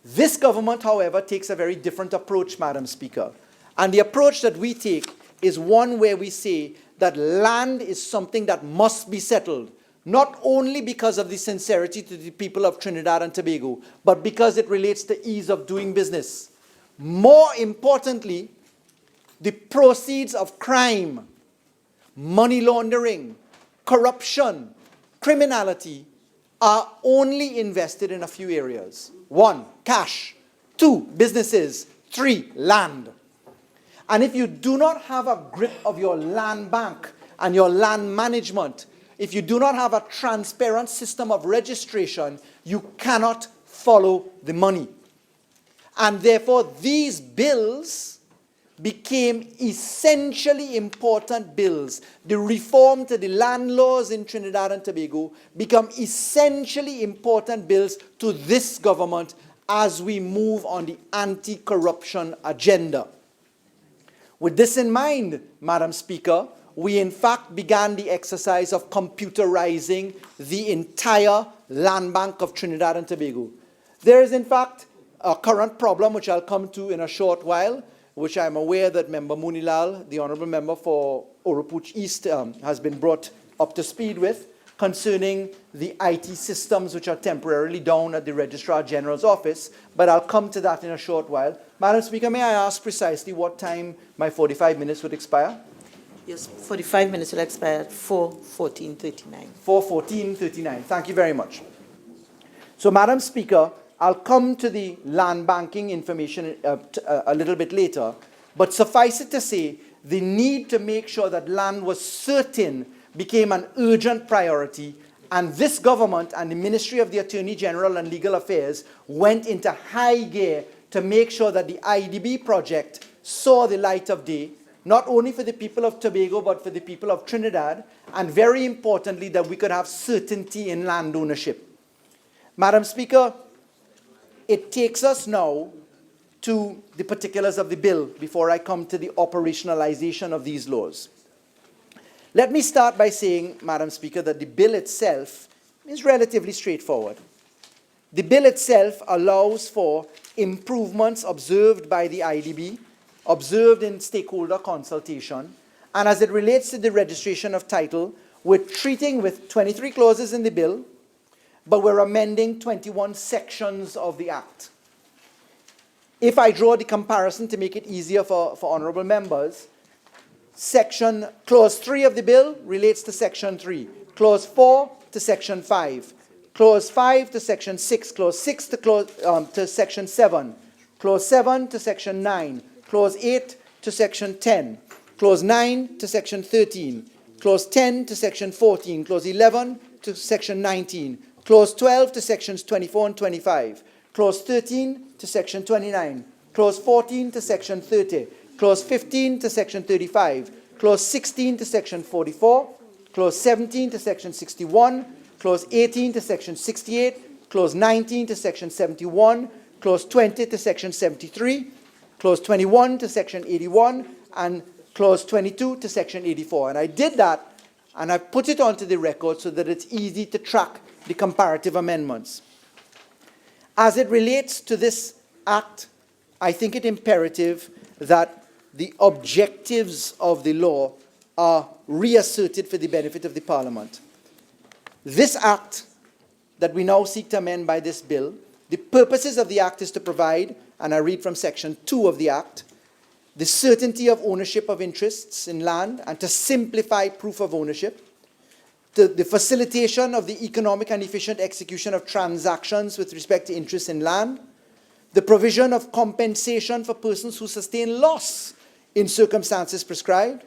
This government, however, takes a very different approach, Madam Speaker. And the approach that we take is one where we say that land is something that must be settled, not only because of the sincerity to the people of Trinidad and Tobago, but because it relates to ease of doing business. More importantly, the proceeds of crime, money laundering, corruption, criminality are only invested in a few areas. 1, cash. 2, businesses. 3, land. And if you do not have a grip of your land bank and your land management, if you do not have a transparent system of registration, you cannot follow the money. And therefore, these bills became essentially important bills. The reform to the land laws in Trinidad and Tobago become essentially important bills to this government as we move on the anti-corruption agenda. With this in mind, Madam Speaker, we in fact began the exercise of computerizing the entire land bank of Trinidad and Tobago. There is in fact a current problem, which I'll come to in a short while, which I'm aware that Member Moonilal, the Honourable Member for Oropuch East, has been brought up to speed with, concerning the IT systems which are temporarily down at the Registrar General's office, but I'll come to that in a short while. Madam Speaker, may I ask precisely what time my 45 minutes would expire? Yes, 45 minutes will expire at 4:14:39. 4:14:39. Thank you very much. So, Madam Speaker, I'll come to the land banking information a little bit later, but suffice it to say, the need to make sure that land was certain became an urgent priority, and this government and the Ministry of the Attorney General and Legal Affairs went into high gear to make sure that the IDB project saw the light of day, not only for the people of Tobago, but for the people of Trinidad, and very importantly, that we could have certainty in land ownership. Madam Speaker, it takes us now to the particulars of the bill before I come to the operationalization of these laws. Let me start by saying, Madam Speaker, that the bill itself is relatively straightforward. The bill itself allows for improvements observed by the IDB, observed in stakeholder consultation, and as it relates to the registration of title, we're treating with 23 clauses in the bill, but we're amending 21 sections of the Act. If I draw the comparison to make it easier for honourable members, Clause 3 of the bill relates to Section 3, Clause 4 to Section 5, Clause 5 to Section 6, Clause 6 to Section 7, Clause 7 to Section 9, Clause 8 to Section 10, Clause 9 to Section 13, Clause 10 to Section 14, Clause 11 to Section 19, Clause 12 to Sections 24 and 25, Clause 13 to Section 29, Clause 14 to Section 30, Clause 15 to Section 35, Clause 16 to Section 44, Clause 17 to Section 61, Clause 18 to Section 68, Clause 19 to Section 71, Clause 20 to Section 73, Clause 21 to Section 81, and Clause 22 to Section 84. And I did that, and I put it onto the record so that it's easy to track the comparative amendments. As it relates to this Act, I think it imperative that the objectives of the law are reasserted for the benefit of the Parliament. This Act that we now seek to amend by this bill, the purposes of the Act is to provide, and I read from Section 2 of the Act, the certainty of ownership of interests in land and to simplify proof of ownership, the facilitation of the economic and efficient execution of transactions with respect to interests in land, the provision of compensation for persons who sustain loss in circumstances prescribed,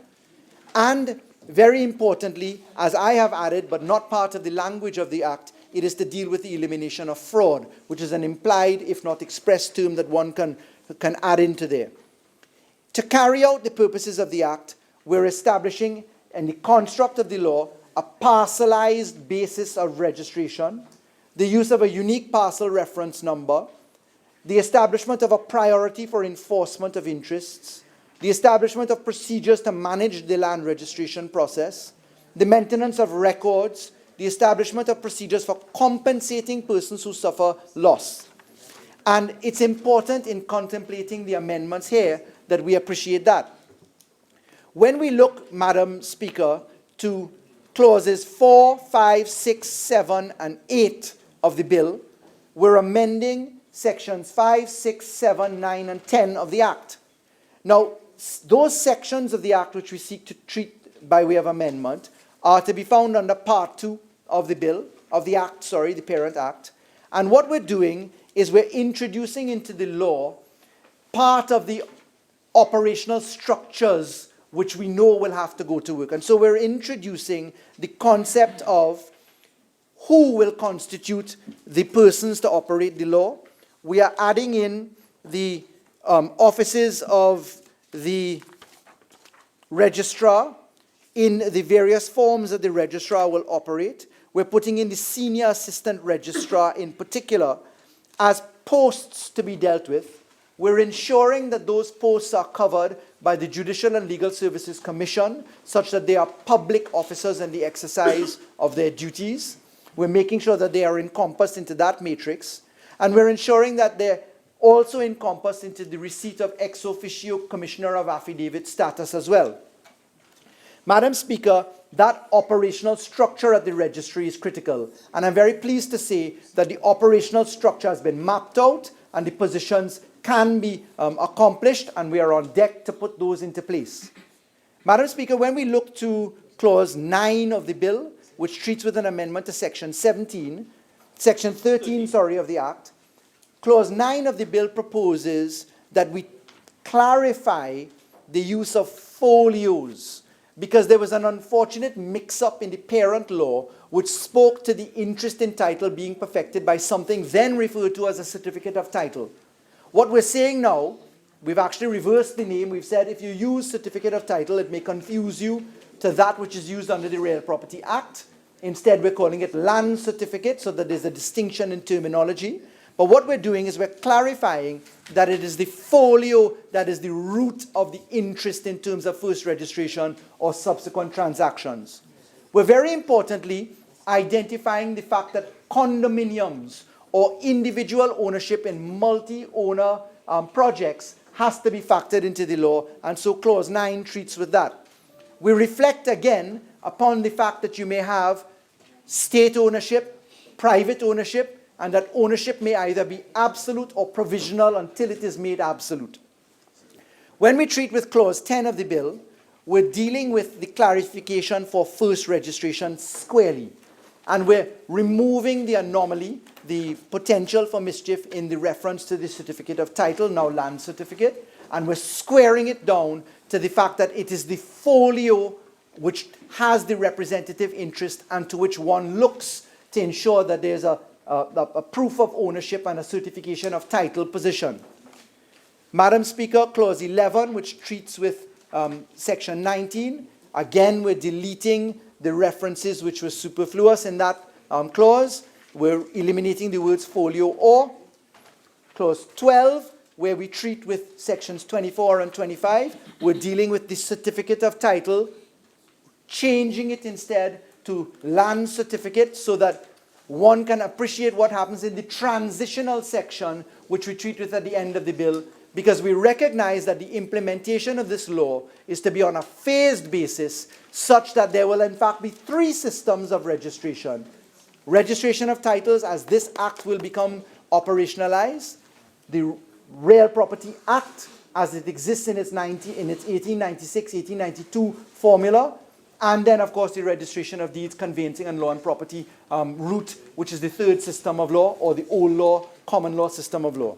and very importantly, as I have added, but not part of the language of the Act, it is to deal with the elimination of fraud, which is an implied, if not expressed term that one can add into there. To carry out the purposes of the Act, we're establishing, in the construct of the law, a parcelized basis of registration, the use of a unique parcel reference number, the establishment of a priority for enforcement of interests, the establishment of procedures to manage the land registration process, the maintenance of records, the establishment of procedures for compensating persons who suffer loss. And it's important in contemplating the amendments here that we appreciate that. When we look, Madam Speaker, to clauses 4, 5, 6, 7, and 8 of the bill, we're amending sections 5, 6, 7, 9, and 10 of the Act. Now, those sections of the Act which we seek to treat by way of amendment are to be found under Part 2 of the bill, of the Act, sorry, the parent Act. And what we're doing is we're introducing into the law part of the operational structures which we know will have to go to work. And so we're introducing the concept of who will constitute the persons to operate the law. We are adding in the offices of the registrar in the various forms that the registrar will operate. We're putting in the senior assistant registrar in particular as posts to be dealt with. We're ensuring that those posts are covered by the Judicial and Legal Services Commission such that they are public officers in the exercise of their duties. We're making sure that they are encompassed into that matrix. And we're ensuring that they're also encompassed into the receipt of ex officio Commissioner of Affidavit status as well. Madam Speaker, that operational structure at the registry is critical. And I'm very pleased to say that the operational structure has been mapped out and the positions can be accomplished, and we are on deck to put those into place. Madam Speaker, when we look to Clause 9 of the bill, which treats with an amendment to Section 13, of the Act, Clause 9 of the bill proposes that we clarify the use of folios, because there was an unfortunate mix-up in the parent law which spoke to the interest in title being perfected by something then referred to as a certificate of title. What we're saying now, we've actually reversed the name. We've said if you use certificate of title, it may confuse you to that which is used under the Real Property Act. Instead, we're calling it land certificate so that there's a distinction in terminology. But what we're doing is we're clarifying that it is the folio that is the root of the interest in terms of first registration or subsequent transactions. We're very importantly identifying the fact that condominiums or individual ownership in multi-owner projects has to be factored into the law, and so Clause 9 treats with that. We reflect again upon the fact that you may have state ownership, private ownership, and that ownership may either be absolute or provisional until it is made absolute. When we treat with Clause 10 of the bill, we're dealing with the clarification for first registration squarely. And we're removing the anomaly, the potential for mischief in the reference to the certificate of title, now land certificate, and we're squaring it down to the fact that it is the folio which has the representative interest and to which one looks to ensure that there's a proof of ownership and a certification of title position. Madam Speaker, Clause 11, which treats with Section 19, again we're deleting the references which were superfluous in that clause. We're eliminating the words folio or. Clause 12, where we treat with sections 24 and 25, we're dealing with the certificate of title, changing it instead to land certificate so that one can appreciate what happens in the transitional section, which we treat with at the end of the bill, because we recognize that the implementation of this law is to be on a phased basis such that there will in fact be 3 systems of registration. Registration of titles as this act will become operationalized, the Real Property Act as it exists in its 1896, 1892 formula, and then of course the registration of deeds, conveyancing and law and property route, which is the 3rd system of law or the old law, common law system of law.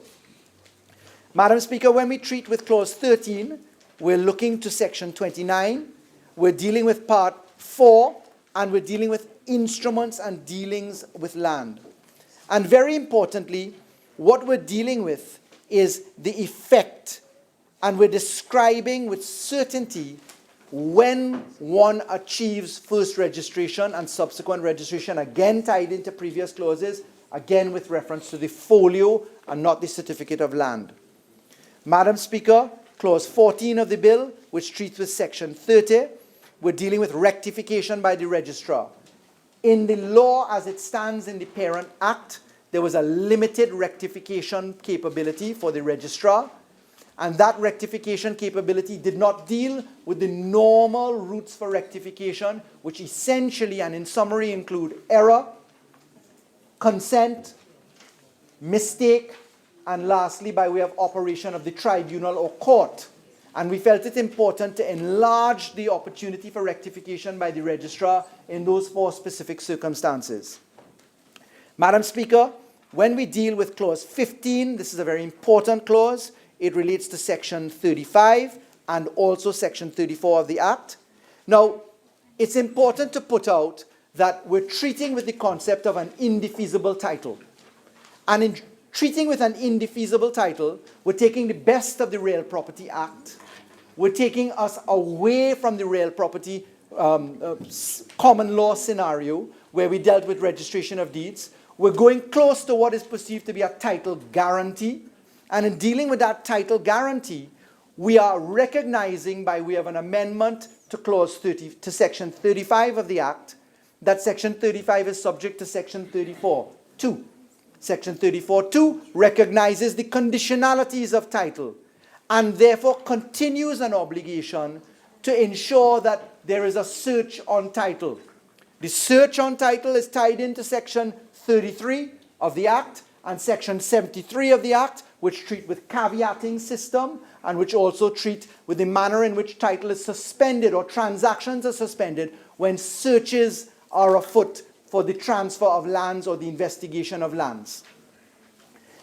Madam Speaker, when we treat with Clause 13, we're looking to Section 29, we're dealing with Part 4, and we're dealing with instruments and dealings with land. And very importantly, what we're dealing with is the effect, and we're describing with certainty when one achieves first registration and subsequent registration, again tied into previous clauses, again with reference to the folio and not the certificate of land. Madam Speaker, Clause 14 of the bill, which treats with Section 30, we're dealing with rectification by the registrar. In the law as it stands in the Parent Act, there was a limited rectification capability for the registrar, and that rectification capability did not deal with the normal routes for rectification, which essentially and in summary include error, consent, mistake, and lastly, by way of operation of the tribunal or court. And we felt it important to enlarge the opportunity for rectification by the registrar in those 4 specific circumstances. Madam Speaker, when we deal with Clause 15, this is a very important clause. It relates to Section 35 and also Section 34 of the Act. Now, it's important to put out that we're treating with the concept of an indefeasible title. And in treating with an indefeasible title, we're taking the best of the Real Property Act, we're taking us away from the real property common law scenario where we dealt with registration of deeds. We're going close to what is perceived to be a title guarantee. And in dealing with that title guarantee, we are recognizing by way of an amendment to Section 35 of the Act that Section 35 is subject to Section 34(2). Section 34(2) recognizes the conditionalities of title and therefore continues an obligation to ensure that there is a search on title. The search on title is tied into Section 33 of the Act and Section 73 of the Act, which treat with caveating system and which also treat with the manner in which title is suspended or transactions are suspended when searches are afoot for the transfer of lands or the investigation of lands.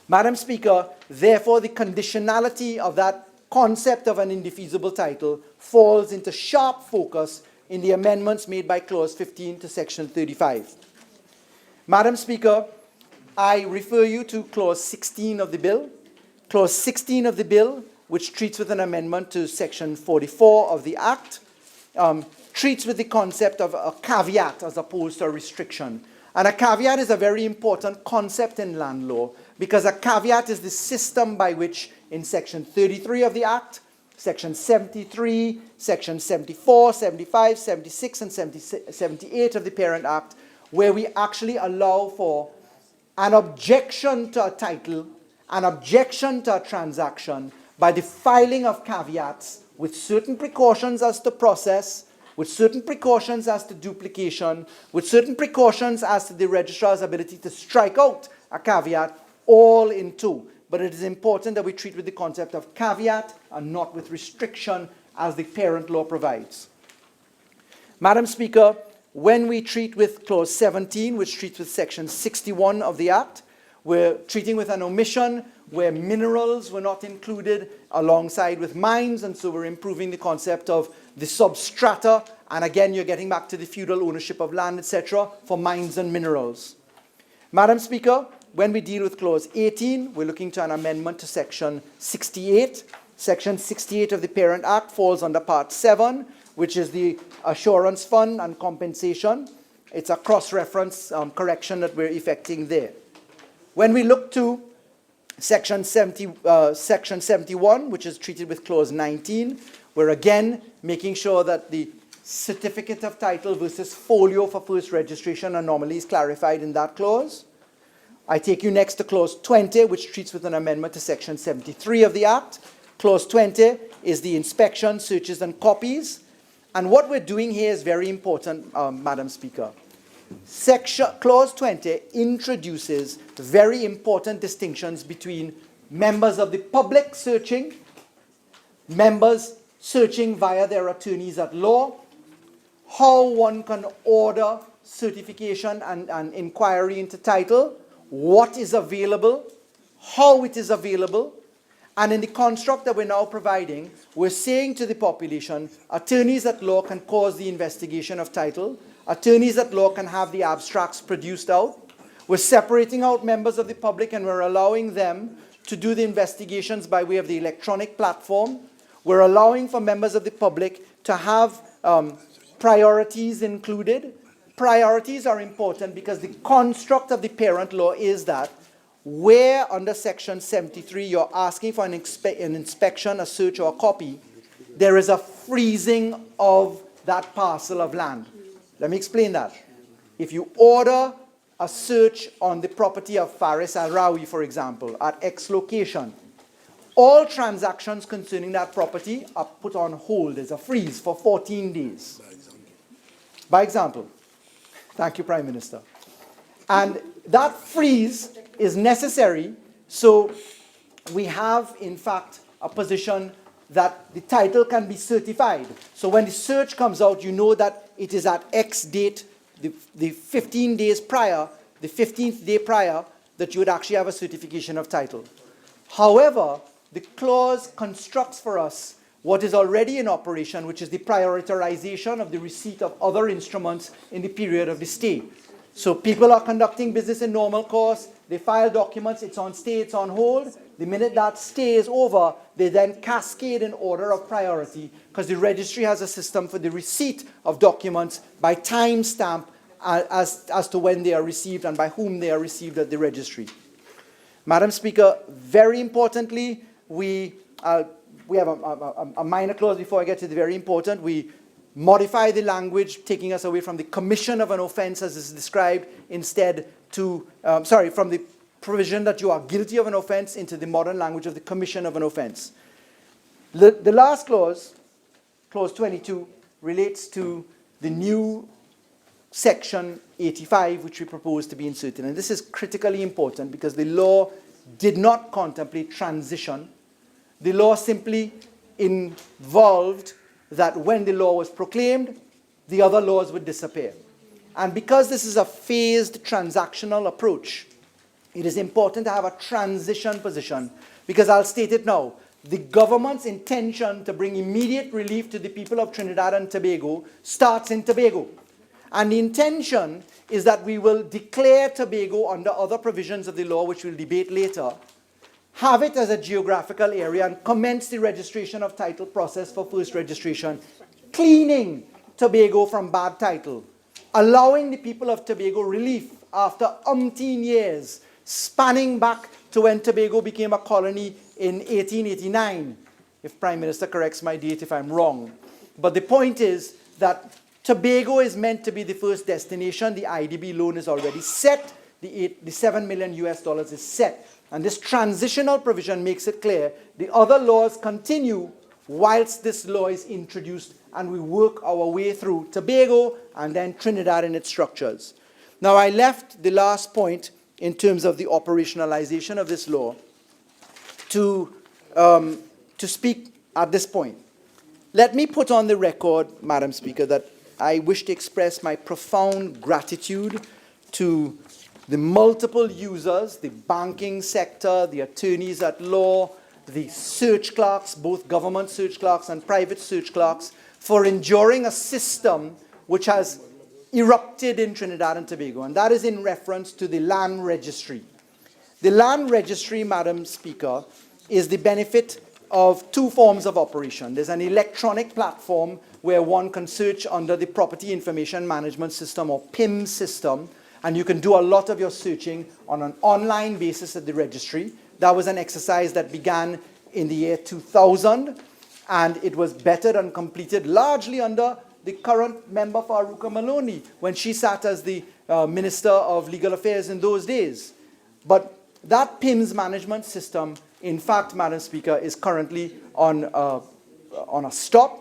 Madam Speaker, therefore the conditionality of that concept of an indefeasible title falls into sharp focus in the amendments made by Clause 15 to Section 35. Madam Speaker, I refer you to Clause 16 of the bill. Clause 16 of the bill, which treats with an amendment to Section 44 of the Act, treats with the concept of a caveat as opposed to a restriction. And a caveat is a very important concept in land law because a caveat is the system by which in Section 33 of the Act, Section 73, Section 74, 75, 76, and 78 of the Parent Act, where we actually allow for an objection to a title, an objection to a transaction by the filing of caveats with certain precautions as to process, with certain precautions as to duplication, with certain precautions as to the registrar's ability to strike out a caveat, all in two. But it is important that we treat with the concept of caveat and not with restriction as the parent law provides. Madam Speaker, when we treat with Clause 17, which treats with Section 61 of the Act, we're treating with an omission where minerals were not included alongside with mines, and so we're improving the concept of the substrata, and again, you're getting back to the feudal ownership of land, etc., for mines and minerals. Madam Speaker, when we deal with Clause 18, we're looking to an amendment to Section 68. Section 68 of the Parent Act falls under Part 7, which is the Assurance Fund and Compensation. It's a cross-reference correction that we're effecting there. When we look to Section 71, which is treated with Clause 19, we're again making sure that the certificate of title versus folio for first registration anomaly is clarified in that clause. I take you next to Clause 20, which treats with an amendment to Section 73 of the Act. Clause 20 is the inspection, searches, and copies. And what we're doing here is very important, Madam Speaker. Clause 20 introduces very important distinctions between members of the public searching, members searching via their attorneys at law, how one can order certification and inquiry into title, what is available, how it is available, and in the construct that we're now providing, we're saying to the population, attorneys at law can cause the investigation of title, attorneys at law can have the abstracts produced out. We're separating out members of the public and we're allowing them to do the investigations by way of the electronic platform. We're allowing for members of the public to have priorities included. Priorities are important because the construct of the parent law is that where under Section 73 you're asking for an inspection, a search, or a copy, there is a freezing of that parcel of land. Let me explain that. If you order a search on the property of Faris Al-Rawi, for example, at X location, all transactions concerning that property are put on hold. There's a freeze for 14 days. By example. Thank you, Prime Minister. And that freeze is necessary, so we have, in fact, a position that the title can be certified. So when the search comes out, you know that it is at X date, the 15 days prior, the 15th day prior, that you would actually have a certification of title. However, the clause constructs for us what is already in operation, which is the prioritization of the receipt of other instruments in the period of the stay. So people are conducting business in normal course, they file documents, it's on stay, it's on hold. The minute that stay is over, they then cascade in order of priority because the registry has a system for the receipt of documents by time stamp as to when they are received and by whom they are received at the registry. Madam Speaker, very importantly, we have a minor clause before I get to the very important. We modify the language, taking us away from the commission of an offense as is described, instead to, from the provision that you are guilty of an offense into the modern language of the commission of an offense. The last clause, clause 22, relates to the new section 85, which we propose to be inserted. And this is critically important because the law did not contemplate transition. The law simply involved that when the law was proclaimed, the other laws would disappear. And because this is a phased transactional approach, it is important to have a transition position, because I'll state it now. The government's intention to bring immediate relief to the people of Trinidad and Tobago starts in Tobago. And the intention is that we will declare Tobago under other provisions of the law, which we'll debate later, have it as a geographical area and commence the registration of title process for first registration, cleaning Tobago from bad title, allowing the people of Tobago relief after umpteen years, spanning back to when Tobago became a colony in 1889, if Prime Minister corrects my date if I'm wrong. But the point is that Tobago is meant to be the first destination. The IDB loan is already set. The $7 million is set. And this transitional provision makes it clear the other laws continue whilst this law is introduced, and we work our way through Tobago and then Trinidad in its structures. Now, I left the last point in terms of the operationalization of this law to speak at this point. Let me put on the record, Madam Speaker, that I wish to express my profound gratitude to the multiple users, the banking sector, the attorneys at law, the search clerks, both government search clerks and private search clerks, for enduring a system which has erupted in Trinidad and Tobago, and that is in reference to the land registry. The land registry, Madam Speaker, is the benefit of two forms of operation. There's an electronic platform where one can search under the Property Information Management System, or PIM system, and you can do a lot of your searching on an online basis at the registry. That was an exercise that began in the year 2000, and it was bettered and completed largely under the current member Faruqa Maloney when she sat as the Minister of Legal Affairs in those days. But that PIMS management system, in fact, Madam Speaker, is currently on a stop.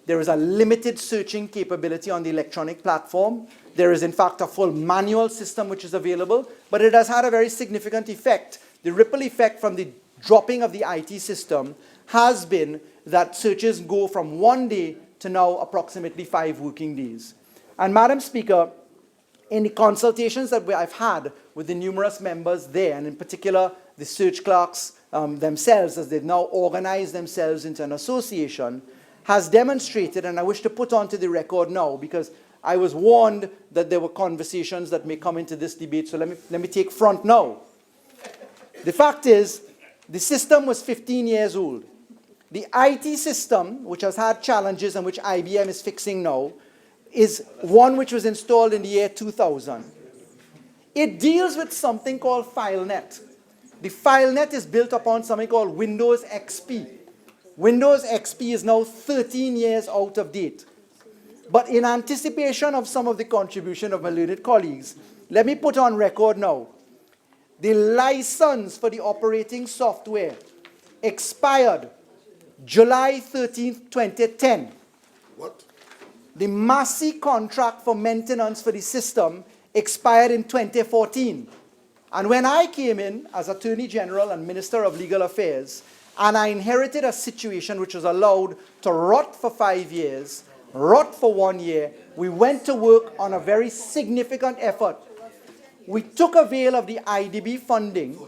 There is a limited searching capability on the electronic platform. There is, in fact, a full manual system which is available, but it has had a very significant effect. The ripple effect from the dropping of the IT system has been that searches go from 1 day to now approximately 5 working days. And Madam Speaker, in the consultations that I've had with the numerous members there, and in particular the search clerks themselves, as they've now organized themselves into an association, has demonstrated, and I wish to put onto the record now, because I was warned that there were conversations that may come into this debate, so let me take front now. The fact is, the system was 15 years old. The IT system, which has had challenges and which IBM is fixing now, is one which was installed in the year 2000. It deals with something called FileNet. The FileNet is built upon something called Windows XP. Windows XP is now 13 years out of date. But in anticipation of some of the contribution of my learned colleagues, let me put on record now, the license for the operating software expired July 13th, 2010. What? The Massey contract for maintenance for the system expired in 2014. And when I came in as Attorney General and Minister of Legal Affairs, and I inherited a situation which was allowed to rot for 5 years, rot for 1 year, we went to work on a very significant effort. We took avail of the IDB funding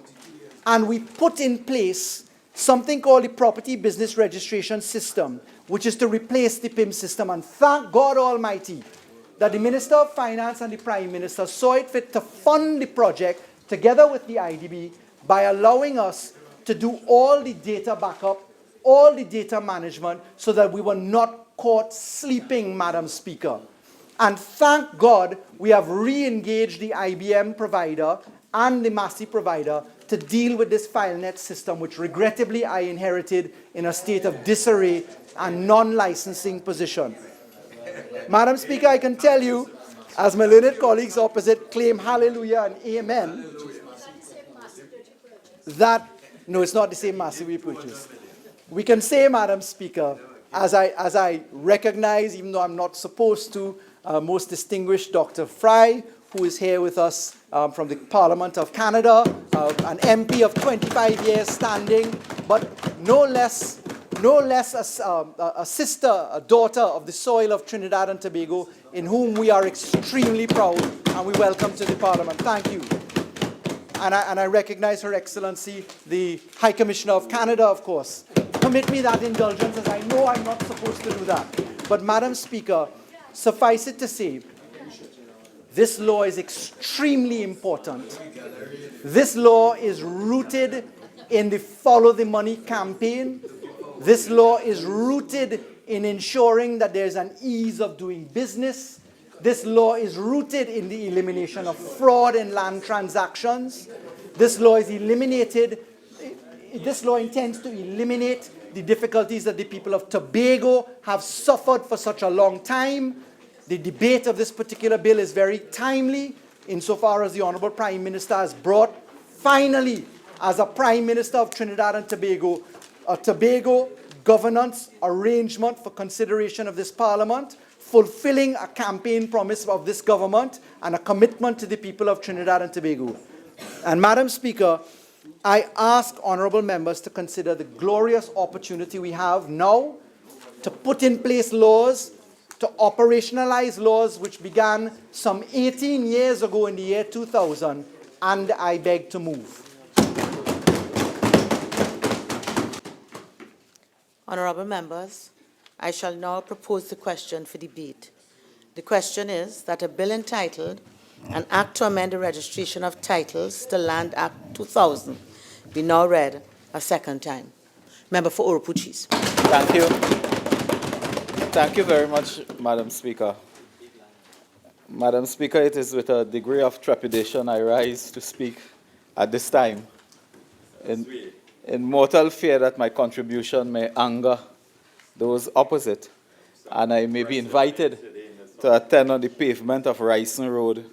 and we put in place something called the Property Business Registration System, which is to replace the PIM system. And thank God Almighty that the Minister of Finance and the Prime Minister saw it fit to fund the project together with the IDB by allowing us to do all the data backup, all the data management, so that we were not caught sleeping, Madam Speaker. And thank God we have re-engaged the IBM provider and the Massey provider to deal with this FileNet system, which regrettably I inherited in a state of disarray and non-licensing position. Madam Speaker, I can tell you, as my learned colleagues opposite claim hallelujah and amen, that, no, it's not the same Massey we purchased. We can say, Madam Speaker, as I recognize, even though I'm not supposed to, most distinguished Dr. Fry, who is here with us from the Parliament of Canada, an MP of 25 years standing, but no less a sister, a daughter of the soil of Trinidad and Tobago, in whom we are extremely proud and we welcome to the Parliament. Thank you. And I recognize Her Excellency, the High Commissioner of Canada, of course. Permit me that indulgence, as I know I'm not supposed to do that. But Madam Speaker, suffice it to say, this law is extremely important. This law is rooted in the Follow the Money campaign. This law is rooted in ensuring that there's an ease of doing business. This law is rooted in the elimination of fraud in land transactions. This law is this law intends to eliminate the difficulties that the people of Tobago have suffered for such a long time. The debate of this particular bill is very timely insofar as the Honorable Prime Minister has brought, finally, as a Prime Minister of Trinidad and Tobago, a Tobago governance arrangement for consideration of this Parliament, fulfilling a campaign promise of this government and a commitment to the people of Trinidad and Tobago. And Madam Speaker, I ask honourable members to consider the glorious opportunity we have now to put in place laws, to operationalize laws which began some 18 years ago in the year 2000, and I beg to move. Honourable members, I shall now propose the question for debate. The question is that a bill entitled An Act to Amend the Registration of Titles to Land Act 2000 be now read a second time. Member for Oropuchis. Thank you. Thank you very much, Madam Speaker. Madam Speaker, it is with a degree of trepidation I rise to speak at this time, in mortal fear that my contribution may anger those opposite, and I may be invited to attend on the pavement of Ryson Road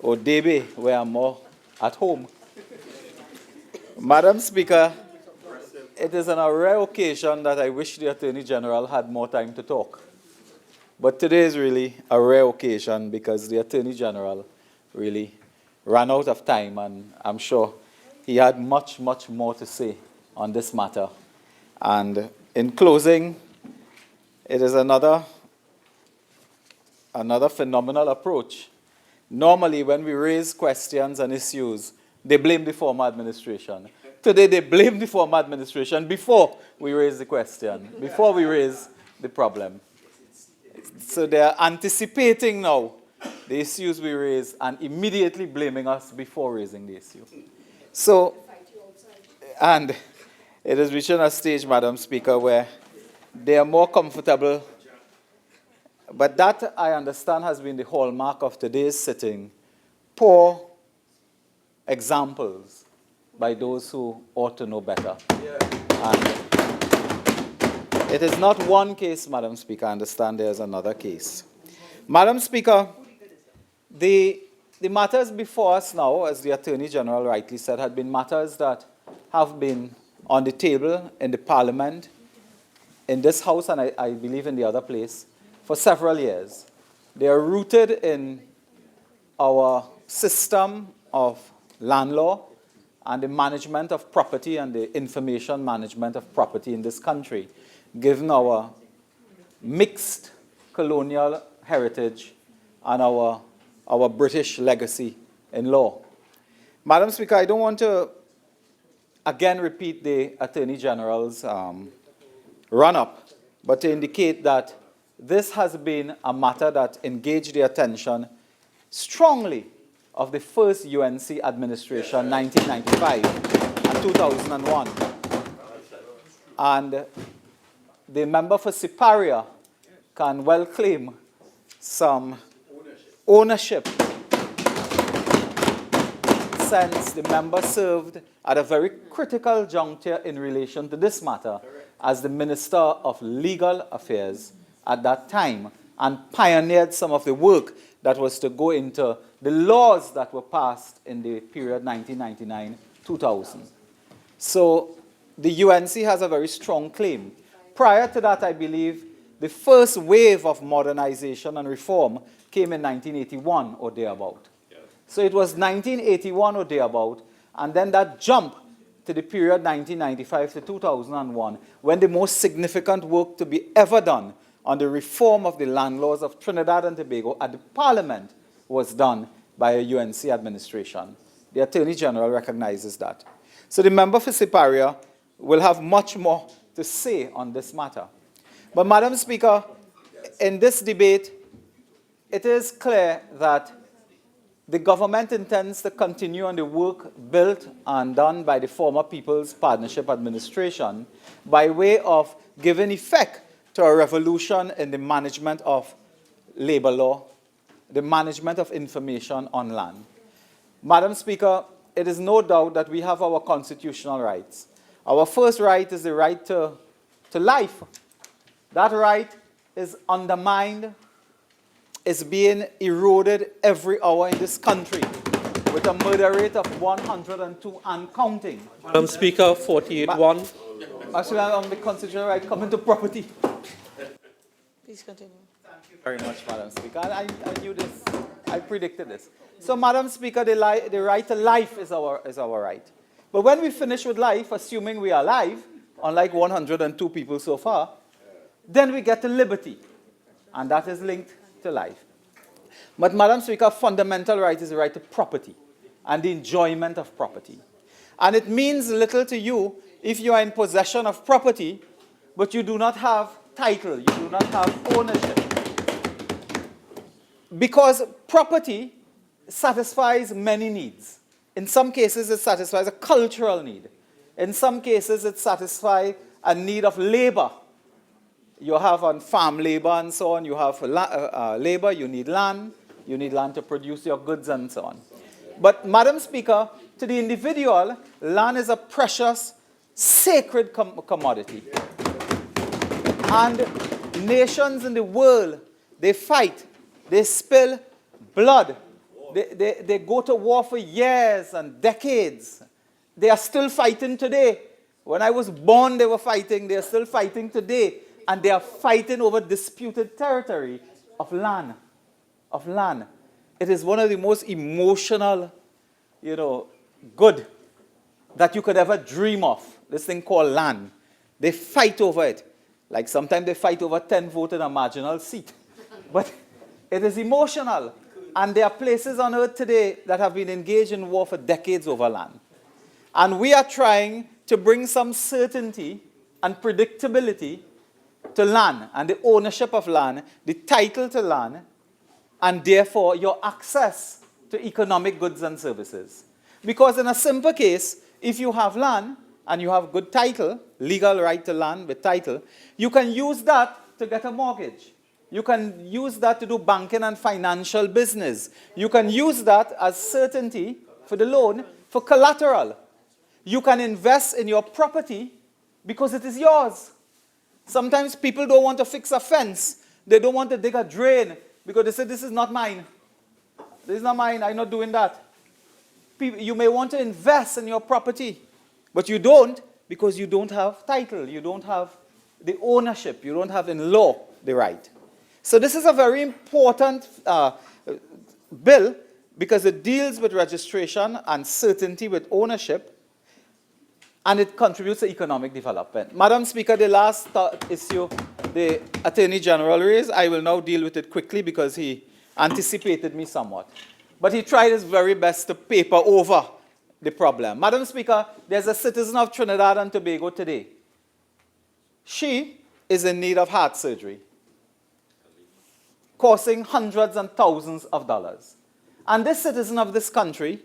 or Debe, where I'm more at home. Madam Speaker, it is on a rare occasion that I wish the Attorney General had more time to talk. But today is really a rare occasion because the Attorney General really ran out of time, and I'm sure he had much, much more to say on this matter. And in closing, it is another phenomenal approach. Normally, when we raise questions and issues, they blame the former administration. Today, they blame the former administration before we raise the question, before we raise the problem. So they are anticipating now the issues we raise and immediately blaming us before raising the issue. So, and it is reaching a stage, Madam Speaker, where they are more comfortable. But that, I understand, has been the hallmark of today's sitting. Poor examples by those who ought to know better. And it is not one case, Madam Speaker. I understand there's another case. Madam Speaker, the matters before us now, as the Attorney General rightly said, had been matters that have been on the table in the Parliament, in this House, and I believe in the other place, for several years. They are rooted in our system of land law and the management of property and the information management of property in this country, given our mixed colonial heritage and our British legacy in law. Madam Speaker, I don't want to again repeat the Attorney General's run-up, but to indicate that this has been a matter that engaged the attention strongly of the first UNC administration, 1995 and 2001. And the member for Siparia can well claim some ownership since the member served at a very critical juncture in relation to this matter as the Minister of Legal Affairs at that time and pioneered some of the work that was to go into the laws that were passed in the period 1999-2000. So the UNC has a very strong claim. Prior to that, I believe the first wave of modernization and reform came in 1981 or thereabout. So it was 1981 or thereabout, and then that jump to the period 1995 to 2001, when the most significant work to be ever done on the reform of the land laws of Trinidad and Tobago at the Parliament was done by a UNC administration. The Attorney General recognizes that. So the member for Siparia will have much more to say on this matter. But Madam Speaker, in this debate, it is clear that the government intends to continue on the work built and done by the former People's Partnership Administration by way of giving effect to a revolution in the management of labor law, the management of information on land. Madam Speaker, it is no doubt that we have our constitutional rights. Our first right is the right to life. That right is undermined, is being eroded every hour in this country with a murder rate of 102 and counting. Madam Speaker, 48-1. Actually, on the constitutional right coming to property. Please continue. Thank you very much, Madam Speaker. I knew this. I predicted this. So, Madam Speaker, the right to life is our right. But when we finish with life, assuming we are alive, unlike 102 people so far, then we get to liberty. And that is linked to life. But, Madam Speaker, fundamental right is the right to property and the enjoyment of property. And it means little to you if you are in possession of property, but you do not have title, you do not have ownership. Because property satisfies many needs. In some cases, it satisfies a cultural need. In some cases, it satisfies a need of labor. You have on farm labor and so on. You have labor, you need land to produce your goods and so on. But, Madam Speaker, to the individual, land is a precious, sacred commodity. And nations in the world, they fight, they spill blood, they go to war for years and decades. They are still fighting today. When I was born, they were fighting. They are still fighting today. And they are fighting over disputed territory of land. It is one of the most emotional, good that you could ever dream of, this thing called land. They fight over it. Like sometimes they fight over 10 votes in a marginal seat. But it is emotional. And there are places on earth today that have been engaged in war for decades over land. And we are trying to bring some certainty and predictability to land and the ownership of land, the title to land, and therefore your access to economic goods and services. Because in a simple case, if you have land and you have good title, legal right to land with title, you can use that to get a mortgage. You can use that to do banking and financial business. You can use that as certainty for the loan, for collateral. You can invest in your property because it is yours. Sometimes people don't want to fix a fence. They don't want to dig a drain because they say, this is not mine. This is not mine. I'm not doing that. You may want to invest in your property, but you don't because you don't have title. You don't have the ownership. You don't have in law the right. So this is a very important bill because it deals with registration and certainty with ownership, and it contributes to economic development. Madam Speaker, the last issue the Attorney General raised, I will now deal with it quickly because he anticipated me somewhat. But he tried his very best to paper over the problem. Madam Speaker, there's a citizen of Trinidad and Tobago today. She is in need of heart surgery. costing hundreds and thousands of dollars. And this citizen of this country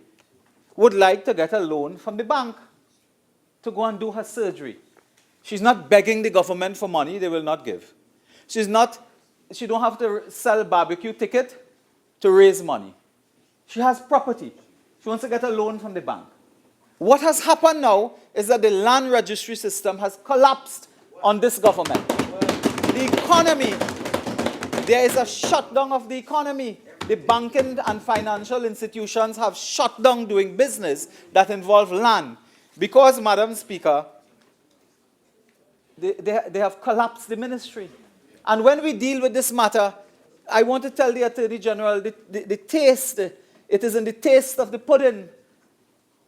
would like to get a loan from the bank to go and do her surgery. She's not begging the government for money, they will not give. She don't have to sell barbecue ticket to raise money. She has property. She wants to get a loan from the bank. What has happened now is that the land registry system has collapsed on this government. The economy, there is a shutdown of the economy. The banking and financial institutions have shut down doing business that involve land. Because, Madam Speaker, they have collapsed the ministry. And when we deal with this matter, I want to tell the Attorney General, the taste, it is in the taste of the pudding.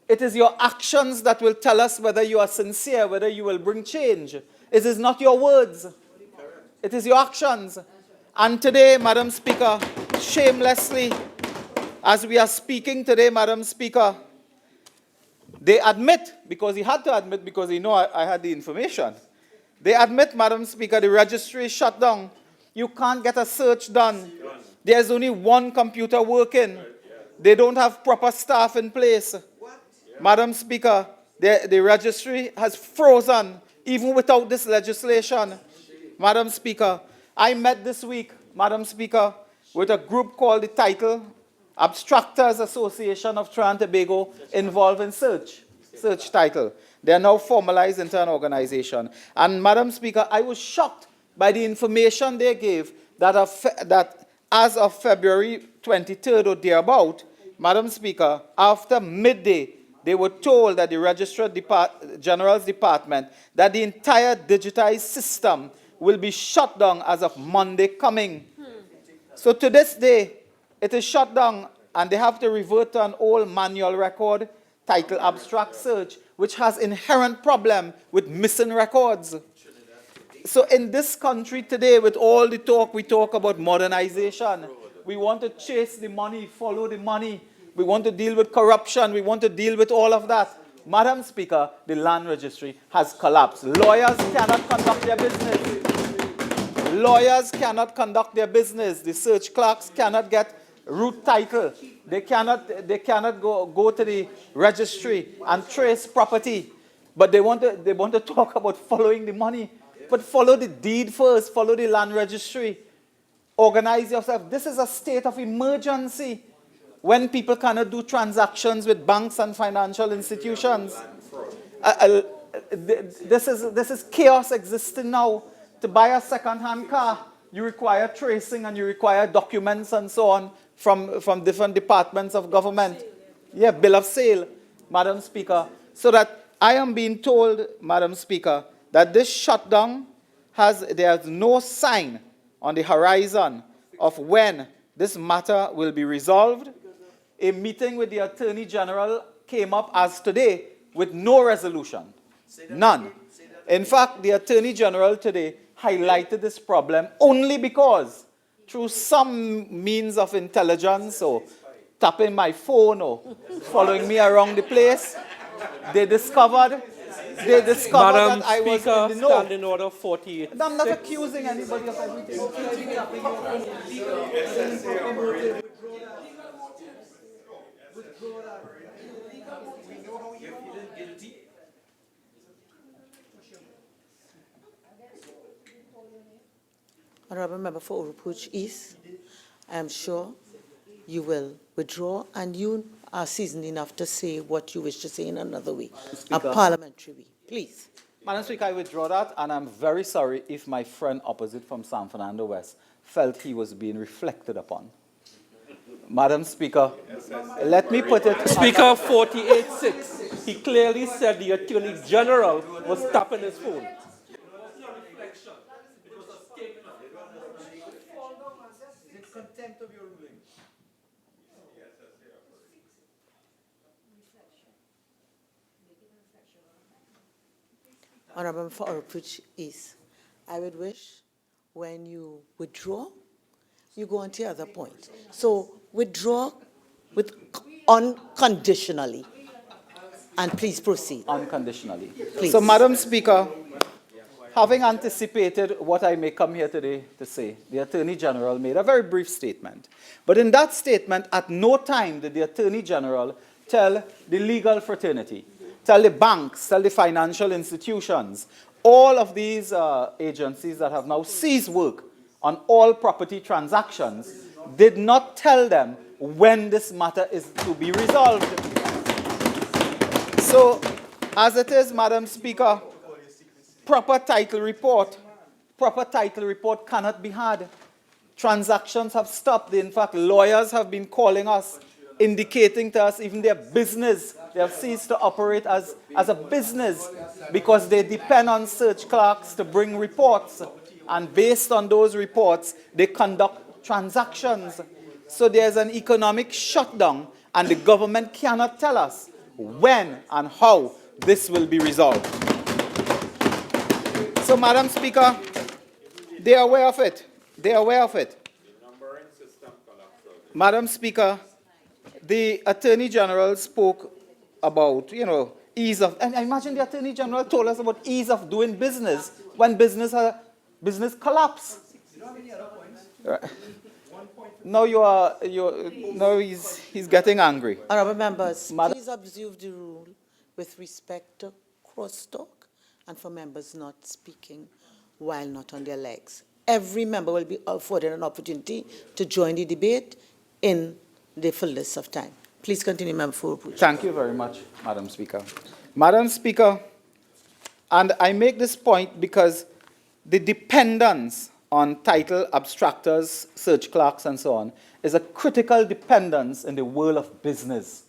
It is your actions that will tell us whether you are sincere, whether you will bring change. It is not your words. It is your actions. And today, Madam Speaker, shamelessly, as we are speaking today, Madam Speaker, they admit, because he had to admit because he know I had the information, they admit, Madam Speaker, the registry is shut down. You can't get a search done. There's only one computer working. They don't have proper staff in place. Madam Speaker, the registry has frozen, even without this legislation. Madam Speaker, I met this week, Madam Speaker, with a group called the Title Abstractors Association of Trinidad and Tobago involved in search title. They are now formalized into an organization. And Madam Speaker, I was shocked by the information they gave that as of February 23rd or thereabout, Madam Speaker, after midday, they were told that the Registrar General's Department that the entire digitized system will be shut down as of Monday coming. So to this day, it is shut down and they have to revert to an old manual record, title abstract search, which has inherent problem with missing records. So in this country today, with all the talk we talk about modernization, we want to chase the money, follow the money. We want to deal with corruption. We want to deal with all of that. Madam Speaker, the land registry has collapsed. Lawyers cannot conduct their business. Lawyers cannot conduct their business. The search clerks cannot get root title. They cannot go to the registry and trace property. But they want to talk about following the money. But follow the deed first. Follow the land registry. Organize yourself. This is a state of emergency when people cannot do transactions with banks and financial institutions. This is chaos existing now. To buy a second-hand car, you require tracing and you require documents and so on from different departments of government. Yeah, bill of sale, Madam Speaker. So that I am being told, Madam Speaker, that this shutdown there's no sign on the horizon of when this matter will be resolved. A meeting with the Attorney General came up as today with no resolution. None. In fact, the Attorney General today highlighted this problem only because through some means of intelligence or tapping my phone or following me around the place, they discovered Madam that I was Speaker, in the know. Standing Order 48. I'm not accusing anybody of everything. Honourable Member for Oropouche East, I am sure you will withdraw and you are seasoned enough to say what you wish to say in another way, a parliamentary way. Please. Madam Speaker, I withdraw that, and I'm very sorry if my friend opposite from San Fernando West felt he was being reflected upon. Madam Speaker, let me put it... Speaker 48-6. He clearly said the Attorney General was tapping his phone. Honourable for Oropouche East, I would wish when you withdraw, you go on to the other point. So withdraw with unconditionally. And please proceed. Unconditionally. Please. So, Madam Speaker, having anticipated what I may come here today to say, the Attorney General made a very brief statement. But in that statement, at no time did the Attorney General tell the legal fraternity, tell the banks, tell the financial institutions, all of these agencies that have now ceased work on all property transactions, did not tell them when this matter is to be resolved. So, as it is, Madam Speaker, proper title report cannot be had. Transactions have stopped. In fact, lawyers have been calling us, indicating to us even their business. They have ceased to operate as a business because they depend on search clerks to bring reports. And based on those reports, they conduct transactions. So there's an economic shutdown, and the government cannot tell us when and how this will be resolved. So, Madam Speaker, they are aware of it. They are aware of it. Madam Speaker, the Attorney General spoke about, ease of, and I imagine the Attorney General told us about ease of doing business when business collapse. Right. Now now he's getting angry. Honourable members, please observe the rule with respect to crosstalk and for members not speaking while not on their legs. Every member will be afforded an opportunity to join the debate in the fullness of time. Please continue, Member Furupuch. Thank you very much, Madam Speaker. Madam Speaker, and I make this point because the dependence on title abstractors, search clerks, and so on, is a critical dependence in the world of business.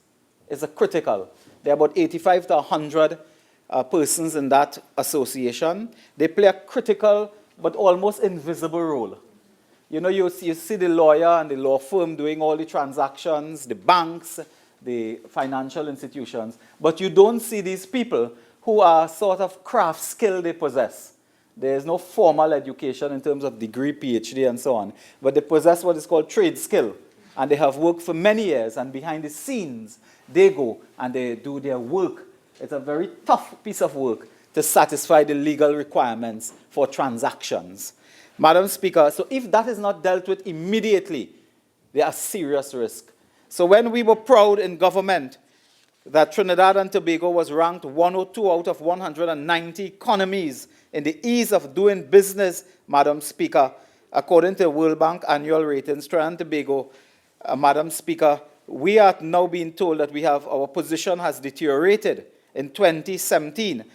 It's a critical. There are about 85 to 100 persons in that association. They play a critical but almost invisible role. You see the lawyer and the law firm doing all the transactions, the banks, the financial institutions, but you don't see these people who are sort of craft skill they possess. There is no formal education in terms of degree, PhD, and so on, but they possess what is called trade skill, and they have worked for many years, and behind the scenes, they go and they do their work. It's a very tough piece of work to satisfy the legal requirements for transactions. Madam Speaker, so if that is not dealt with immediately, there are serious risks. So when we were proud in government that Trinidad and Tobago was ranked 102 out of 190 economies in the ease of doing business, Madam Speaker, according to the World Bank annual ratings, Trinidad and Tobago, Madam Speaker, we are now being told that our position has deteriorated in 2017.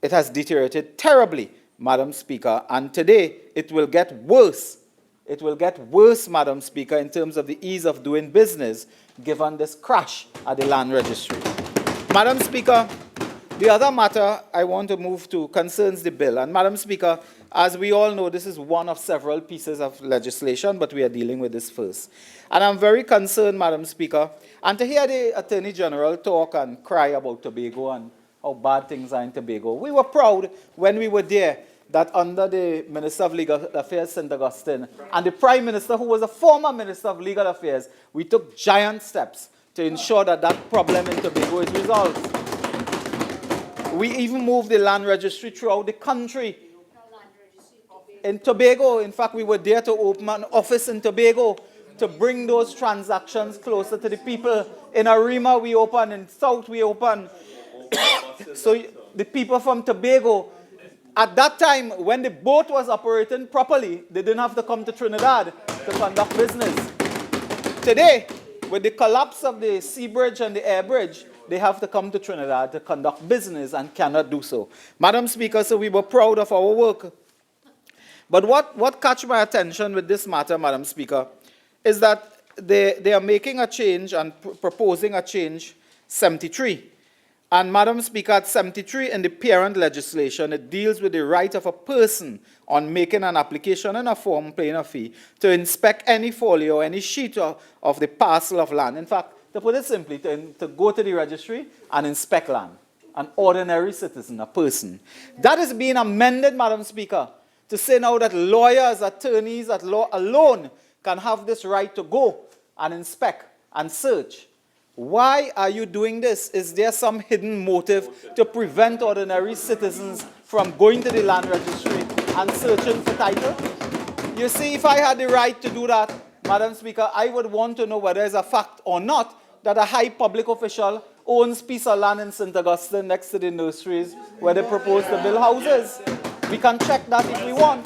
It has deteriorated terribly, Madam Speaker, and today it will get worse. It will get worse, Madam Speaker, in terms of the ease of doing business, given this crash at the land registry. Madam Speaker, the other matter I want to move to concerns the bill. And Madam Speaker, as we all know, this is one of several pieces of legislation, but we are dealing with this first. And I'm very concerned, Madam Speaker, and to hear the Attorney General talk and cry about Tobago and how bad things are in Tobago. We were proud when we were there that under the Minister of Legal Affairs, St. Augustine, and the Prime Minister, who was a former Minister of Legal Affairs, we took giant steps to ensure that that problem in Tobago is resolved. We even moved the land registry throughout the country. In Tobago, in fact, we were there to open an office in Tobago to bring those transactions closer to the people. In Arima, we opened. In South, we opened. So the people from Tobago, at that time, when the boat was operating properly, they didn't have to come to Trinidad to conduct business. Today, with the collapse of the sea bridge and the air bridge, they have to come to Trinidad to conduct business and cannot do so. Madam Speaker, so we were proud of our work. But what caught my attention with this matter, Madam Speaker, is that they are making a change and proposing a change 73. And Madam Speaker, at 73 in the parent legislation, it deals with the right of a person on making an application in a form paying a fee to inspect any folio or any sheet of the parcel of land. In fact, to put it simply, to go to the registry and inspect land. An ordinary citizen, a person. That is being amended, Madam Speaker, to say now that lawyers, attorneys at law alone can have this right to go and inspect and search. Why are you doing this? Is there some hidden motive to prevent ordinary citizens from going to the land registry and searching for title? You see, if I had the right to do that, Madam Speaker, I would want to know whether it's a fact or not that a high public official owns piece of land in St. Augustine next to the nurseries where they propose to build houses. We can check that if we want.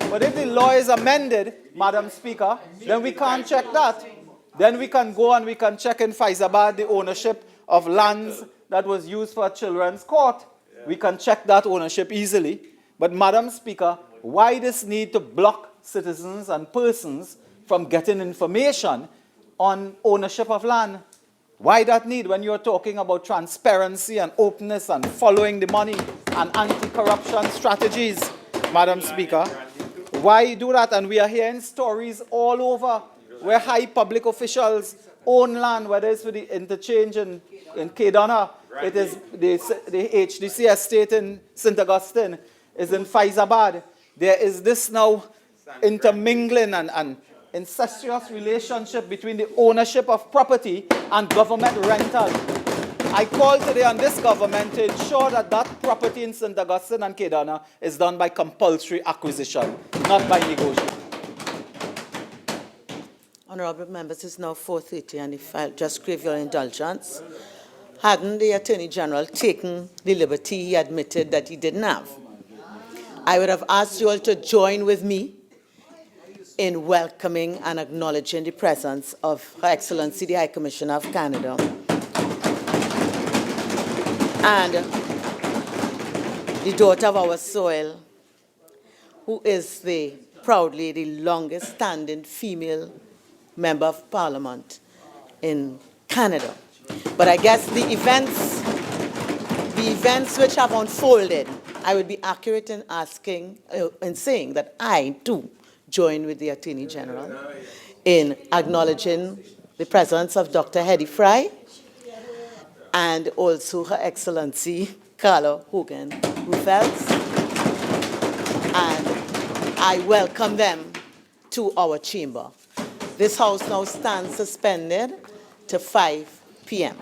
But if the law is amended, Madam Speaker, then we can't check that. Then we can go and we can check in Faizabad the ownership of lands that was used for a children's court. We can check that ownership easily. But Madam Speaker, why this need to block citizens and persons from getting information on ownership of land? Why that need when you're talking about transparency and openness and following the money and anti-corruption strategies, Madam Speaker? Why do that? And we are hearing stories all over where high public officials own land, whether it's for the interchange in Kedana, it is the HDC estate in St. Augustine, is in Faizabad. There is this now intermingling and incestuous relationship between the ownership of property and government rental. I call today on this government to ensure that that property in St. Augustine and Kedana is done by compulsory acquisition, not by negotiation. Honourable members, it's now 4:30, and if I'll just crave your indulgence, hadn't the Attorney General taken the liberty he admitted that he didn't have, I would have asked you all to join with me in welcoming and acknowledging the presence of Her Excellency the High Commissioner of Canada and the daughter of our soil, who is proudly the longest standing female member of Parliament in Canada. But I guess the events which have unfolded, I would be accurate in saying that I too join with the Attorney General in acknowledging the presence of Dr. Hedy Fry and also Her Excellency Carla Hogan-Ruffels, and I welcome them to our chamber. This House now stands suspended to 5 p.m.